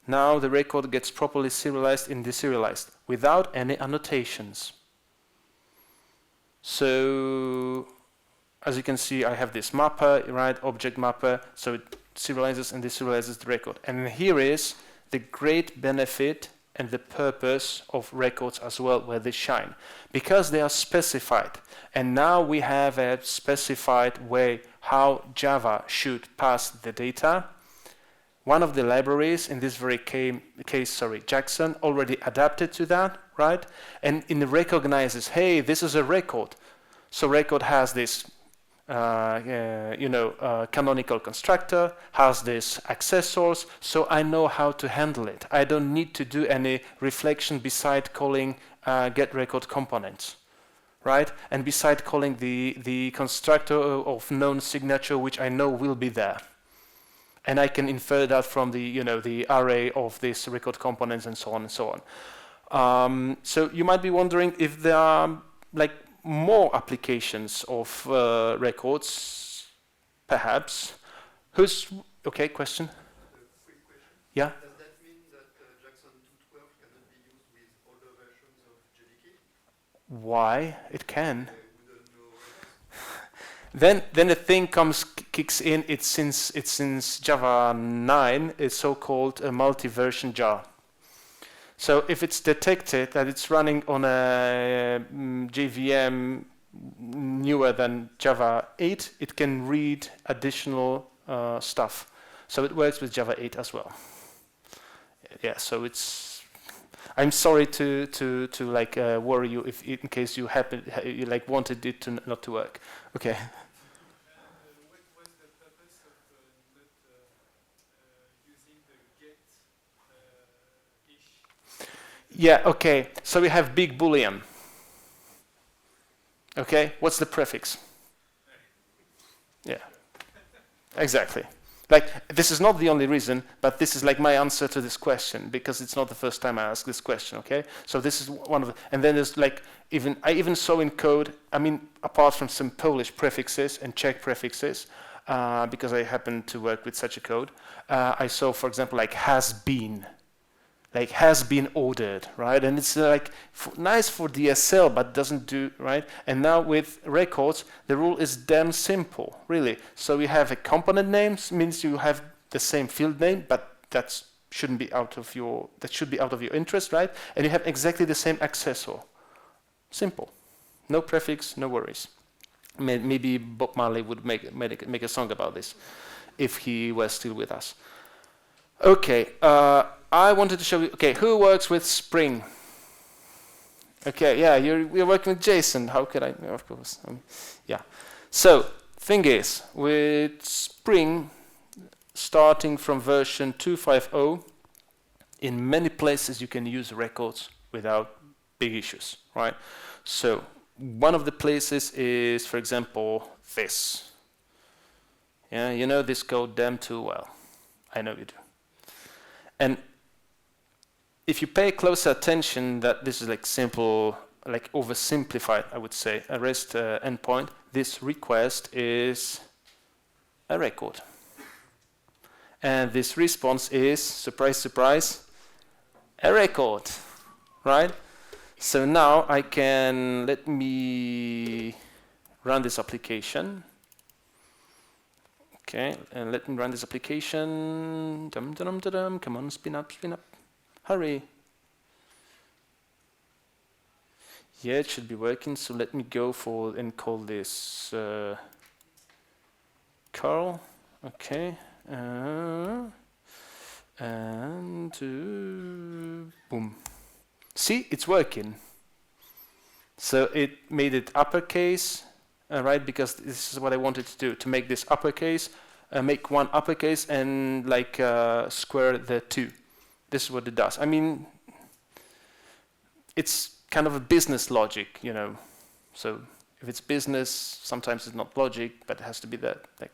Now the record gets properly serialized and deserialized without any annotations. So as you can see, I have this mapper, right? Object mapper. So it serializes and deserializes the record. And here is the great benefit and the purpose of records as well, where they shine, because they are specified. And now we have a specified way how Java should pass the data. One of the libraries in this very case, Jackson, already adapted to that, right? And it recognizes, hey, this is a record. So record has this canonical constructor, has this accessors, so I know how to handle it. I don't need to do any reflection beside calling get record components, right? And beside calling the constructor of known signature, which I know will be there. And I can infer that from the array of these record components and so on and so on. So you might be wondering if there are more applications of records, perhaps. Okay, question? Quick question. Yeah? Does that mean that Jackson 212 cannot be used with older versions of JDK? Why? It can. Wouldn't know. Then the thing kicks in. It's since Java 9, it's so-called a multi-version jar. So if it's detected that it's running on a JVM newer than Java 8, it can read additional stuff. So it works with Java 8 as well. Yeah. So it's. I'm sorry to worry you if in case you wanted it to not to work. Okay. What was the purpose of not using the get-ish? Yeah, okay. So we have big Boolean. Okay, what's the prefix? Yeah, exactly. This is not the only reason, but this is my answer to this question, because it's not the first time I ask this question, okay? So this is one of the, and then there's I even saw in code, apart from some Polish prefixes and Czech prefixes, because I happen to work with such a code, I saw, for example, has been. Has been ordered, right? And it's nice for DSL, but doesn't do, right? And now with records, the rule is damn simple, really. So you have a component name, means you have the same field name, but that should be out of your interest, right? And you have exactly the same accessor. Simple. No prefix, no worries. Maybe Bob Marley would make a song about this if he was still with us. Okay. I wanted to show you, who works with Spring? Okay, yeah, you're working with JSON. How could I? Of course. Yeah. So, thing is, with Spring, starting from version 2.5.0, in many places you can use records without big issues, right? So, one of the places is, for example, this. Yeah, you know this code damn too well. I know you do. And if you pay closer attention, that this is simple, oversimplified, I would say, a REST endpoint, this request is a record. And this response is, surprise, surprise, a record, right? So now I can, let me run this application. Okay, and let me run this application. Come on, spin up. Hurry. Yeah, it should be working. So let me go and call this Carl. Okay. And boom. See, it's working. So it made it uppercase, right? Because this is what I wanted to do, to make this uppercase, make one uppercase and like square the two. This is what it does. I mean, it's kind of a business logic, you know. So if it's business, sometimes it's not logic, but it has to be that, like,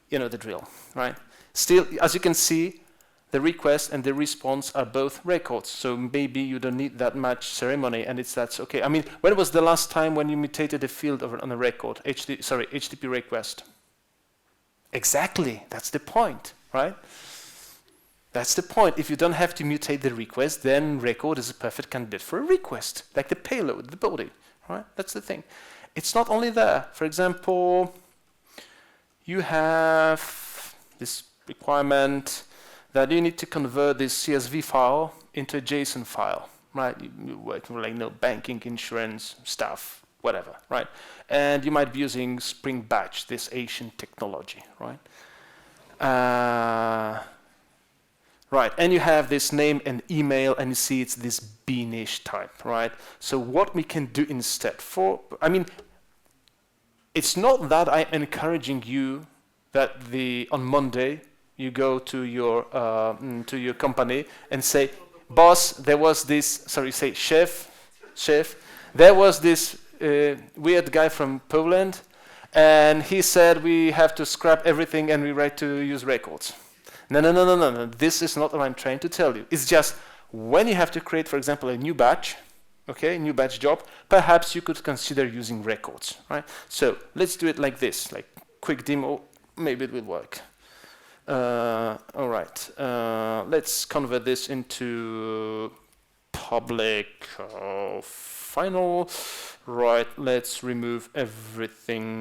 you know the drill, right? Still, as you can see, the request and the response are both records, so maybe you don't need that much ceremony, and that's okay. I mean, when was the last time when you mutated a field on a record? HTTP request. Exactly, that's the point, right? That's the point. If you don't have to mutate the request, then record is a perfect candidate for a request, like the payload, the body, right? That's the thing. It's not only there. For example, you have this requirement that you need to convert this CSV file into a JSON file, right? You work with like banking, insurance, stuff, whatever, right? And you might be using Spring Batch, this Asian technology, right? Right, and you have this name and email, and you see it's this beanish type, right? So what we can do instead I mean, it's not that I'm encouraging you that on Monday you go to your company and say, boss, there was this, chef, there was this weird guy from Poland, and he said we have to scrap everything and we write to use records. No. This is not what I'm trying to tell you. It's just when you have to create, for example, a new batch, okay, new batch job, perhaps you could consider using records, right? So let's do it like this, like quick demo. Maybe it will work. All right. Let's convert this into public final. Right. Let's remove everything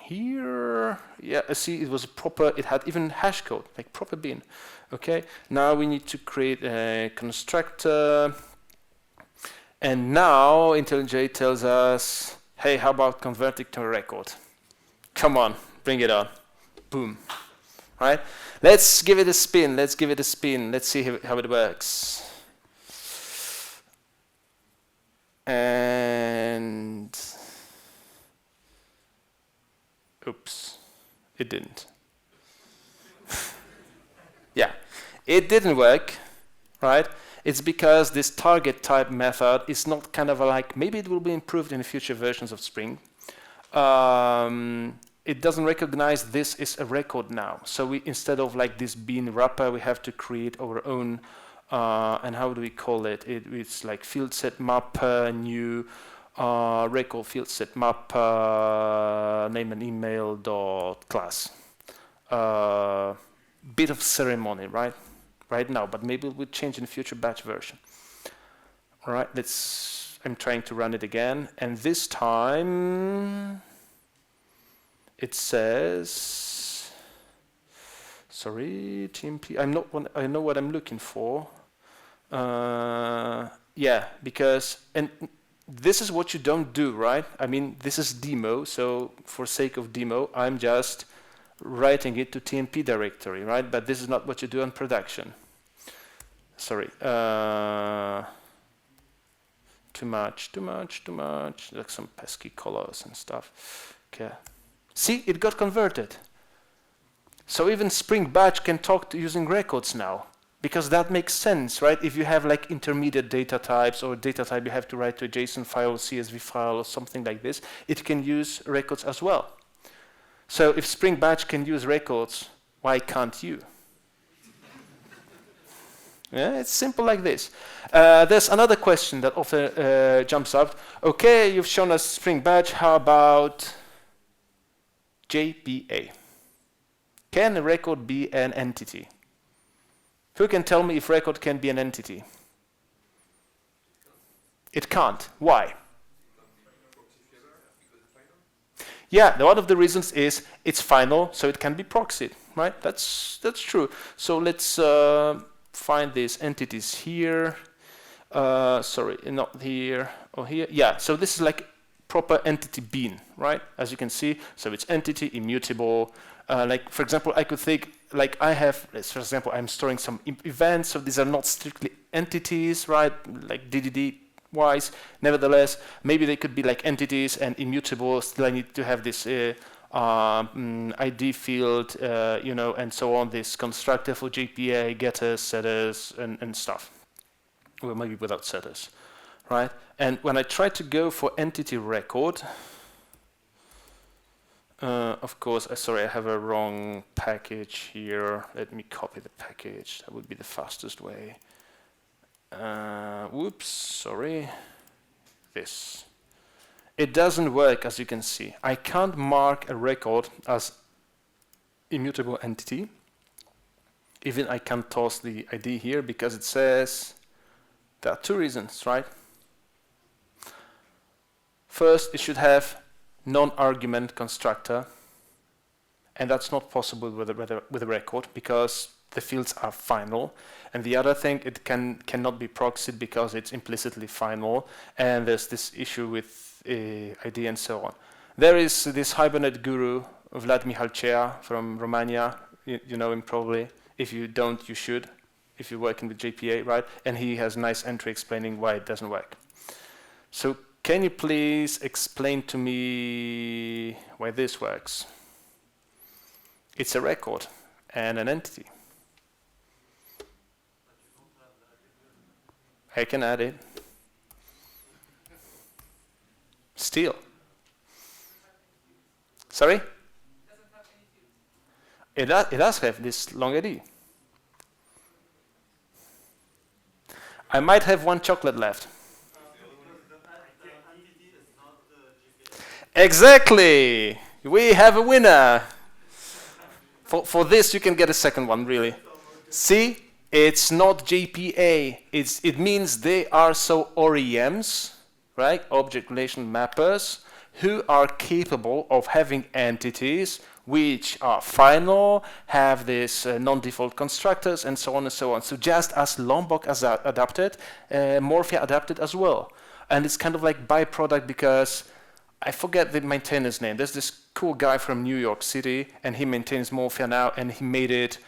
here. Yeah. See, it was proper. It had even hash code, like proper bin. Okay. Now we need to create a constructor. And now IntelliJ tells us, hey, how about converting to a record? Come on, bring it on. Boom. Right? Let's give it a spin. Let's see how it works. And oops, it didn't. Yeah, it didn't work, right? It's because this target type method is not kind of like, maybe it will be improved in future versions of Spring. It doesn't recognize this is a record now. So we, instead of like this bean wrapper, we have to create our own, and how do we call it? It's like field set mapper, new record field set mapper, name and email dot class. Bit of ceremony, right? Right now, but maybe it will change in the future batch version. All right, I'm trying to run it again, and this time it says, sorry, TMP. I know what I'm looking for. Yeah, because this is what you don't do, right? I mean, this is demo, so for sake of demo, I'm just writing it to TMP directory, right? But this is not what you do on production. Sorry. Too much. Like some pesky colors and stuff. Okay. See, it got converted. So even Spring Batch can talk to using records now, because that makes sense, right? If you have like intermediate data types or data type you have to write to a JSON file, CSV file, or something like this, it can use records as well. So if Spring Batch can use records, why can't you? Yeah, it's simple like this. There's another question that often jumps up. Okay, you've shown us Spring Batch. How about JPA? Can a record be an entity? Who can tell me if record can be an entity? It can't. Why? Yeah, one of the reasons is it's final, so it can be proxied, right? That's true. So let's find these entities here. Sorry, not here or here. Yeah, so this is like proper entity bean, right? As you can see, so it's entity, immutable. Like, for example, I could think like I have, let's, for example, I'm storing some events, so these are not strictly entities, right? Like DDD wise. Nevertheless, maybe they could be like entities and immutable. Still, I need to have this ID field, you know, and so on. This constructor for JPA, getters, setters, and stuff. Well, maybe without setters, right? And when I try to go for entity record, of course, sorry, I have a wrong package here. Let me copy the package. That would be the fastest way. Whoops, sorry. This. It doesn't work, as you can see. I can't mark a record as immutable entity. Even I can toss the ID here because it says there are two reasons, right? First, it should have non-argument constructor, and that's not possible with a record because the fields are final. And the other thing, it cannot be proxied because it's implicitly final, and there's this issue with ID and so on. There is this Hibernate guru, Vlad Mihalcea from Romania. You know him probably. If you don't, you should, if you're working with JPA, right? And he has a nice entry explaining why it doesn't work. So can you please explain to me why this works? It's a record and an entity. I can add it. Still. Sorry? It does have this long ID. I might have one chocolate left. Exactly! We have a winner! For this, you can get a second one, really. See? It's not JPA. It means they are so OREMs, right? Object relation mappers, who are capable of having entities which are final, have this non-default constructors, and so on and so on. So just as Lombok as adapted, Morphia adapted as well. And it's kind of like byproduct because I forget the maintainer's name. There's this cool guy from New York City, and he maintains Morphia now, and he made it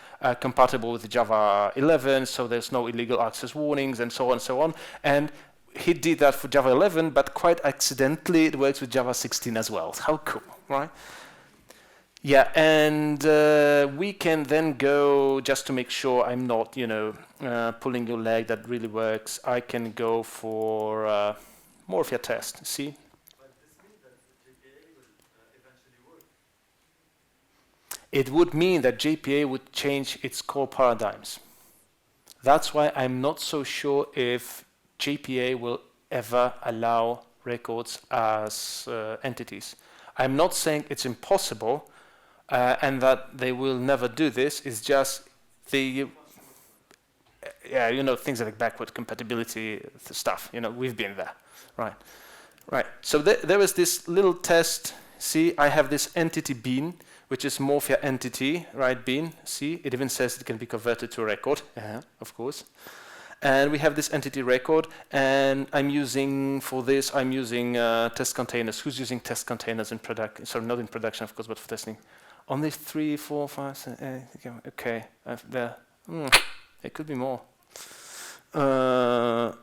compatible with Java 11, so there's no illegal access warnings, and so on and so on. And he did that for Java 11, but quite accidentally, it works with Java 16 as well. How cool, right? Yeah, and we can then go, just to make sure I'm not, you know, pulling your leg, that really works. I can go for Morphia test, see? It would mean that JPA would change its core paradigms. That's why I'm not so sure if JPA will ever allow records as entities. I'm not saying it's impossible and that they will never do this. It's just the, yeah, you know, things like backward compatibility stuff. You know, we've been there, right? Right. So there was this little test. See, I have this entity bean, which is Morphia entity, right, bean. See, it even says it can be converted to a record, of course. And we have this entity record, and I'm using, for this, I'm using test containers. Who's using test containers in production? Sorry, not in production, of course, but for testing. Only 3, 4, 5, 6, 8, okay, there. It could be more.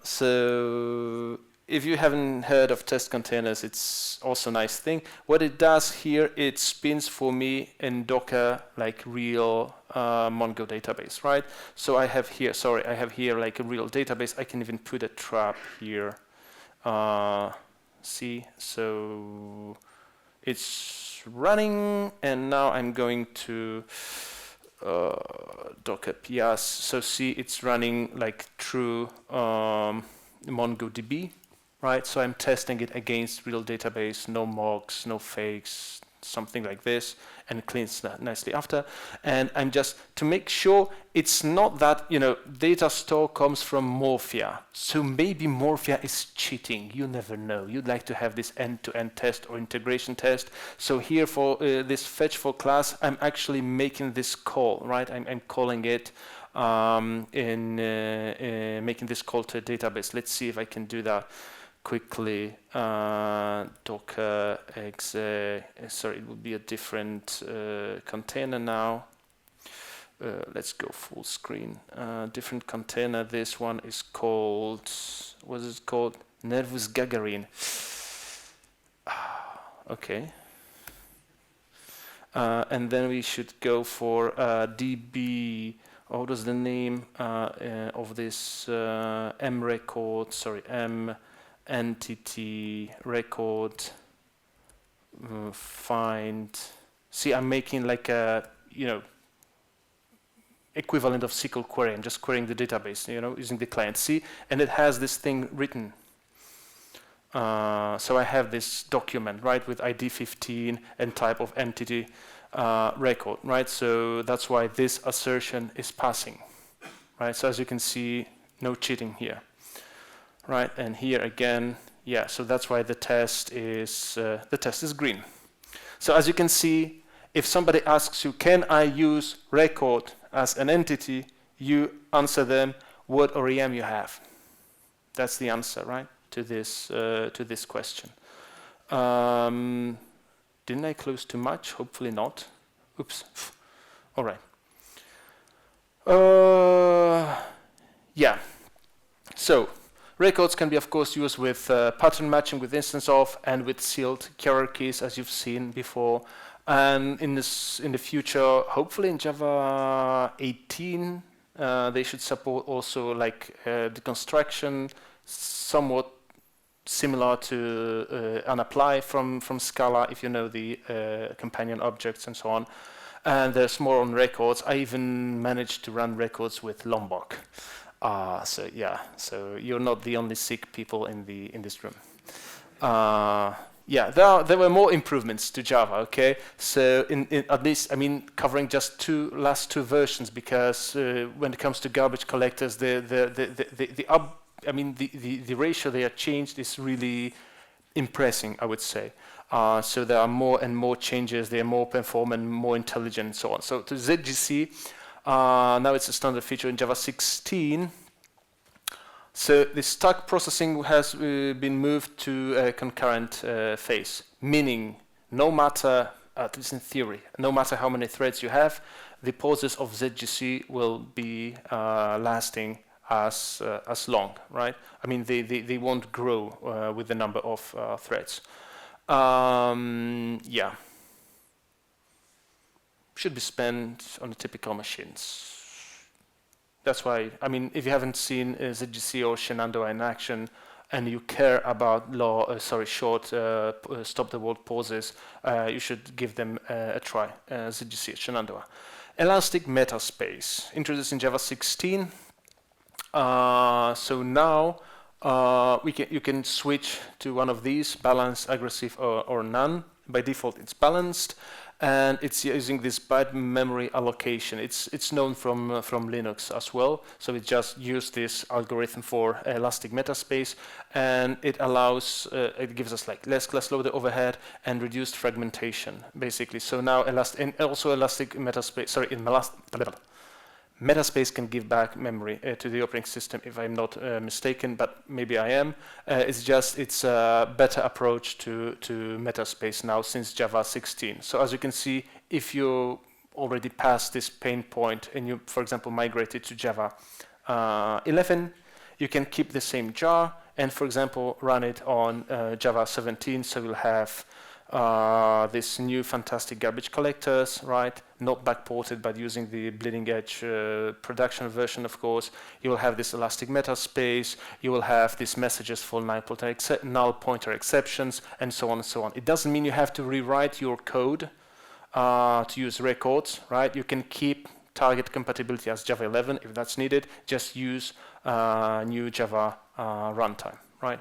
So if you haven't heard of test containers, it's also a nice thing. What it does here, it spins for me in Docker like real Mongo database, right? So I have here, sorry, I have here like a real database. I can even put a trap here. See, so it's running, and now I'm going to Docker PS. So see, it's running like true MongoDB. Right, so I'm testing it against real database, no mocks, no fakes, something like this, and it cleans that nicely after. And I'm just, to make sure it's not that, you know, data store comes from Morphia. So maybe Morphia is cheating, you never know. You'd like to have this end-to-end test or integration test. So here for this fetch for class, I'm actually making this call, right? I'm calling it making this call to a database. Let's see if I can do that quickly. Docker exe, sorry, it would be a different container now. let's go full screen. Different container. This one is called, what is it called? Nervus Gagarin. Okay. And then we should go for DB. What was the name of this M record? Sorry, M entity record. Find. See, I'm making like a equivalent of SQL query. I'm just querying the database, using the client. See, and it has this thing written. So I have this document, right, with ID 15 and type of entity record, right? So that's why this assertion is passing, right? So as you can see, no cheating here, right? And here again, yeah. So that's why the test is green. So as you can see, if somebody asks you, can I use record as an entity, you answer them what ORM you have. That's the answer, right? To this question. Didn't I close too much? Hopefully not. Oops. All right. Yeah. So records can be, of course, used with pattern matching, with instanceof, and with sealed hierarchies, as you've seen before. And in the future, hopefully in Java 18, they should support also like deconstruction, somewhat similar to an apply from Scala, if you know the companion objects and so on. And there's more on records. I even managed to run records with Lombok. So yeah, so you're not the only sick people in this room. Yeah, there were more improvements to Java. Okay, so in at least, I mean, covering just last two versions, because when it comes to garbage collectors, the ratio they are changed is really impressive, I would say. So there are more and more changes. They are more performant, more intelligent, and so on. So to ZGC, now it's a standard feature in Java 16. So the stack processing has been moved to a concurrent phase, meaning no matter, at least in theory, no matter how many threads you have, the pauses of ZGC will be lasting as long, right? I mean, they won't grow with the number of threads. Yeah. Should be spent on the typical machines. That's why, I mean, if you haven't seen ZGC or Shenandoah in action, and you care about short stop-the-world pauses, you should give them a try. ZGC Shenandoah. Elastic metaspace, introduced in Java 16. So now you can switch to one of these, balanced, aggressive, or none. By default, it's balanced, and it's using this byte memory allocation. It's known from Linux as well. So it just used this algorithm for elastic metaspace, and it allows it gives us like less class loader overhead and reduced fragmentation, basically. So now elastic metaspace. Sorry, Metaspace can give back memory to the operating system, if I'm not mistaken, but maybe I am. It's a better approach to metaspace now since Java 16. So as you can see, if you already passed this pain point and you, for example, migrated to Java 11, you can keep the same jar and, for example, run it on Java 17. So you'll have this new fantastic garbage collectors, right? Not backported, but using the bleeding edge production version, of course. You will have this elastic metaspace. You will have these messages for null pointer exceptions, and so on and so on. It doesn't mean you have to rewrite your code to use records, right? You can keep target compatibility as Java 11 if that's needed. Just use new Java runtime, right?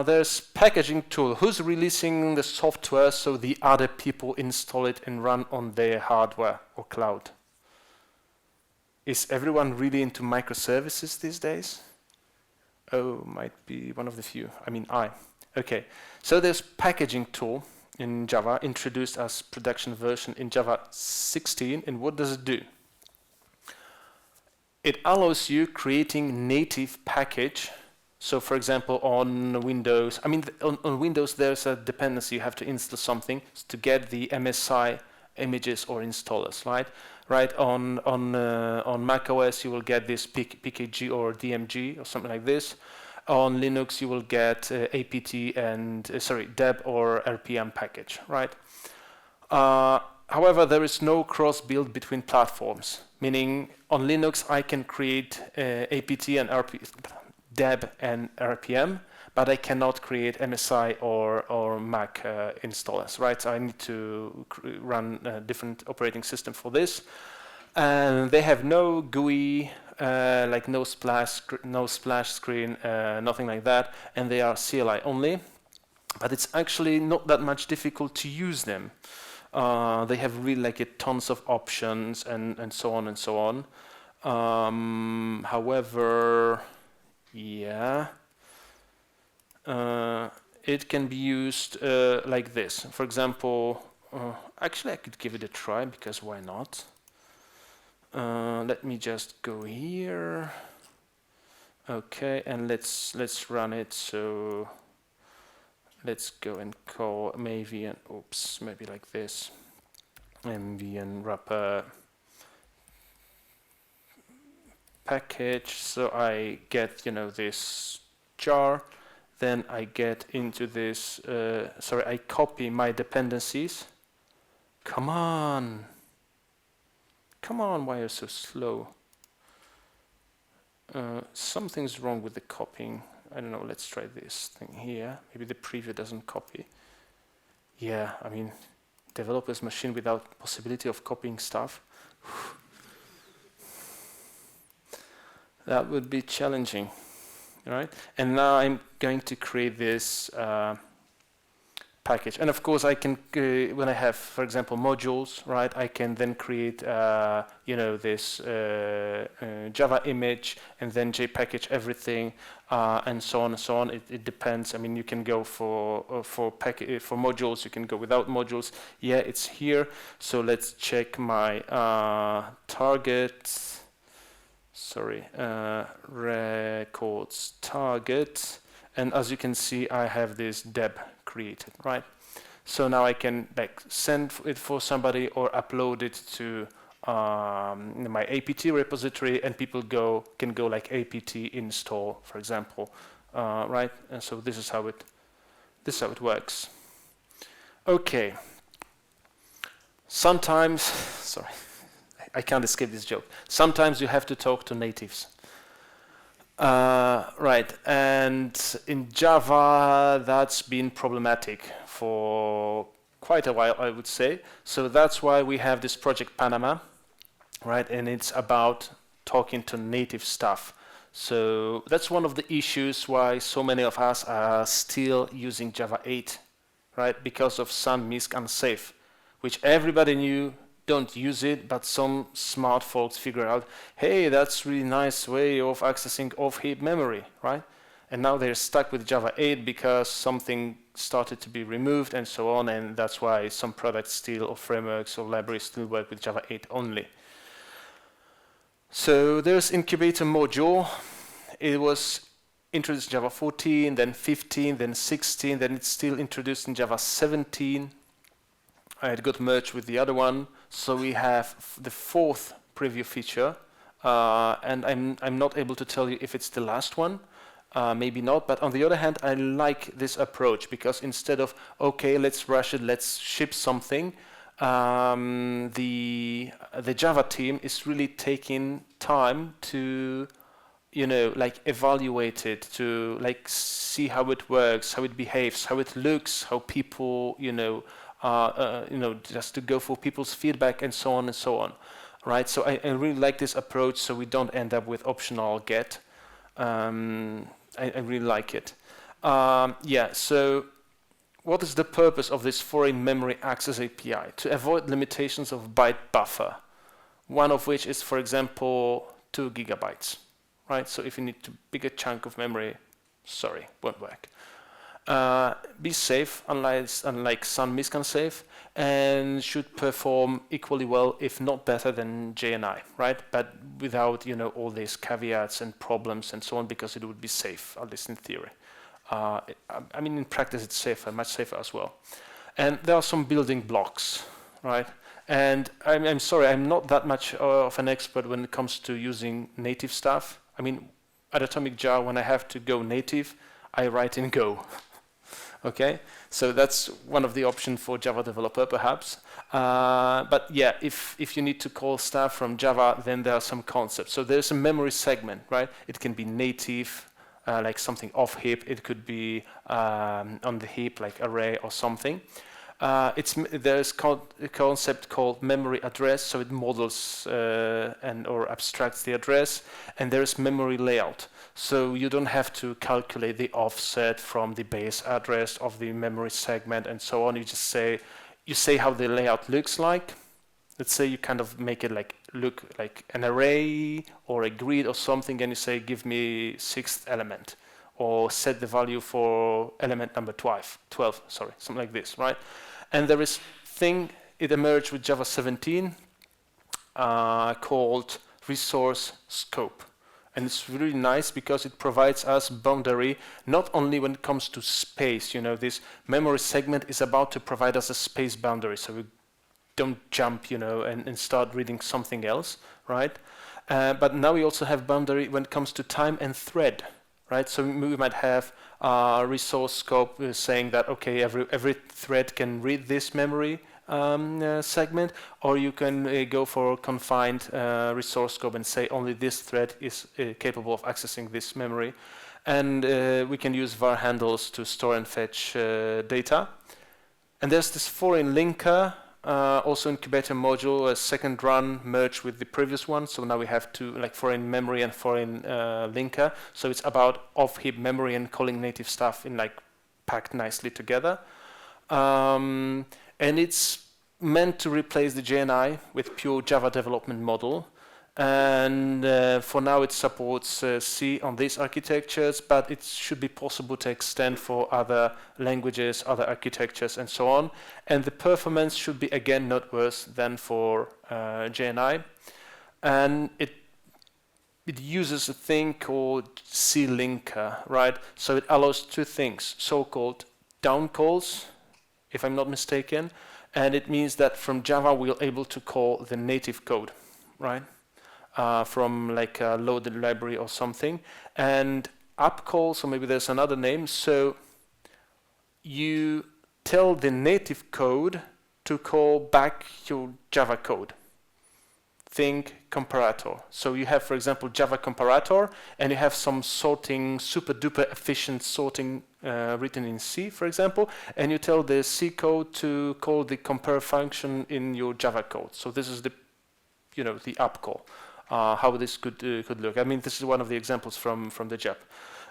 There's packaging tool. Who's releasing the software so the other people install it and run on their hardware or cloud? Is everyone really into microservices these days? Oh, might be one of the few. I mean, Okay, so there's packaging tool in Java, introduced as production version in Java 16. And what does it do? It allows you creating native package. So, for example, on Windows, on Windows, there's a dependency. You have to install something to get the MSI images or installers, right? right? On Mac OS, you will get this PKG or DMG or something like this. On Linux, you will get apt and deb or rpm package, right? However, there is no cross-build between platforms, meaning on Linux I can create apt and deb and rpm, but I cannot create MSI or Mac installers, right? So I need to run a different operating system for this. And they have no GUI, like no splash screen, nothing like that, and they are CLI only. But it's actually not that much difficult to use them. They have really like tons of options and so on and so on. However, yeah, it can be used like this. For example, actually I could give it a try because why not? Let me just go here. Okay, and let's run it. So let's go and call maybe maybe like this, MVN wrapper package. So I get this jar, then I get into this. I copy my dependencies. Come on, why are you so slow? Something's wrong with the copying. I don't know, let's try this thing here. Maybe the preview doesn't copy. Yeah, I mean, developer's machine without possibility of copying stuff. That would be challenging, right? And now I'm going to create this package. And of course, I can, when I have, for example, modules, right, I can then create, this Java image and then JPackage everything, and so on and so on. It depends. I mean, you can go for modules. You can go without modules. Yeah, it's here. So let's check my target. Records target. And as you can see, I have this deb created, right? So now I can send it for somebody or upload it to my apt repository, and people can go like apt install, for example, right? And so this is how it works. Okay. Sometimes, I can't escape this joke. Sometimes you have to talk to natives. Right, and in Java that's been problematic for quite a while, I would say. So that's why we have this project Panama, right? And it's about talking to native stuff. So that's one of the issues why so many of us are still using Java 8, right? Because of some misc unsafe, which everybody knew. Don't use it, but some smart folks figure out, hey, that's really nice way of accessing off-heap memory, right? And now they're stuck with Java 8 because something started to be removed and so on, and that's why some products still, or frameworks or libraries still work with Java 8 only. So there's incubator module. It was introduced in Java 14, then 15, then 16, then it's still introduced in Java 17. It got merged with the other one, so we have the fourth preview feature, and I'm not able to tell you if it's the last one, maybe not. But on the other hand, I like this approach because instead of okay, let's rush it, let's ship something, the Java team is really taking time to evaluate it, to see how it works, how it behaves, how it looks, how people just to go for people's feedback and so on and so on, right? So I really like this approach, so we don't end up with optional get. I really like it. So what is the purpose of this foreign memory access API? To avoid limitations of byte buffer, one of which is, for example, 2 gigabytes, right? So if you need a bigger chunk of memory, won't work. Be safe, unlike some misc unsafe, and should perform equally well, if not better than JNI, right? But without all these caveats and problems and so on, because it would be safe, at least in theory. I mean, in practice, it's safer, much safer as well. And there are some building blocks, right? And I'm sorry, I'm not that much of an expert when it comes to using native stuff. I mean, at Atomic Jar, when I have to go native, I write in Go. Okay, so that's one of the options for Java developer, perhaps. But yeah, if you need to call stuff from Java, then there are some concepts. So there's a memory segment, right? It can be native, like something off heap. It could be on the heap, like array or something. There's a concept called memory address, so it models or abstracts the address, and there's memory layout. So you don't have to calculate the offset from the base address of the memory segment and so on. You just say how the layout looks like. Let's say you kind of make it look like an array or a grid or something, and you say give me 6th element, or set the value for element number 12, something like this, right? And there is thing, it emerged with Java 17 called resource scope. And it's really nice because it provides us boundary, not only when it comes to space. This memory segment is about to provide us a space boundary, so we don't jump, and start reading something else, right? But now we also have boundary when it comes to time and thread, right? So we might have a resource scope saying that, okay, every thread can read this memory segment, or you can go for confined resource scope and say only this thread is capable of accessing this memory. And we can use var handles to store and fetch data. And there's this foreign linker, also incubator module, a second run merged with the previous one. So now we have two, like foreign memory and foreign linker. So it's about off-heap memory and calling native stuff in packed nicely together. And it's meant to replace the JNI with pure Java development model. And for now it supports C on these architectures, but it should be possible to extend for other languages, other architectures, and so on. And the performance should be, again, not worse than for JNI. And it uses a thing called C linker, right? So it allows two things, so-called down calls, if I'm not mistaken, and it means that from Java we're able to call the native code, right? From a loaded library or something, and up calls, or maybe there's another name. So you tell the native code to call back your Java code. Think comparator. So you have, for example, Java comparator, and you have some sorting, super duper efficient sorting written in C, for example, and you tell the C code to call the compare function in your Java code. So this is the up call. How this could look. I mean, this is one of the examples from the JEP.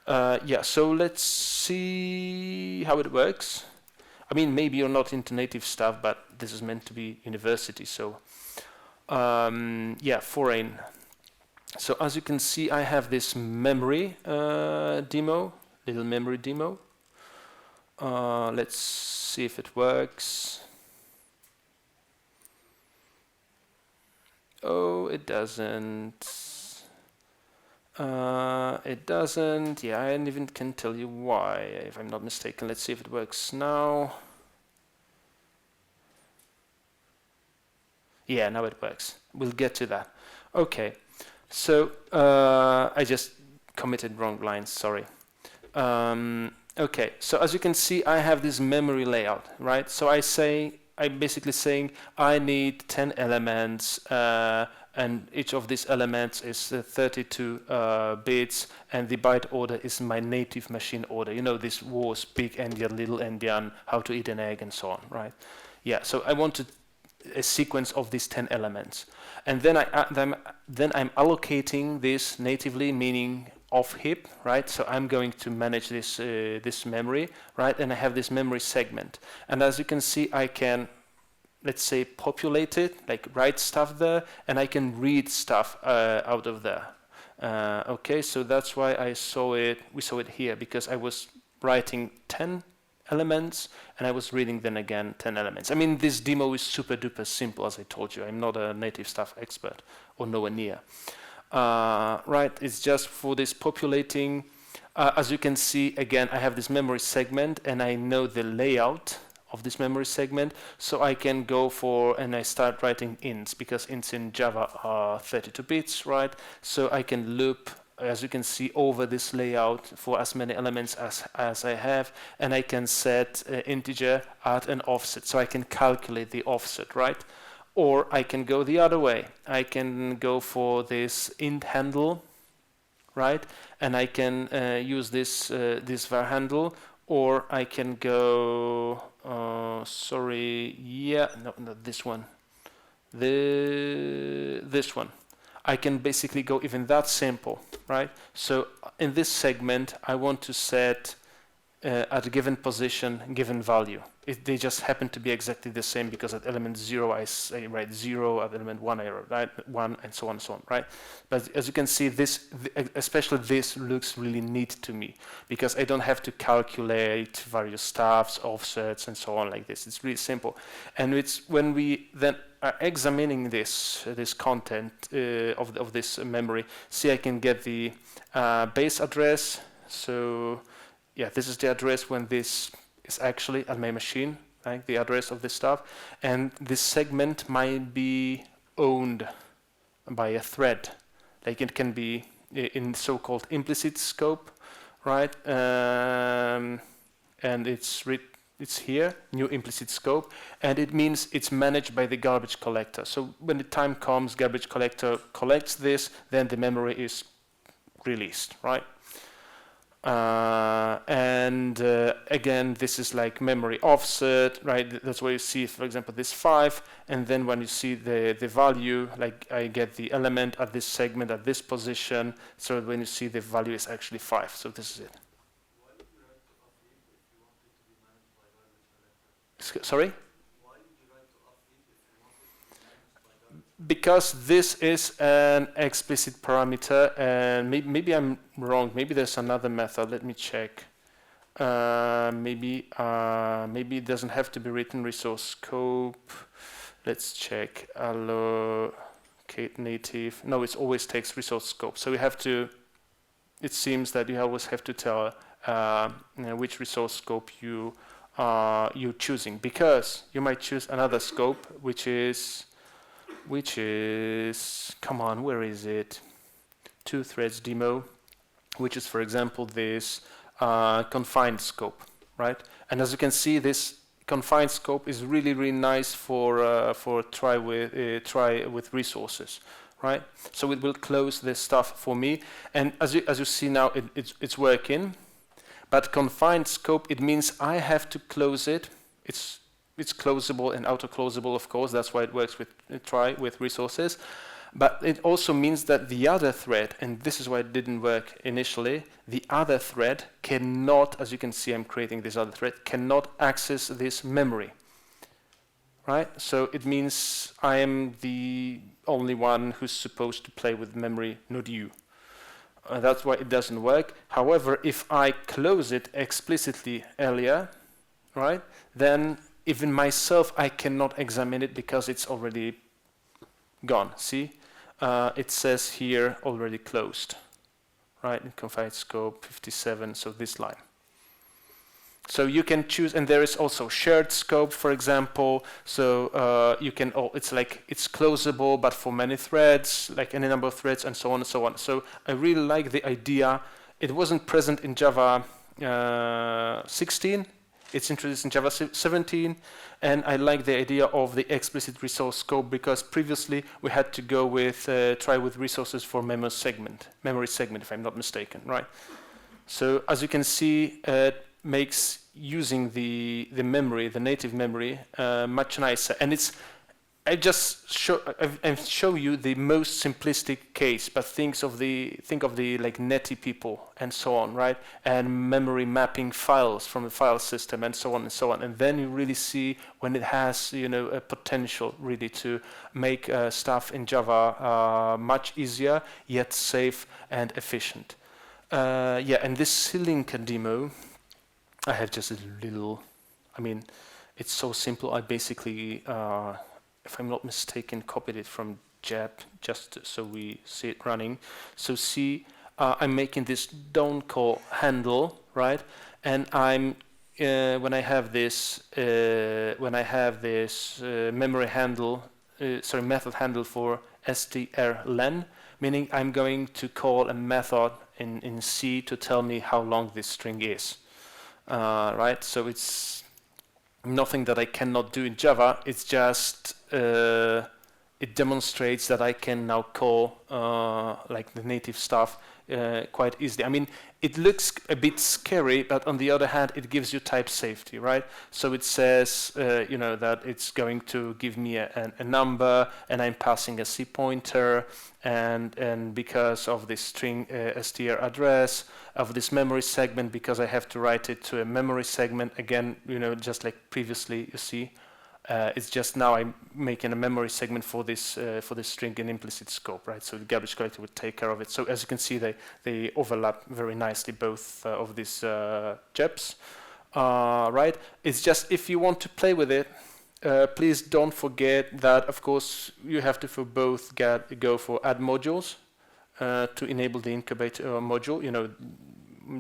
Yeah, so let's see how it works. I mean, maybe you're not into native stuff, but this is meant to be university, so yeah, foreign. So as you can see, I have this memory demo, little memory demo. Let's see if it works. Oh, it doesn't. It doesn't. Yeah, I even can tell you why, if I'm not mistaken. Let's see if it works now. Yeah, now it works. We'll get to that. Okay, so I just committed wrong lines, sorry. Okay, so as you can see, I have this memory layout, right? So I'm basically saying I need 10 elements, and each of these elements is 32 bits, and the byte order is my native machine order. You know, this was big endian, little endian, how to eat an egg, and so on, right? Yeah, so I wanted a sequence of these 10 elements. And then I'm allocating this natively, meaning off heap, right? So I'm going to manage this this memory, right? And I have this memory segment. And as you can see, I can, let's say, populate it, like write stuff there, and I can read stuff out of there. Okay, so that's why we saw it here, because I was writing 10 elements, and I was reading then again 10 elements. I mean, this demo is super duper simple, as I told you. I'm not a native stuff expert, or nowhere near. Right, it's just for this populating. As you can see, again, I have this memory segment, and I know the layout of this memory segment. So I can go for, and I start writing ints, because ints in Java are 32 bits, right? So I can loop, as you can see, over this layout for as many elements as I have, and I can set integer at an offset, so I can calculate the offset, right? Or I can go the other way. I can go for this int handle, right? And I can use this this var handle, or I can go, not this one, this one. I can basically go even that simple, right? So in this segment, I want to set at a given position, given value. They just happen to be exactly the same, because at element 0 I write 0, at element 1 I write 1, and so on and so on, right? But as you can see, this, especially this, looks really neat to me, because I don't have to calculate various stuffs, offsets, and so on like this. It's really simple. And it's when we then are examining this content of this memory, see, I can get the base address. So yeah, this is the address when this is actually at my machine, right? The address of this stuff. And this segment might be owned by a thread. Like it can be in so-called implicit scope, right? And it's here, new implicit scope, and it means it's managed by the garbage collector. So when the time comes, garbage collector collects this, then the memory is released, right? Again, this is like memory offset, right? That's where you see, for example, this 5, and then when you see the value, like I get the element at this segment at this position, so when you see the value is actually 5. So this is it. Why did you write to off it if you want it to be managed by garbage collector? Sorry? Why did you write to off it if you want it to be managed by garbage collector? Because this is an explicit parameter, and maybe I'm wrong. Maybe there's another method. Let me check. Maybe it doesn't have to be written resource scope. Let's check. Allocate native. No, it always takes resource scope. So we have to. It seems that you always have to tell which resource scope you're choosing, because you might choose another scope, which is, come on, where is it? 2 threads demo, which is, for example, this confined scope, right? And as you can see, this confined scope is really, really nice for try with resources, right? So it will close this stuff for me, and as you see now, it's working. But confined scope, it means I have to close it. It's closable and auto-closable, of course. That's why it works with try with resources. But it also means that the other thread, and this is why it didn't work initially, the other thread cannot, as you can see, I'm creating this other thread, cannot access this memory, right? So it means I am the only one who's supposed to play with memory, not you. That's why it doesn't work. However, if I close it explicitly earlier, right, then even myself, I cannot examine it because it's already gone. See, it says here already closed, right? In confined scope 57, so this line. So you can choose, and there is also shared scope, for example. So you can, it's like it's closable, but for many threads, like any number of threads, and so on and so on. So I really like the idea. It wasn't present in Java 16. It's introduced in Java 17, and I like the idea of the explicit resource scope, because previously we had to go with try with resources for memory segment, if I'm not mistaken, right? So as you can see, makes using the memory, the native memory, much nicer. And it's, I've show you the most simplistic case, but think of the like netty people and so on, right? And memory mapping files from the file system and so on and so on. And then you really see when it has, a potential really to make stuff in Java much easier, yet safe and efficient. And this Linker demo, I have just a little, it's so simple. I basically, if I'm not mistaken, copied it from Jab just so we see it running. So see, I'm making this don't call handle, right? And I'm when I have this memory handle, method handle for strlen, meaning I'm going to call a method in C to tell me how long this string is, right? So it's nothing that I cannot do in Java. It's just it demonstrates that I can now call like the native stuff quite easily. I mean, it looks a bit scary, but on the other hand, it gives you type safety, right? So it says, you know, that it's going to give me a number, and I'm passing a C pointer, and because of this string str address of this memory segment, because I have to write it to a memory segment again, you know, just like previously, you see. It's just now I'm making a memory segment for this string in implicit scope, right? So the garbage collector would take care of it. So as you can see, they overlap very nicely, both of these JEPs, right? It's just if you want to play with it, please don't forget that, of course, you have to for both go for add modules to enable the incubator module, you know,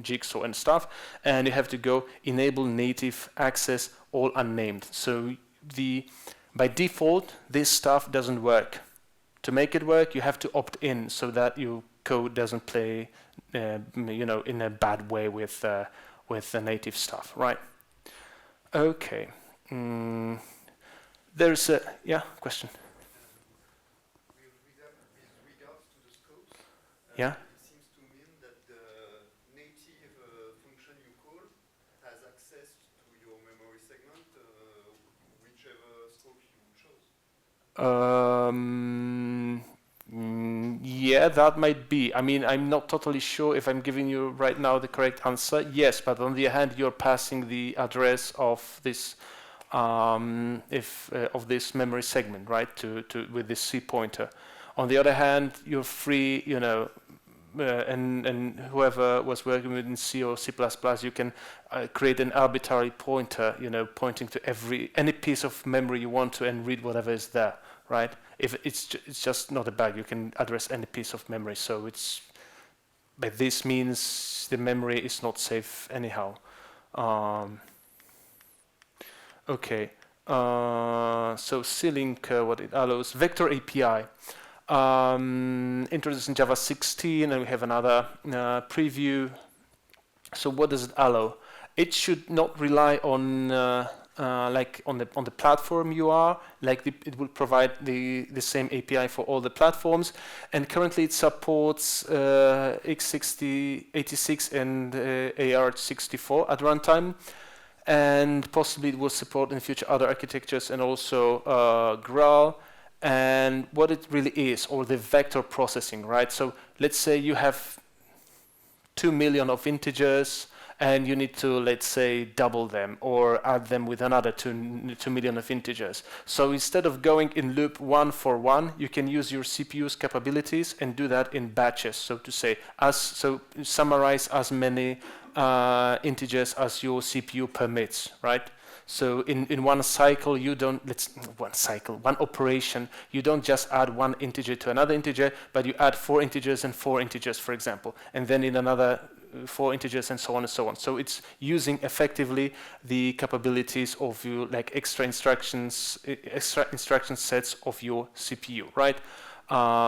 jigsaw and stuff, and you have to go enable native access all unnamed. So by default, this stuff doesn't work. To make it work, you have to opt in so that your code doesn't play, you know, in a bad way with the native stuff, right? Okay. There's a question. With regards to the scopes, Yeah. it seems to mean that the native function you call has access to your memory segment, whichever scope you chose. Yeah, that might be. I mean, I'm not totally sure if I'm giving you right now the correct answer. Yes, but on the other hand, you're passing the address of this of this memory segment, right? To with this C pointer. On the other hand, you're free, you know, and whoever was working with in C or C++, you can create an arbitrary pointer, you know, pointing to any piece of memory you want to and read whatever is there, right? If it's just not a bug, you can address any piece of memory. So but this means the memory is not safe anyhow. Okay. So C-Link, what it allows, Vector API. Introduced in Java 16, and we have another preview. So what does it allow? It should not rely on like on the platform you are. Like it will provide the same API for all the platforms. And currently it supports x86 and AR64 at runtime. And possibly it will support in the future other architectures and also Graal. And what it really is, or the vector processing, right? So let's say you have 2 million of integers and you need to, let's say, double them or add them with another 2 million of integers. So instead of going in loop 1 for 1, you can use your CPU's capabilities and do that in batches, so to say. So summarize as many integers as your CPU permits, right? So in one cycle, one operation, you don't just add one integer to another integer, but you add 4 integers and 4 integers, for example, and then in another 4 integers and so on and so on. So it's using effectively the capabilities of your extra instruction sets of your CPU, right?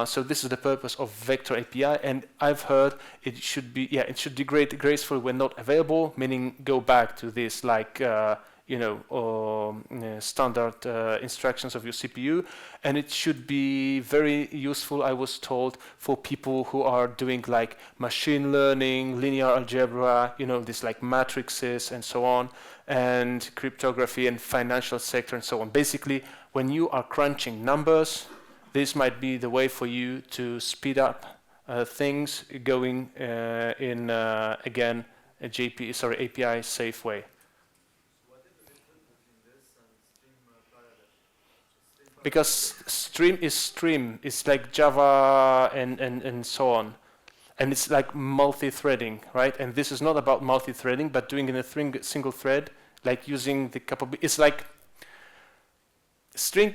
So this is the purpose of Vector API, and I've heard it should degrade gracefully when not available, meaning go back to this standard instructions of your CPU, and it should be very useful, I was told, for people who are doing like machine learning, linear algebra, this like matrices and so on, and cryptography and financial sector and so on. Basically, when you are crunching numbers, this might be the way for you to speed up things going in again a API safe way. Because stream is stream, it's like Java and so on, and it's like multi-threading, right? And this is not about multi-threading, but doing in a single thread, like using the capability. It's like stream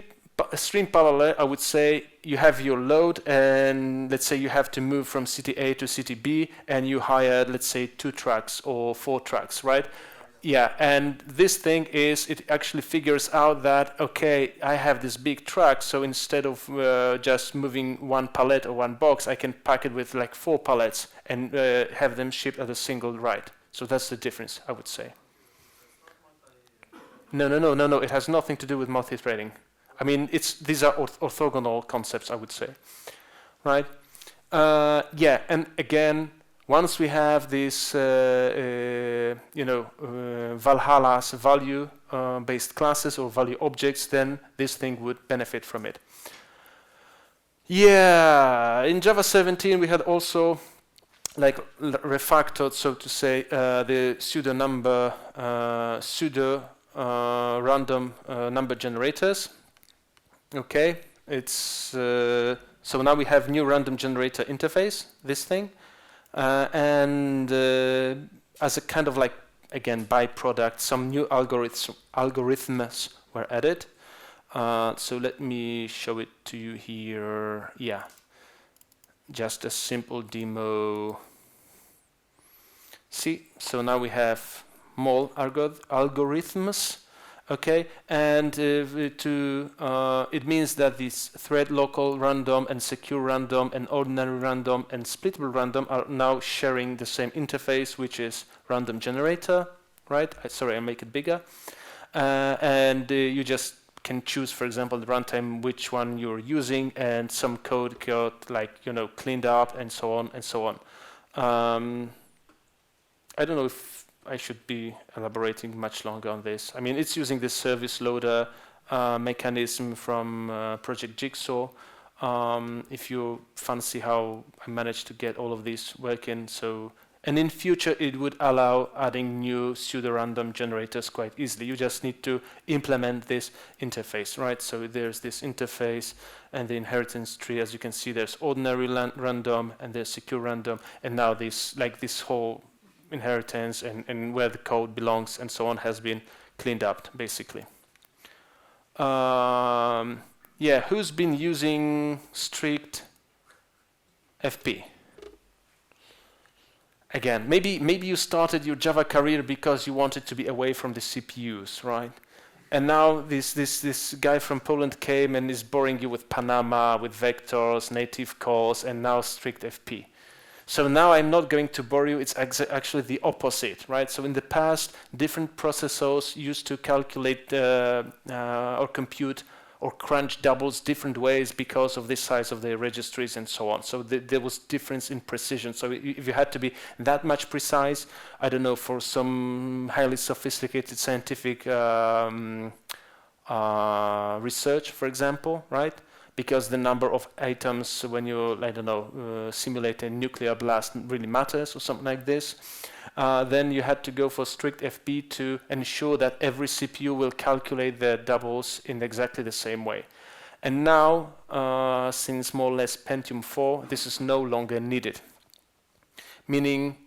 parallel. I would say you have your load, and let's say you have to move from city A to city B, and you hire, let's say, 2 trucks or 4 trucks, right? Yeah, and this thing is, it actually figures out that, okay, I have this big truck, so instead of just moving one pallet or one box, I can pack it with like 4 pallets and have them shipped at a single ride. So that's the difference, I would say. No, it has nothing to do with multi-threading. I mean, these are orthogonal concepts, I would say, right? Yeah, and again, once we have this, Valhalla's value-based classes or value objects, then this thing would benefit from it. Yeah, in Java 17 we had also like refactored, so to say, the pseudo random number generators. Okay, it's so now we have new random generator interface, this thing, and as a kind of like, again, byproduct, some new algorithms were added. So let me show it to you here. Yeah, just a simple demo. See, so now we have more algorithms. Okay, and it means that this thread local random and secure random and ordinary random and splittable random are now sharing the same interface, which is random generator, right? Sorry, I make it bigger. And you just can choose, for example, the runtime, which one you're using, and some code got cleaned up and so on and so on. I don't know if I should be elaborating much longer on this. I mean, it's using the service loader mechanism from Project Jigsaw. If you fancy how I managed to get all of this working, and in future it would allow adding new pseudo-random generators quite easily. You just need to implement this interface, right? So there's this interface and the inheritance tree. As you can see, there's ordinary random and there's secure random, and now this whole inheritance and where the code belongs and so on has been cleaned up, basically. Yeah, who's been using strict FP? Again, maybe you started your Java career because you wanted to be away from the CPUs, right? And now this guy from Poland came and is boring you with Panama, with vectors, native calls, and now strict FP. So now I'm not going to bore you, it's actually the opposite, right? So in the past, different processors used to calculate or compute or crunch doubles different ways because of the size of the registries and so on. So there was difference in precision. So if you had to be that much precise, I don't know, for some highly sophisticated scientific research, for example, right? Because the number of atoms when you, I don't know, simulate a nuclear blast really matters or something like this. Then you had to go for strict FP to ensure that every CPU will calculate their doubles in exactly the same way. And now, since more or less Pentium 4, this is no longer needed. Meaning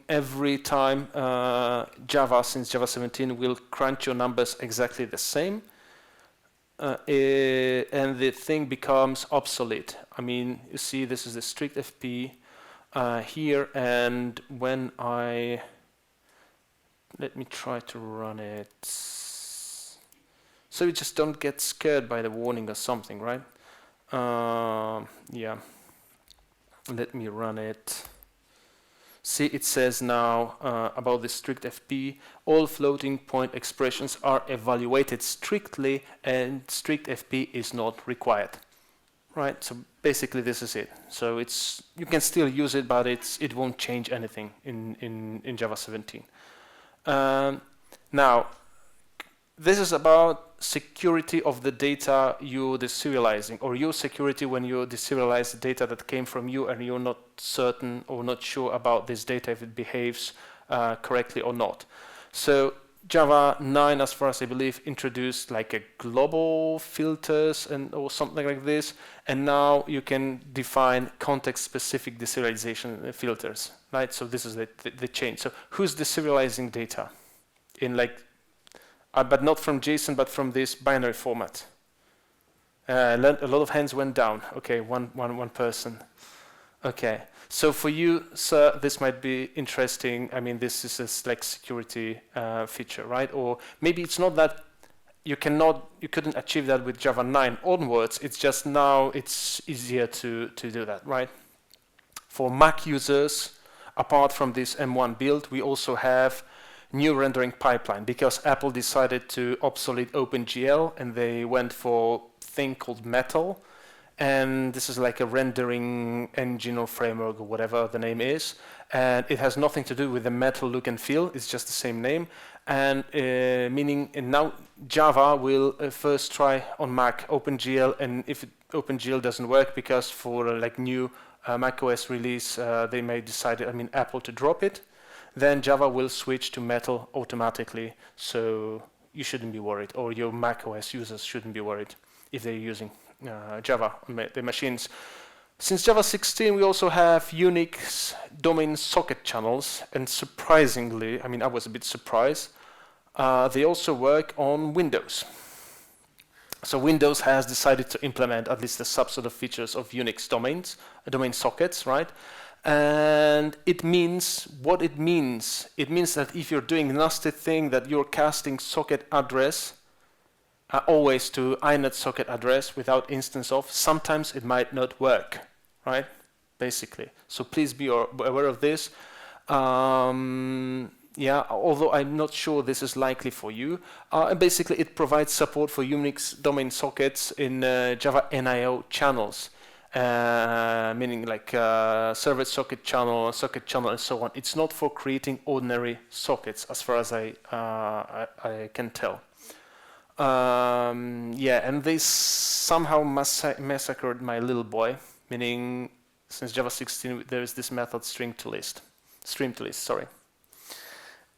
every time Java, since Java 17, will crunch your numbers exactly the same. And the thing becomes obsolete. I mean, you see, this is the strict FP here, and when let me try to run it, so you just don't get scared by the warning or something, right? Yeah, let me run it. See, it says now about the strict FP, all floating point expressions are evaluated strictly and strict FP is not required. Right, so basically this is it. So you can still use it, but it won't change anything in Java 17. Now, this is about security of the data you're deserializing, or your security when you deserialize the data that came from you and you're not certain or not sure about this data if it behaves correctly or not. So Java 9, as far as I believe, introduced like a global filters or something like this, and now you can define context-specific deserialization filters, right? So this is the change. So who's deserializing data in but not from JSON, but from this binary format? A lot of hands went down. Okay, one person. Okay, So for you, sir, this might be interesting. I mean, this is a like security feature, right? Or maybe it's not that you couldn't achieve that with Java 9 onwards. It's just now it's easier to do that, right? For Mac users, apart from this M1 build, we also have new rendering pipeline because Apple decided to obsolete OpenGL and they went for a thing called Metal. And this is like a rendering engine or framework or whatever the name is. And it has nothing to do with the Metal look and feel. It's just the same name. And meaning now Java will first try on Mac OpenGL. And if OpenGL doesn't work, because for like new macOS release, they may decide, Apple to drop it, then Java will switch to Metal automatically. So you shouldn't be worried, or your macOS users shouldn't be worried if they're using Java on the machines. Since Java 16, we also have Unix domain socket channels, and surprisingly, I was a bit surprised, they also work on Windows. So Windows has decided to implement at least a subset of features of Unix domain sockets, right? And it means what it means. It means that if you're doing a nasty thing that you're casting socket address always to inet socket address without instanceof, sometimes it might not work, right? Basically. So please be aware of this. Yeah, although I'm not sure this is likely for you. And basically, it provides support for Unix domain sockets in Java NIO channels, meaning like server socket channel, and so on. It's not for creating ordinary sockets, as far as I can tell. Yeah, and they somehow massacred my little boy, meaning since Java 16 there is this method stream to list, sorry.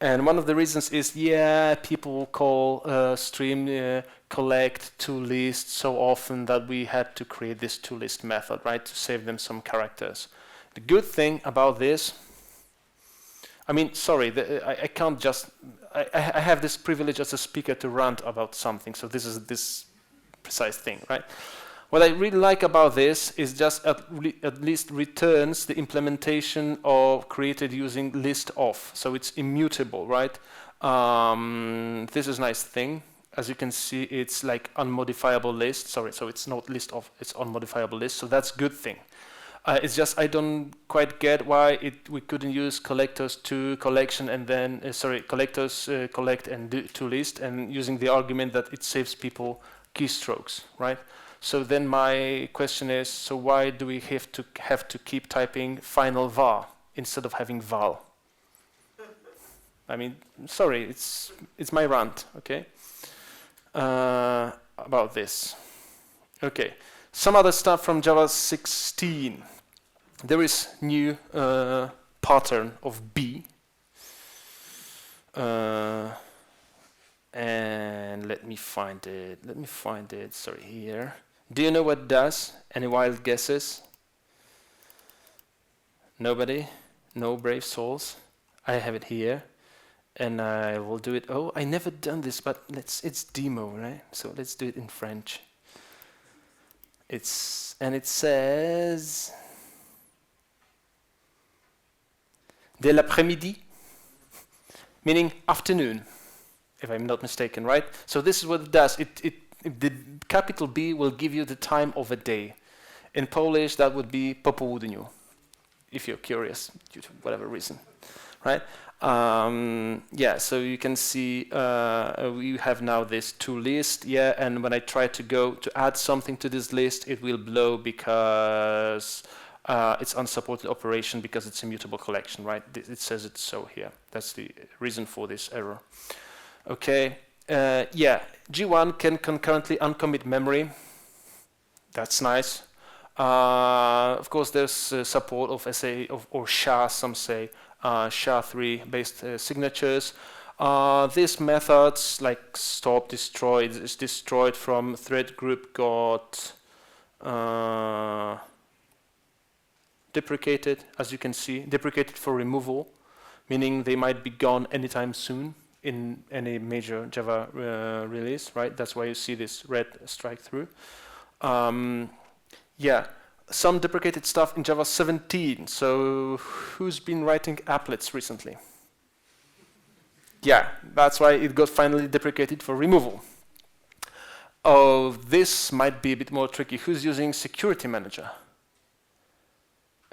And one of the reasons is, yeah, people call stream collect toList so often that we had to create this toList method, right, to save them some characters. The good thing about this, sorry, I can't just, I have this privilege as a speaker to rant about something, so this is this precise thing, right? What I really like about this is just at least returns the implementation of created using list of, so it's immutable, right? This is a nice thing. As you can see, it's like unmodifiable list. Sorry, so it's not list of, it's unmodifiable list. So that's a good thing. It's just I don't quite get why we couldn't use collectors to collection and then collectors collect and do to list, and using the argument that it saves people keystrokes, right? So then my question is, so why do we have to keep typing final var instead of having val? Sorry, it's my rant, okay? About this. Okay, some other stuff from Java 16. There is new pattern of B. And let me find it, sorry, here. Do you know what it does? Any wild guesses? Nobody? No brave souls? I have it here, and I will do it. Oh, I never done this, but it's demo, right? So let's do it in French. It says de l'après-midi, meaning afternoon, if I'm not mistaken, right? So this is what it does. The capital B will give you the time of a day. In Polish, that would be po południu, if you're curious, due to whatever reason, right? Yeah, so you can see we have now this toList, yeah, and when I try to go to add something to this list, it will blow because it's unsupported operation because it's a mutable collection, right? It says it's so here. That's the reason for this error. Okay, yeah, G1 can concurrently uncommit memory. That's nice. Of course, there's support of SA or SHA, some say, SHA-3 based signatures. These methods like stop, destroy, is destroyed from thread group got deprecated, as you can see, deprecated for removal, meaning they might be gone anytime soon in any major Java release, right? That's why you see this red strike through. Yeah, some deprecated stuff in Java 17. So who's been writing applets recently? Yeah, that's why it got finally deprecated for removal. Oh, this might be a bit more tricky. Who's using Security Manager?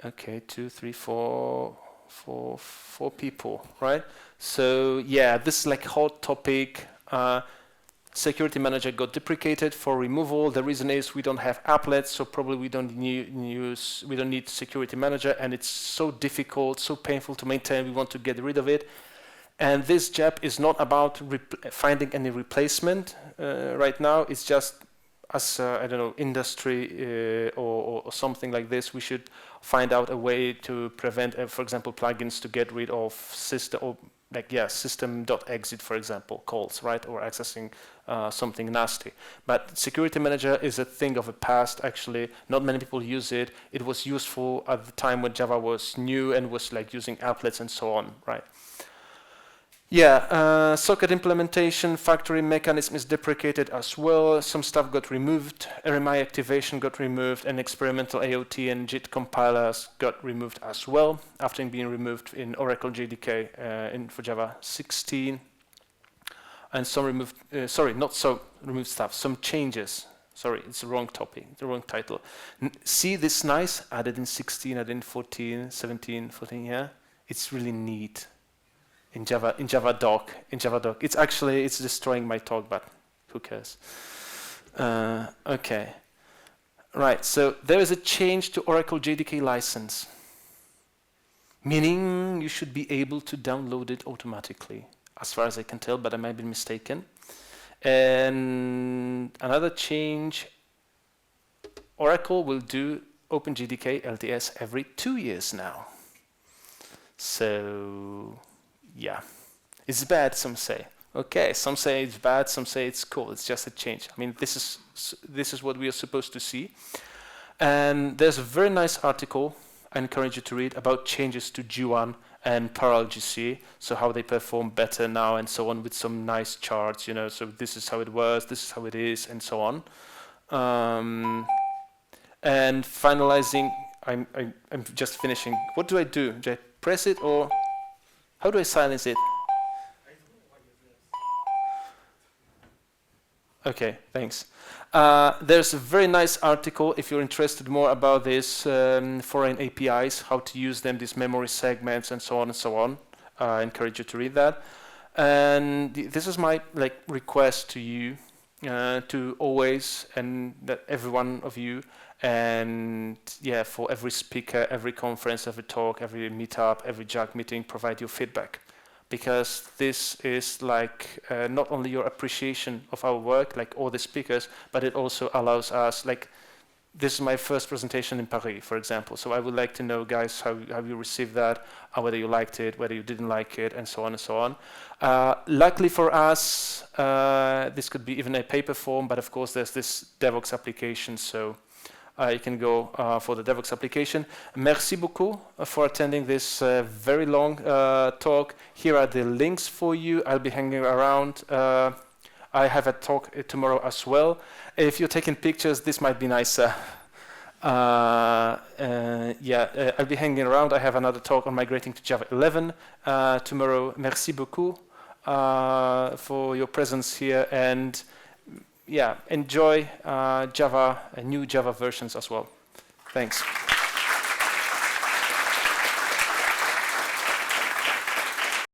Okay, 2, 3, 4 people, right? So yeah, this is like hot topic. Security Manager got deprecated for removal. The reason is we don't have applets, so probably we don't need Security Manager, and it's so difficult, so painful to maintain. We want to get rid of it. And this JEP is not about finding any replacement right now. It's just as I don't know, industry or something like this. We should find out a way to prevent, for example, plugins to get rid of system or system.exit, for example, calls, right, or accessing something nasty. But Security Manager is a thing of the past. Actually, not many people use it. It was useful at the time when Java was new and was like using applets and so on, right? Yeah, socket implementation, factory mechanism is deprecated as well. Some stuff got removed. RMI activation got removed, and experimental AOT and JIT compilers got removed as well after being removed in Oracle JDK for Java 16. And some removed, removed stuff, some changes. Sorry, it's the wrong topic, the wrong title. See this nice, added in 16, added in 14, 17, 14, yeah? It's really neat. In Java doc. It's actually, it's destroying my talk, but who cares? Okay. Right, so there is a change to Oracle JDK license, meaning you should be able to download it automatically, as far as I can tell, but I might be mistaken. And another change, Oracle will do OpenJDK LTS every 2 years now. So yeah, it's bad, some say. Okay, some say it's bad, some say it's cool. It's just a change. I mean, this is what we are supposed to see. And there's a very nice article I encourage you to read about changes to G1 and Parallel GC, so how they perform better now and so on, with some nice charts, you know, so this is how it was, this is how it is, and so on. And finalizing, I'm just finishing. What do? Do I press it, or how do I silence it? Okay, thanks. There's a very nice article if you're interested more about this foreign APIs, how to use them, these memory segments, and so on and so on. I encourage you to read that. And this is my request to you, to always, and that every one of you, and yeah, for every speaker, every conference, every talk, every meetup, every JAG meeting, provide your feedback. Because this is not only your appreciation of our work, like all the speakers, but it also allows us, this is my first presentation in Paris, for example. So I would like to know, guys, how you received that, whether you liked it, whether you didn't like it, and so on and so on. Luckily for us, this could be even a paper form, but of course there's this Devoxx application, so you can go for the Devoxx application. Merci beaucoup for attending this very long talk. Here are the links for you. I'll be hanging around. I have a talk tomorrow as well. If you're taking pictures, this might be nicer. I'll be hanging around. I have another talk on migrating to Java 11 tomorrow. Merci beaucoup for your presence here, and yeah, enjoy Java, new Java versions as well. Thanks.